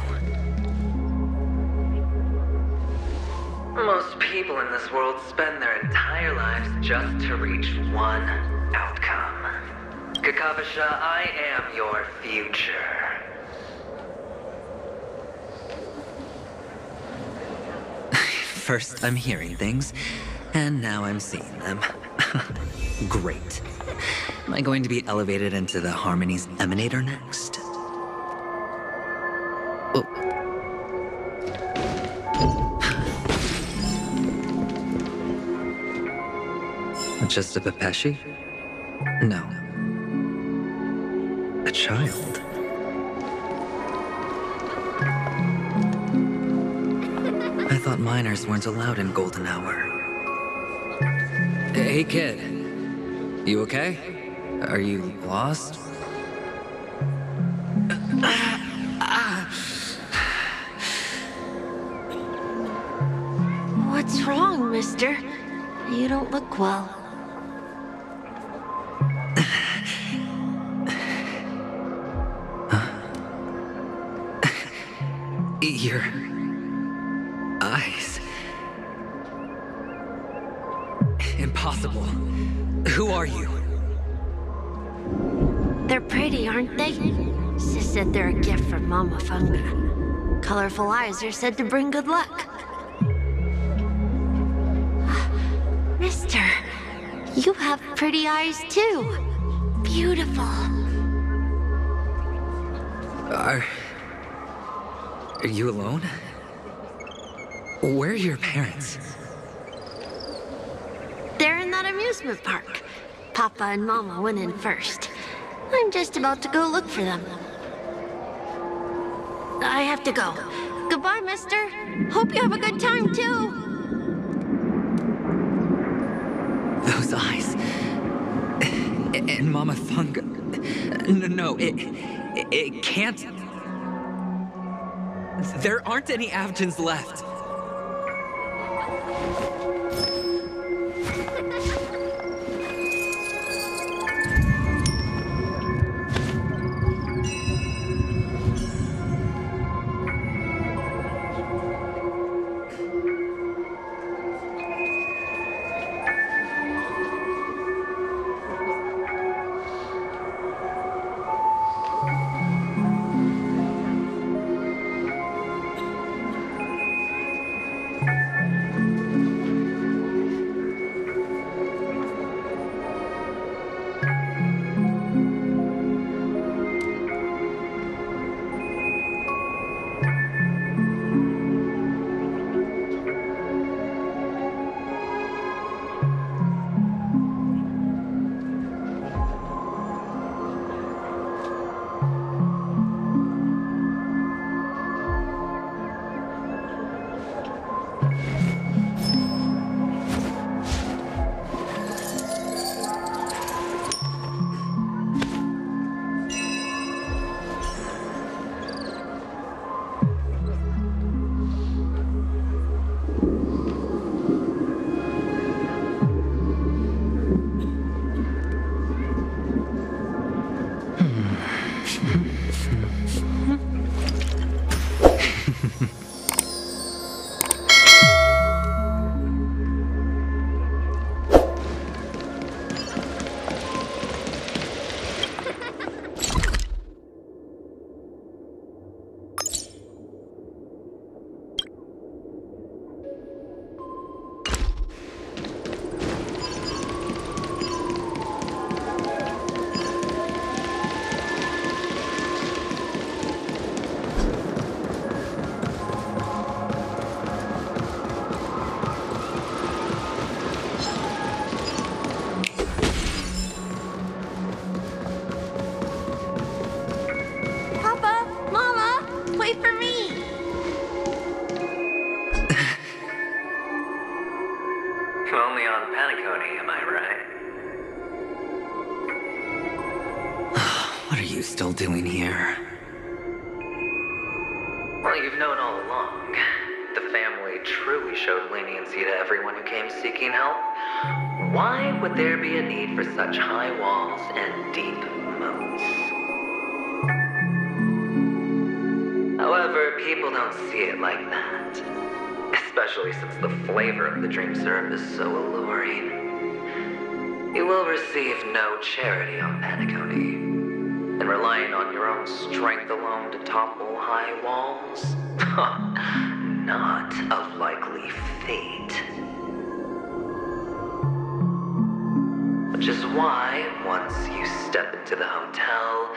Most people in this world spend their entire lives just to reach one outcome. Kakavasha, I am your future. First I'm hearing things, and now I'm seeing them. Great. Am I going to be elevated into the Harmony's Emanator next? Just a Pepeshi? No. A child. I thought minors weren't allowed in Golden Hour. Hey, kid. You okay? Are you lost? What's wrong, mister? You don't look well. Your eyes. Impossible. Who are you? They're pretty, aren't they? Sis said they're a gift from Mama Funga. Colorful eyes are said to bring good luck. Mister, you have pretty eyes too. Beautiful. Are you alone? Where are your parents? They're in that amusement park. Papa and Mama went in first. I'm just about to go look for them. I have to go. Goodbye, mister. Hope you have a good time, too. Those eyes. And Mama Thunga. No, it can't. There aren't any Avgens left. Only on Penacony, am I right? What are you still doing here? Well, you've known all along. The family truly showed leniency to everyone who came seeking help. Why would there be a need for such high walls and deep moats? However, people don't see it like that. Especially since the flavor of the dream syrup is so alluring. You will receive no charity on Penacony. And relying on your own strength alone to topple high walls? Not a likely fate. Which is why, once you step into the hotel,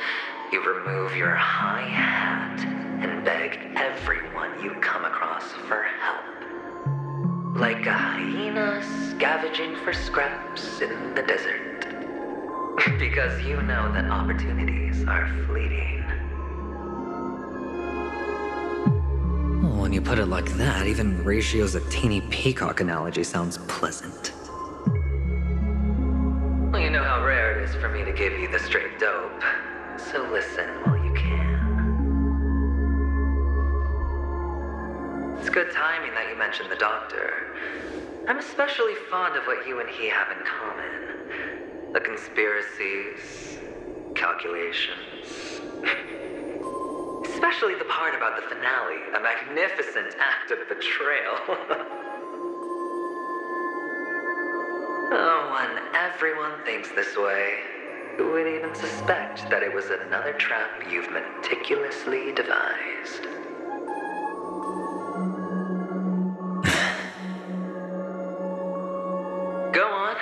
you remove your high hat and beg everyone you come across for help. Like a hyena scavenging for scraps in the desert. Because you know that opportunities are fleeting. Well, when you put it like that, even Ratio's a teeny peacock analogy sounds pleasant. Well, you know how rare it is for me to give you the straight dope. So listen while you can. It's good timing that you mentioned the doctor. I'm especially fond of what you and he have in common. The conspiracies, calculations. Especially the part about the finale, a magnificent act of betrayal. Oh, when everyone thinks this way, who would even suspect that it was another trap you've meticulously devised? Go on.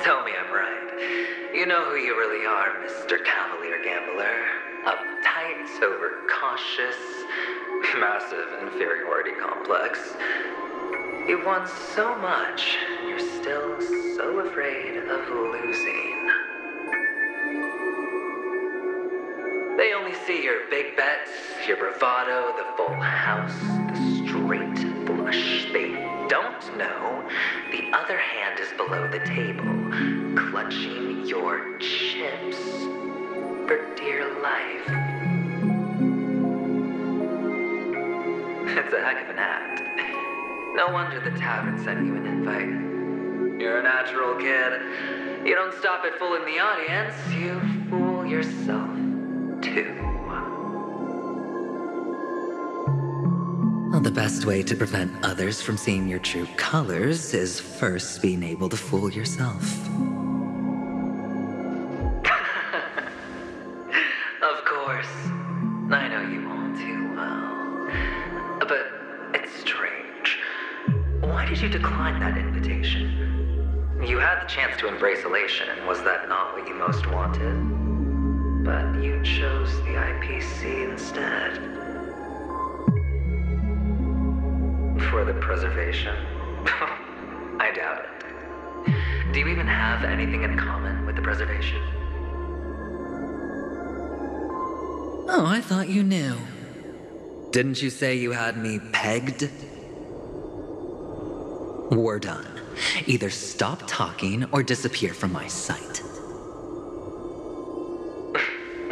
Tell me I'm right. You know who you really are, Mr. Cavalier Gambler. Uptight, overcautious, massive inferiority complex. You want so much, you're still so afraid of losing. They only see your big bets, your bravado, the full house, the straight flush. They don't know the other hand is below the table, clutching your chips for dear life. It's a heck of an act. No wonder the tavern sent you an invite. You're a natural kid. You don't stop at fooling the audience, you fool yourself too. Well, the best way to prevent others from seeing your true colors is first being able to fool yourself. Of course. I know you all too well. But it's strange. Why did you decline that invitation? You had the chance to embrace elation, was that not what you most wanted? But you chose the IPC instead. For the preservation? I doubt it. Do you even have anything in common with the preservation? Oh, I thought you knew. Didn't you say you had me pegged? We're done. Either stop talking or disappear from my sight.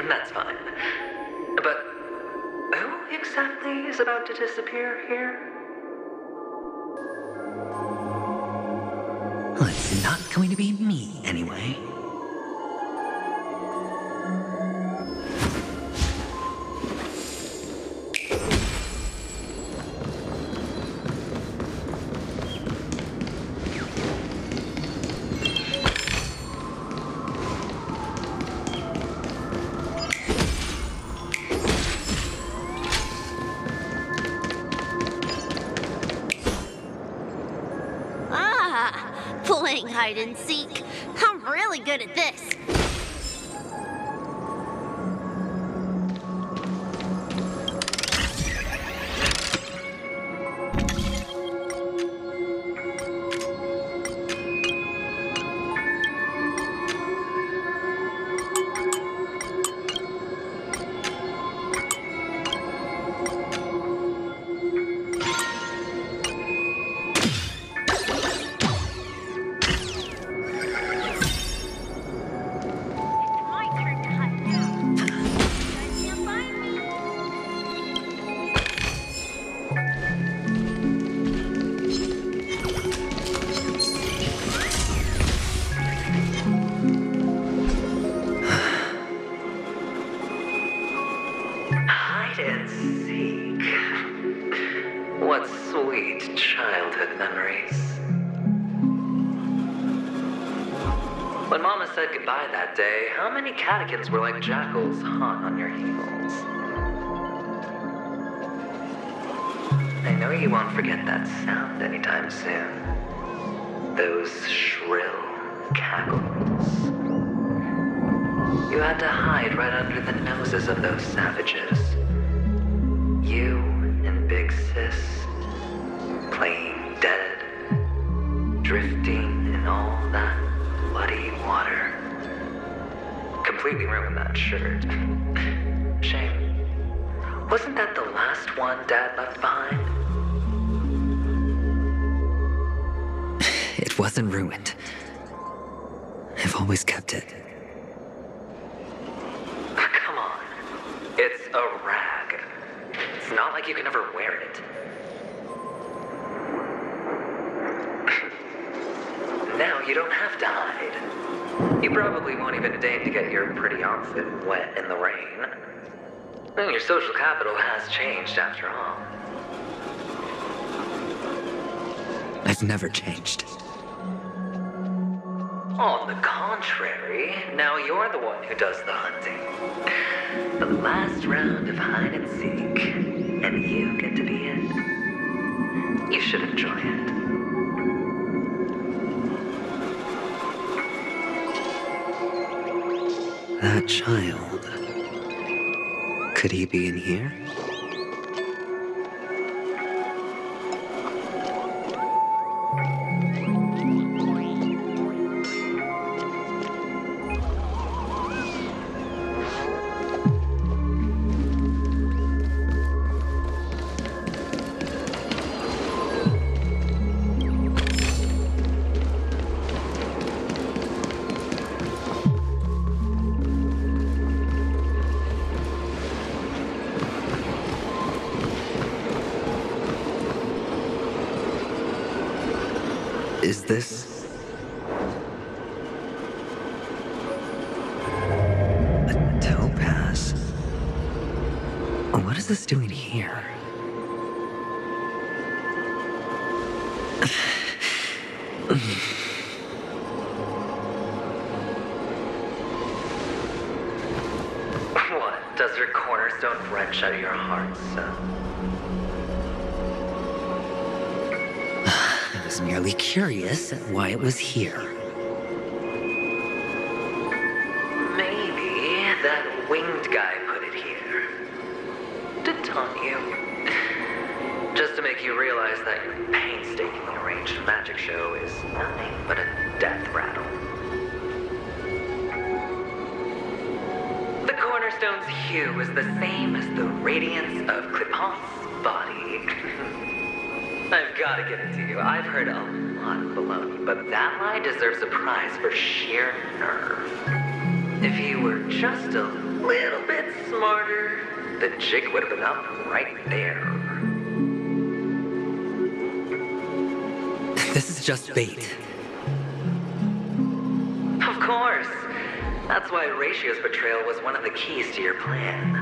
That's fine. But who exactly is about to disappear here? Well, it's not going to be me, anyway. Playing hide and seek. I'm really good at this. What sweet childhood memories. When Mama said goodbye that day, how many catechins were like jackals hot on your heels? I know you won't forget that sound anytime soon. Those shrill cackles. You had to hide right under the noses of those savages. You and Big Sis, playing dead, drifting in all that bloody water. Completely ruined that shirt. Shame. Wasn't that the last one Dad left behind? It wasn't ruined. I've always kept it. Come on. It's a rag. It's not like you can ever wear it. Now you don't have to hide. You probably won't even deign to get your pretty outfit wet in the rain. And your social capital has changed after all. I've never changed. On the contrary, now you're the one who does the hunting. The last round of hide and seek, and you get to be it. You should enjoy it. That child. Could he be in here? is this? A topaz? What is this doing here? What? Does your cornerstone wrench out of your heart, so? I was merely curious at why it was here. Maybe that winged guy put it here. To taunt you. Just to make you realize that your painstakingly arranged magic show is nothing but a death rattle. The cornerstone's hue is the same as the radiance of Clipot's body. I've got to give it to you. I've heard a lot of baloney, but that lie deserves a prize for sheer nerve. If he were just a little bit smarter, the jig would have been up right there. This is just bait. Of course. That's why Ratio's betrayal was one of the keys to your plan.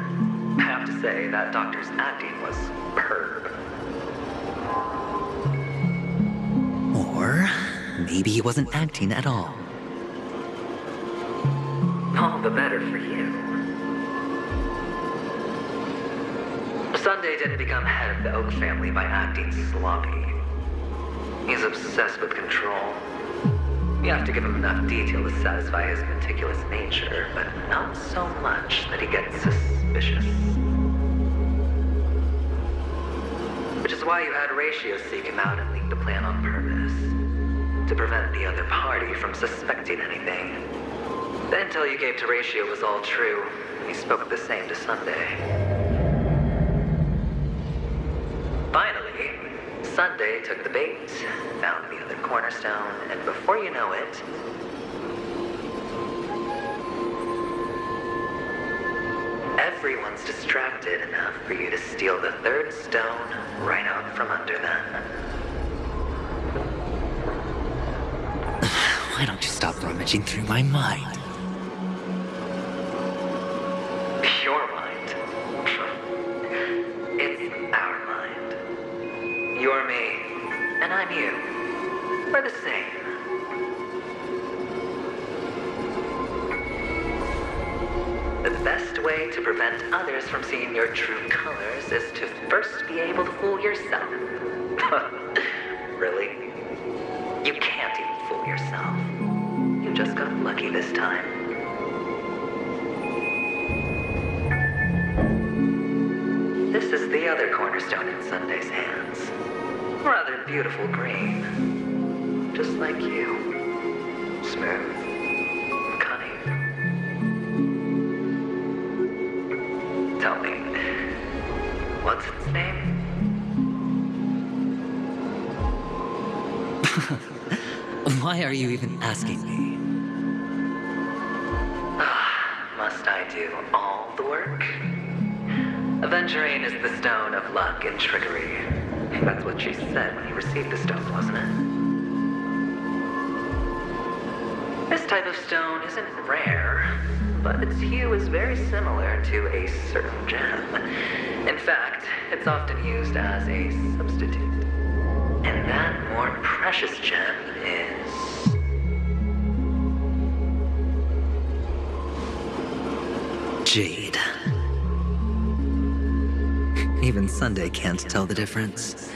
I have to say, that doctor's acting was superb. Or maybe he wasn't acting at all. All the better for you. Sunday didn't become head of the Oak family by acting sloppy. He's obsessed with control. You have to give him enough detail to satisfy his meticulous nature, but not so much that he gets suspicious. Which is why you had Ratio seek him out and leak the plan on purpose, to prevent the other party from suspecting anything. The intel you gave to Ratio was all true. He spoke the same to Sunday. Finally, Sunday took the bait, found the other cornerstone, and before you know it, everyone's distracted enough for you to steal the third stone right out from under them. Why don't you stop rummaging through my mind? Your mind. It's our mind. You're me, and I'm you. We're the same. The best way to prevent others from seeing your true colors is to first be able to fool yourself. Really? You can't even fool yourself. You just got lucky this time. This is the other cornerstone in Sunday's hands. Rather beautiful green. Just like you. Smooth. Cunning. Tell me, what's its name? Why are you even asking me? Must I do all the work? Aventurine is the stone of luck and trickery. That's what she said when you received the stone, wasn't it? This type of stone isn't rare, but its hue is very similar to a certain gem. In fact, it's often used as a substitute. And that more precious gem is... Jade. Even Sunday can't tell the difference.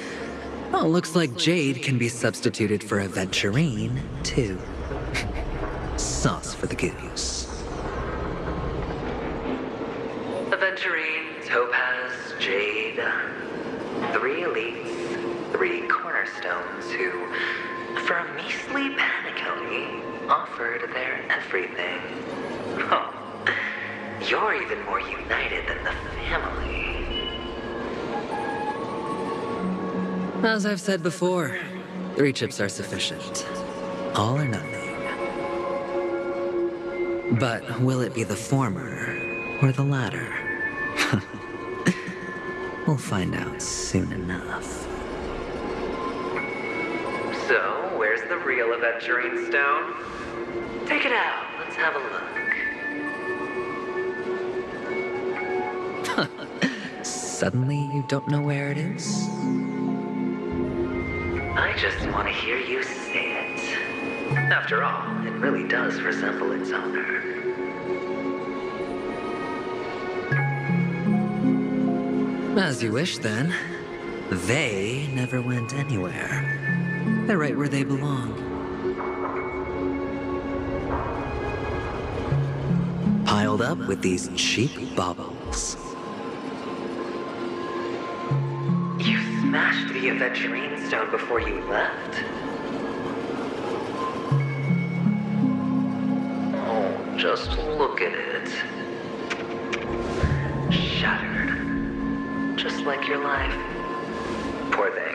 Well, looks like Jade can be substituted for Aventurine, too. Sauce for the goose. Aventurine, Topaz, Jade. 3 elites, 3 cornerstones who, for a measly Penacony, offered their everything. Oh, you're even more united than the family. As I've said before, 3 chips are sufficient. All or nothing. But will it be the former or the latter? We'll find out soon enough. So, where's the real aventurine stone? Take it out. Let's have a look. Suddenly you don't know where it is? I just want to hear you say it. After all, it really does resemble its owner. As you wish, then. They never went anywhere. They're right where they belong. Piled up with these cheap baubles. You smashed the aventurine stone before you left? Oh, just look at it. Shattered. Just like your life. Poor thing.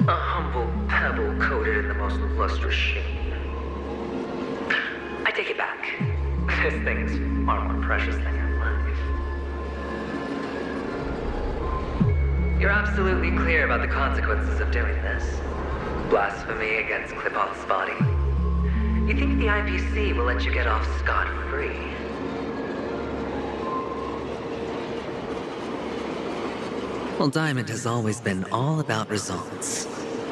A humble pebble coated in the most lustrous sheen. I take it back. This thing is far more precious than your life. You're absolutely clear about the consequences of doing this. Blasphemy against Klipoth's body. You think the IPC will let you get off scot-free? Well, Diamond has always been all about results.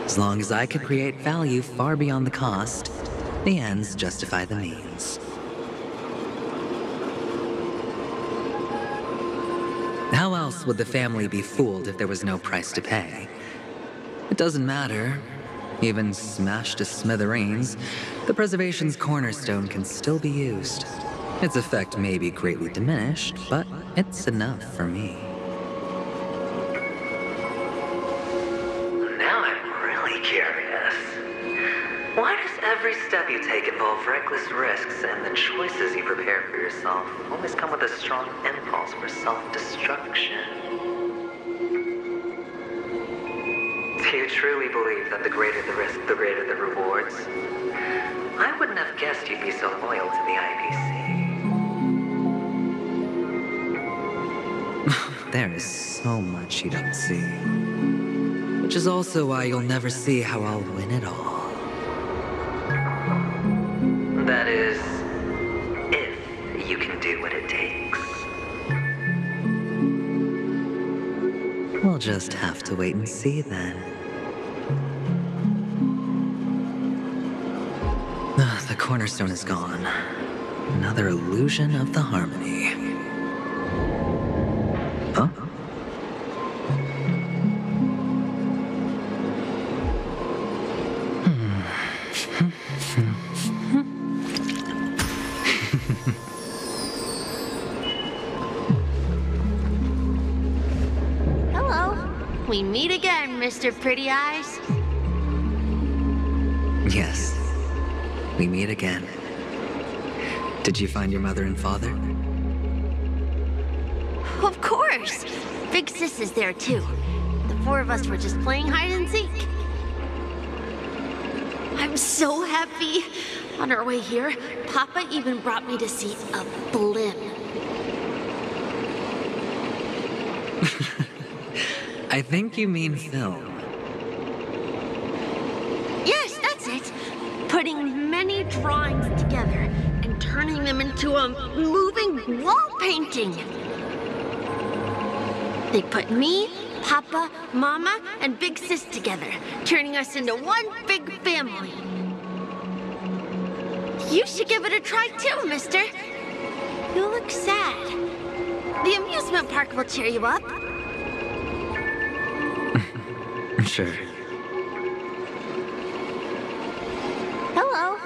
As long as I could create value far beyond the cost, the ends justify the means. How else would the family be fooled if there was no price to pay? It doesn't matter. Even smashed to smithereens, the preservation's cornerstone can still be used. Its effect may be greatly diminished, but it's enough for me. Now I'm really curious. Why does every step you take involve reckless risks, and the choices you prepare for yourself always come with a strong impulse for self-destruction? Do you truly believe that the greater the risk, the greater the rewards? I wouldn't have guessed you'd be so loyal to the IPC. There is so much you don't see. Which is also why you'll never see how I'll win it all. That is, if you can do what it takes. We'll just have to wait and see then. The cornerstone is gone. Another illusion of the harmony. Huh? Hello. We meet again, Mr. Pretty Eyes. Yes. We meet again. Did you find your mother and father? Of course. Big Sis is there too. The four of us were just playing hide and seek. I'm so happy. On our way here, Papa even brought me to see a blimp. I think you mean film. Yes, that's it. Putting many drawings together and turning them into a moving wall painting. They put me, Papa, Mama, and Big Sis together, turning us into one big family. You should give it a try too, mister. You look sad. The amusement park will cheer you up. Sure. Hello.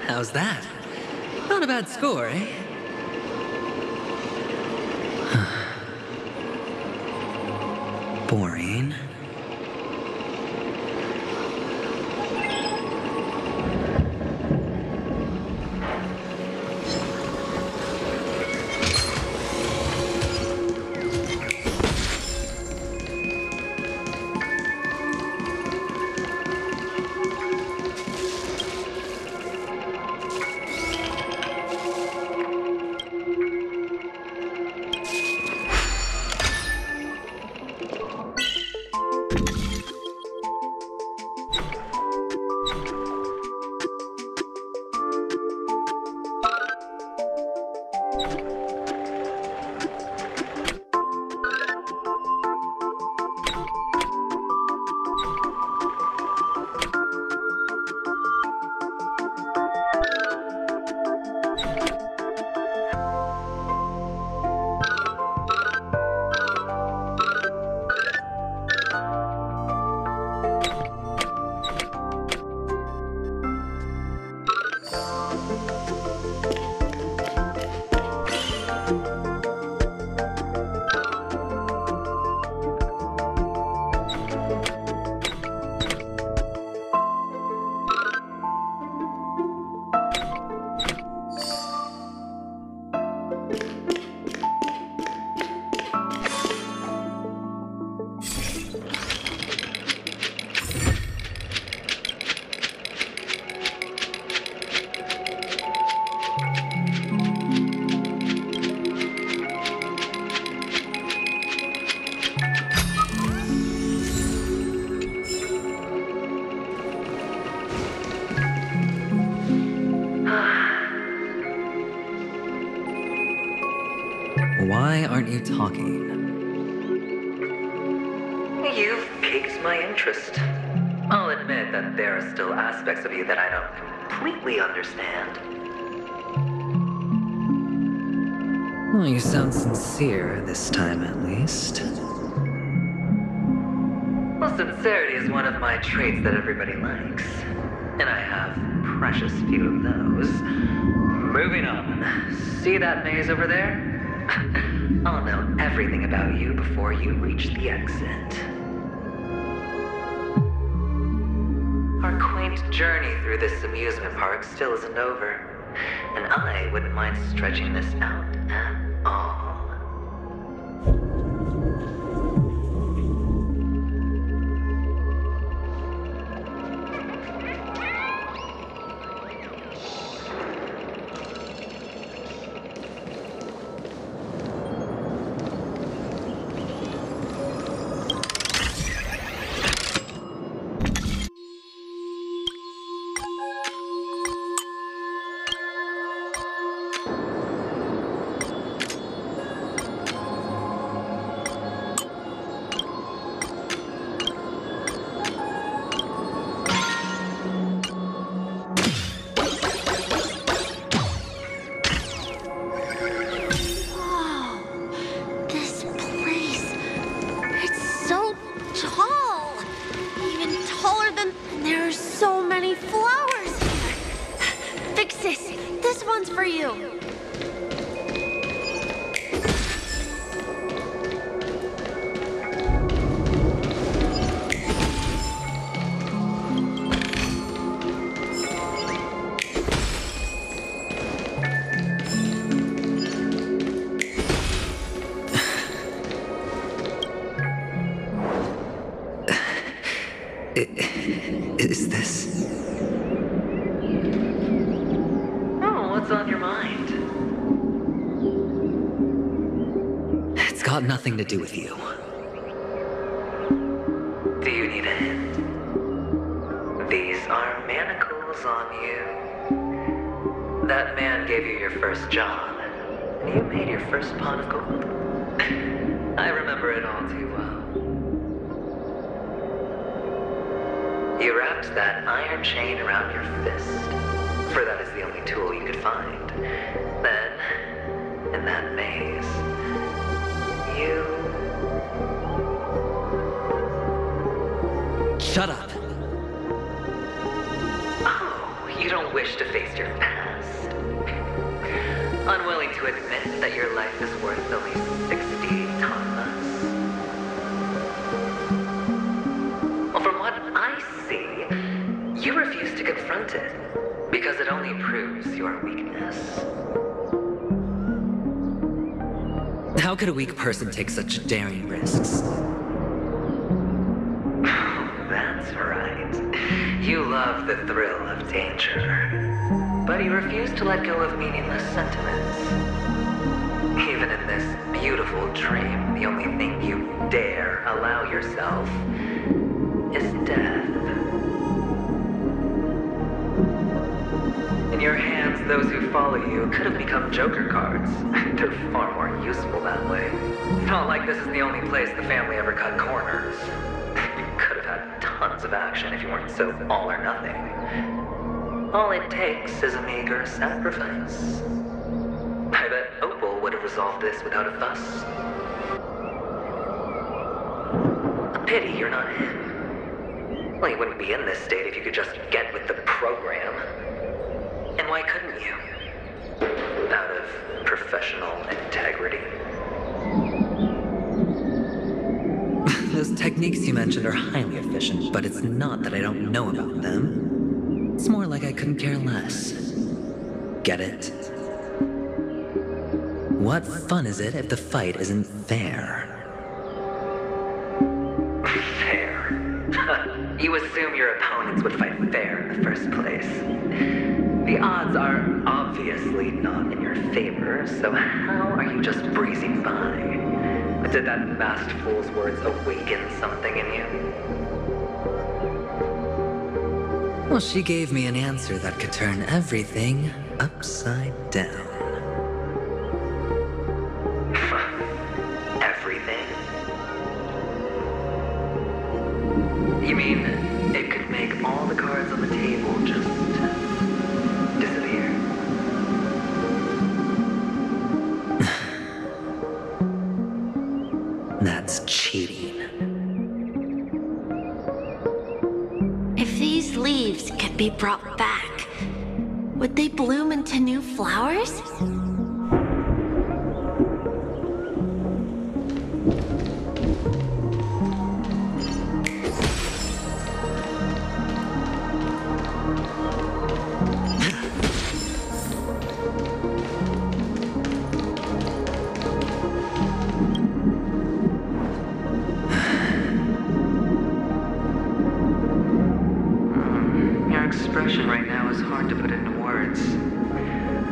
How's that? Not a bad score, eh? Boring. Why aren't you talking? You've piqued my interest. I'll admit that there are still aspects of you that I don't completely understand. Well, you sound sincere this time, at least. Well, sincerity is one of my traits that everybody likes. And I have precious few of those. Moving on. See that maze over there? I'll know everything about you before you reach the exit. Our quaint journey through this amusement park still isn't over, and I wouldn't mind stretching this out at all. Is this... Oh, what's on your mind? It's got nothing to do with you. Do you need a hint? These are manacles on you. That man gave you your first job, and you made your first pot of gold. I remember it all too well. You wrapped that iron chain around your fist, for that is the only tool you could find. Then, in that maze, you... Shut up! Oh, you don't wish wish to face your past. Unwilling to admit that your life is worth at least 68 tamas. Well, from what I see, you refuse to confront it because it only proves your weakness. How could a weak person take such daring risks? That's right. You love the thrill of danger, but you refuse to let go of meaningless sentiments. Even in this beautiful dream, the only thing you dare allow yourself is death. In your hands, those who follow you could have become Joker cards. They're far more useful that way. It's not like this is the only place the family ever cut corners. You could have had tons of action if you weren't so all or nothing. All it takes is a meager sacrifice. I bet Opal would have resolved this without a fuss. A pity you're not him. Well, you wouldn't be in this state if you could just get with the program. And why couldn't you? Out of professional integrity. Those techniques you mentioned are highly efficient, but it's not that I don't know about them. It's more like I couldn't care less. Get it? What fun is it if the fight isn't fair? Fair? You assume your opponents would fight fair in the first place. The odds are obviously not in your favor, so how are you just breezing by? Did that masked fool's words awaken something in you? Well, she gave me an answer that could turn everything upside down. Everything? You mean it could make all the cards on the table just disappear? That's cheating. If these leaves could be brought back, would they bloom into new flowers? Expression right now is hard to put into words.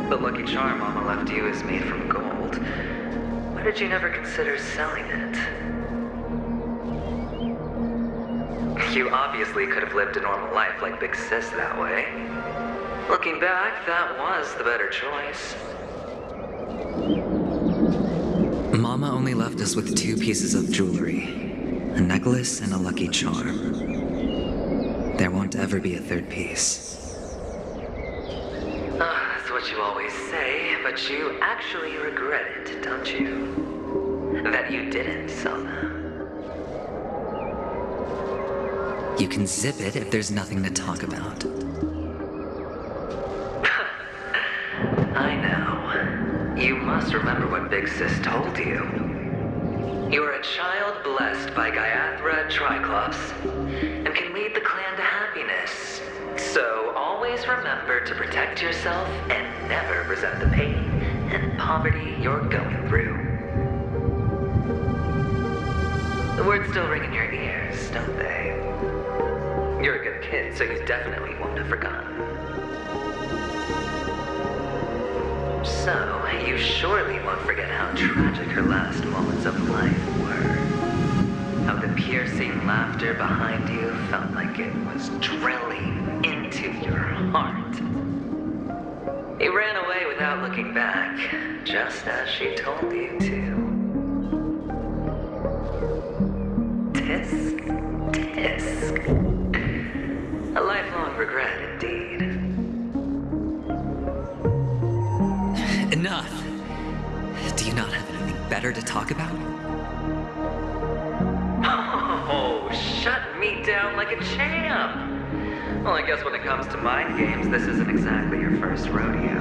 The lucky charm Mama left you is made from gold. Why did you never consider selling it? You obviously could have lived a normal life like Big Sis that way. Looking back, that was the better choice. Mama only left us with 2 pieces of jewelry. A necklace and a lucky charm. There won't ever be a 3rd piece. That's what you always say, but you actually regret it, don't you? That you didn't sell them. You can zip it if there's nothing to talk about. I know. You must remember what Big Sis told you. You are a child blessed by Gaiathra Triclops, and can lead the clan to happiness. So always remember to protect yourself and never resent the pain and poverty you're going through. The words still ring in your ears, don't they? You're a good kid, so you definitely won't have forgotten. So, you surely won't forget how tragic her last moments of life were. How the piercing laughter behind you felt like it was drilling into your heart. You ran away without looking back, just as she told you to. Tisk, tisk. A lifelong regret indeed. Enough! Do you not have anything better to talk about? Oh, shut me down like a champ! Well, I guess when it comes to mind games, this isn't exactly your first rodeo.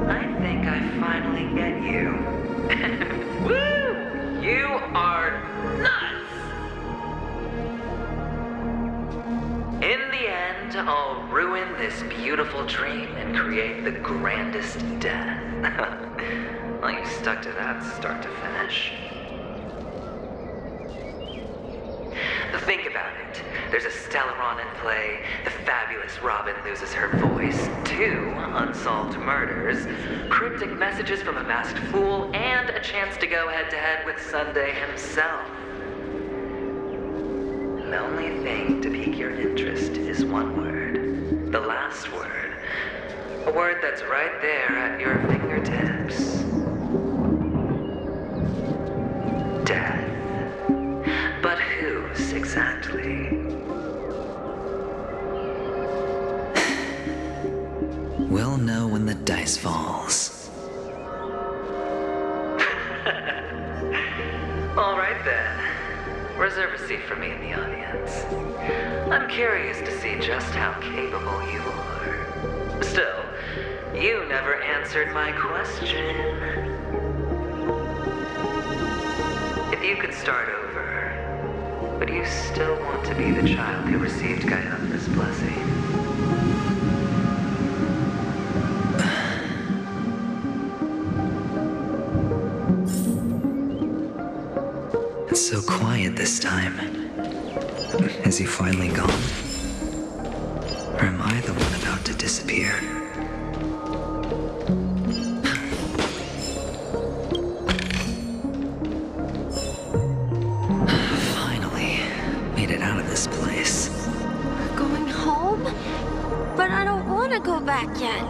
I think I finally get you. Woo! You are nuts! In the end, I'll ruin this beautiful dream and create the grandest death. Well, you stuck to that start to finish. Think about it. There's a Stellaron in play, the fabulous Robin loses her voice, 2 unsolved murders, cryptic messages from a masked fool, and a chance to go head-to-head with Sunday himself. The only thing to pique your interest is one word. The last word. A word that's right there at your fingertips. Death. But whose exactly? We'll know when the dice falls. All right then. Reserve a seat for me in the audience. I'm curious to see just how capable you are. Still, you never answered my question. If you could start over, would you still want to be the child who received Gaia's blessing? It's so quiet this time. Is he finally gone? Or am I the one about to disappear? Finally, made it out of this place. We're going home? But I don't want to go back yet.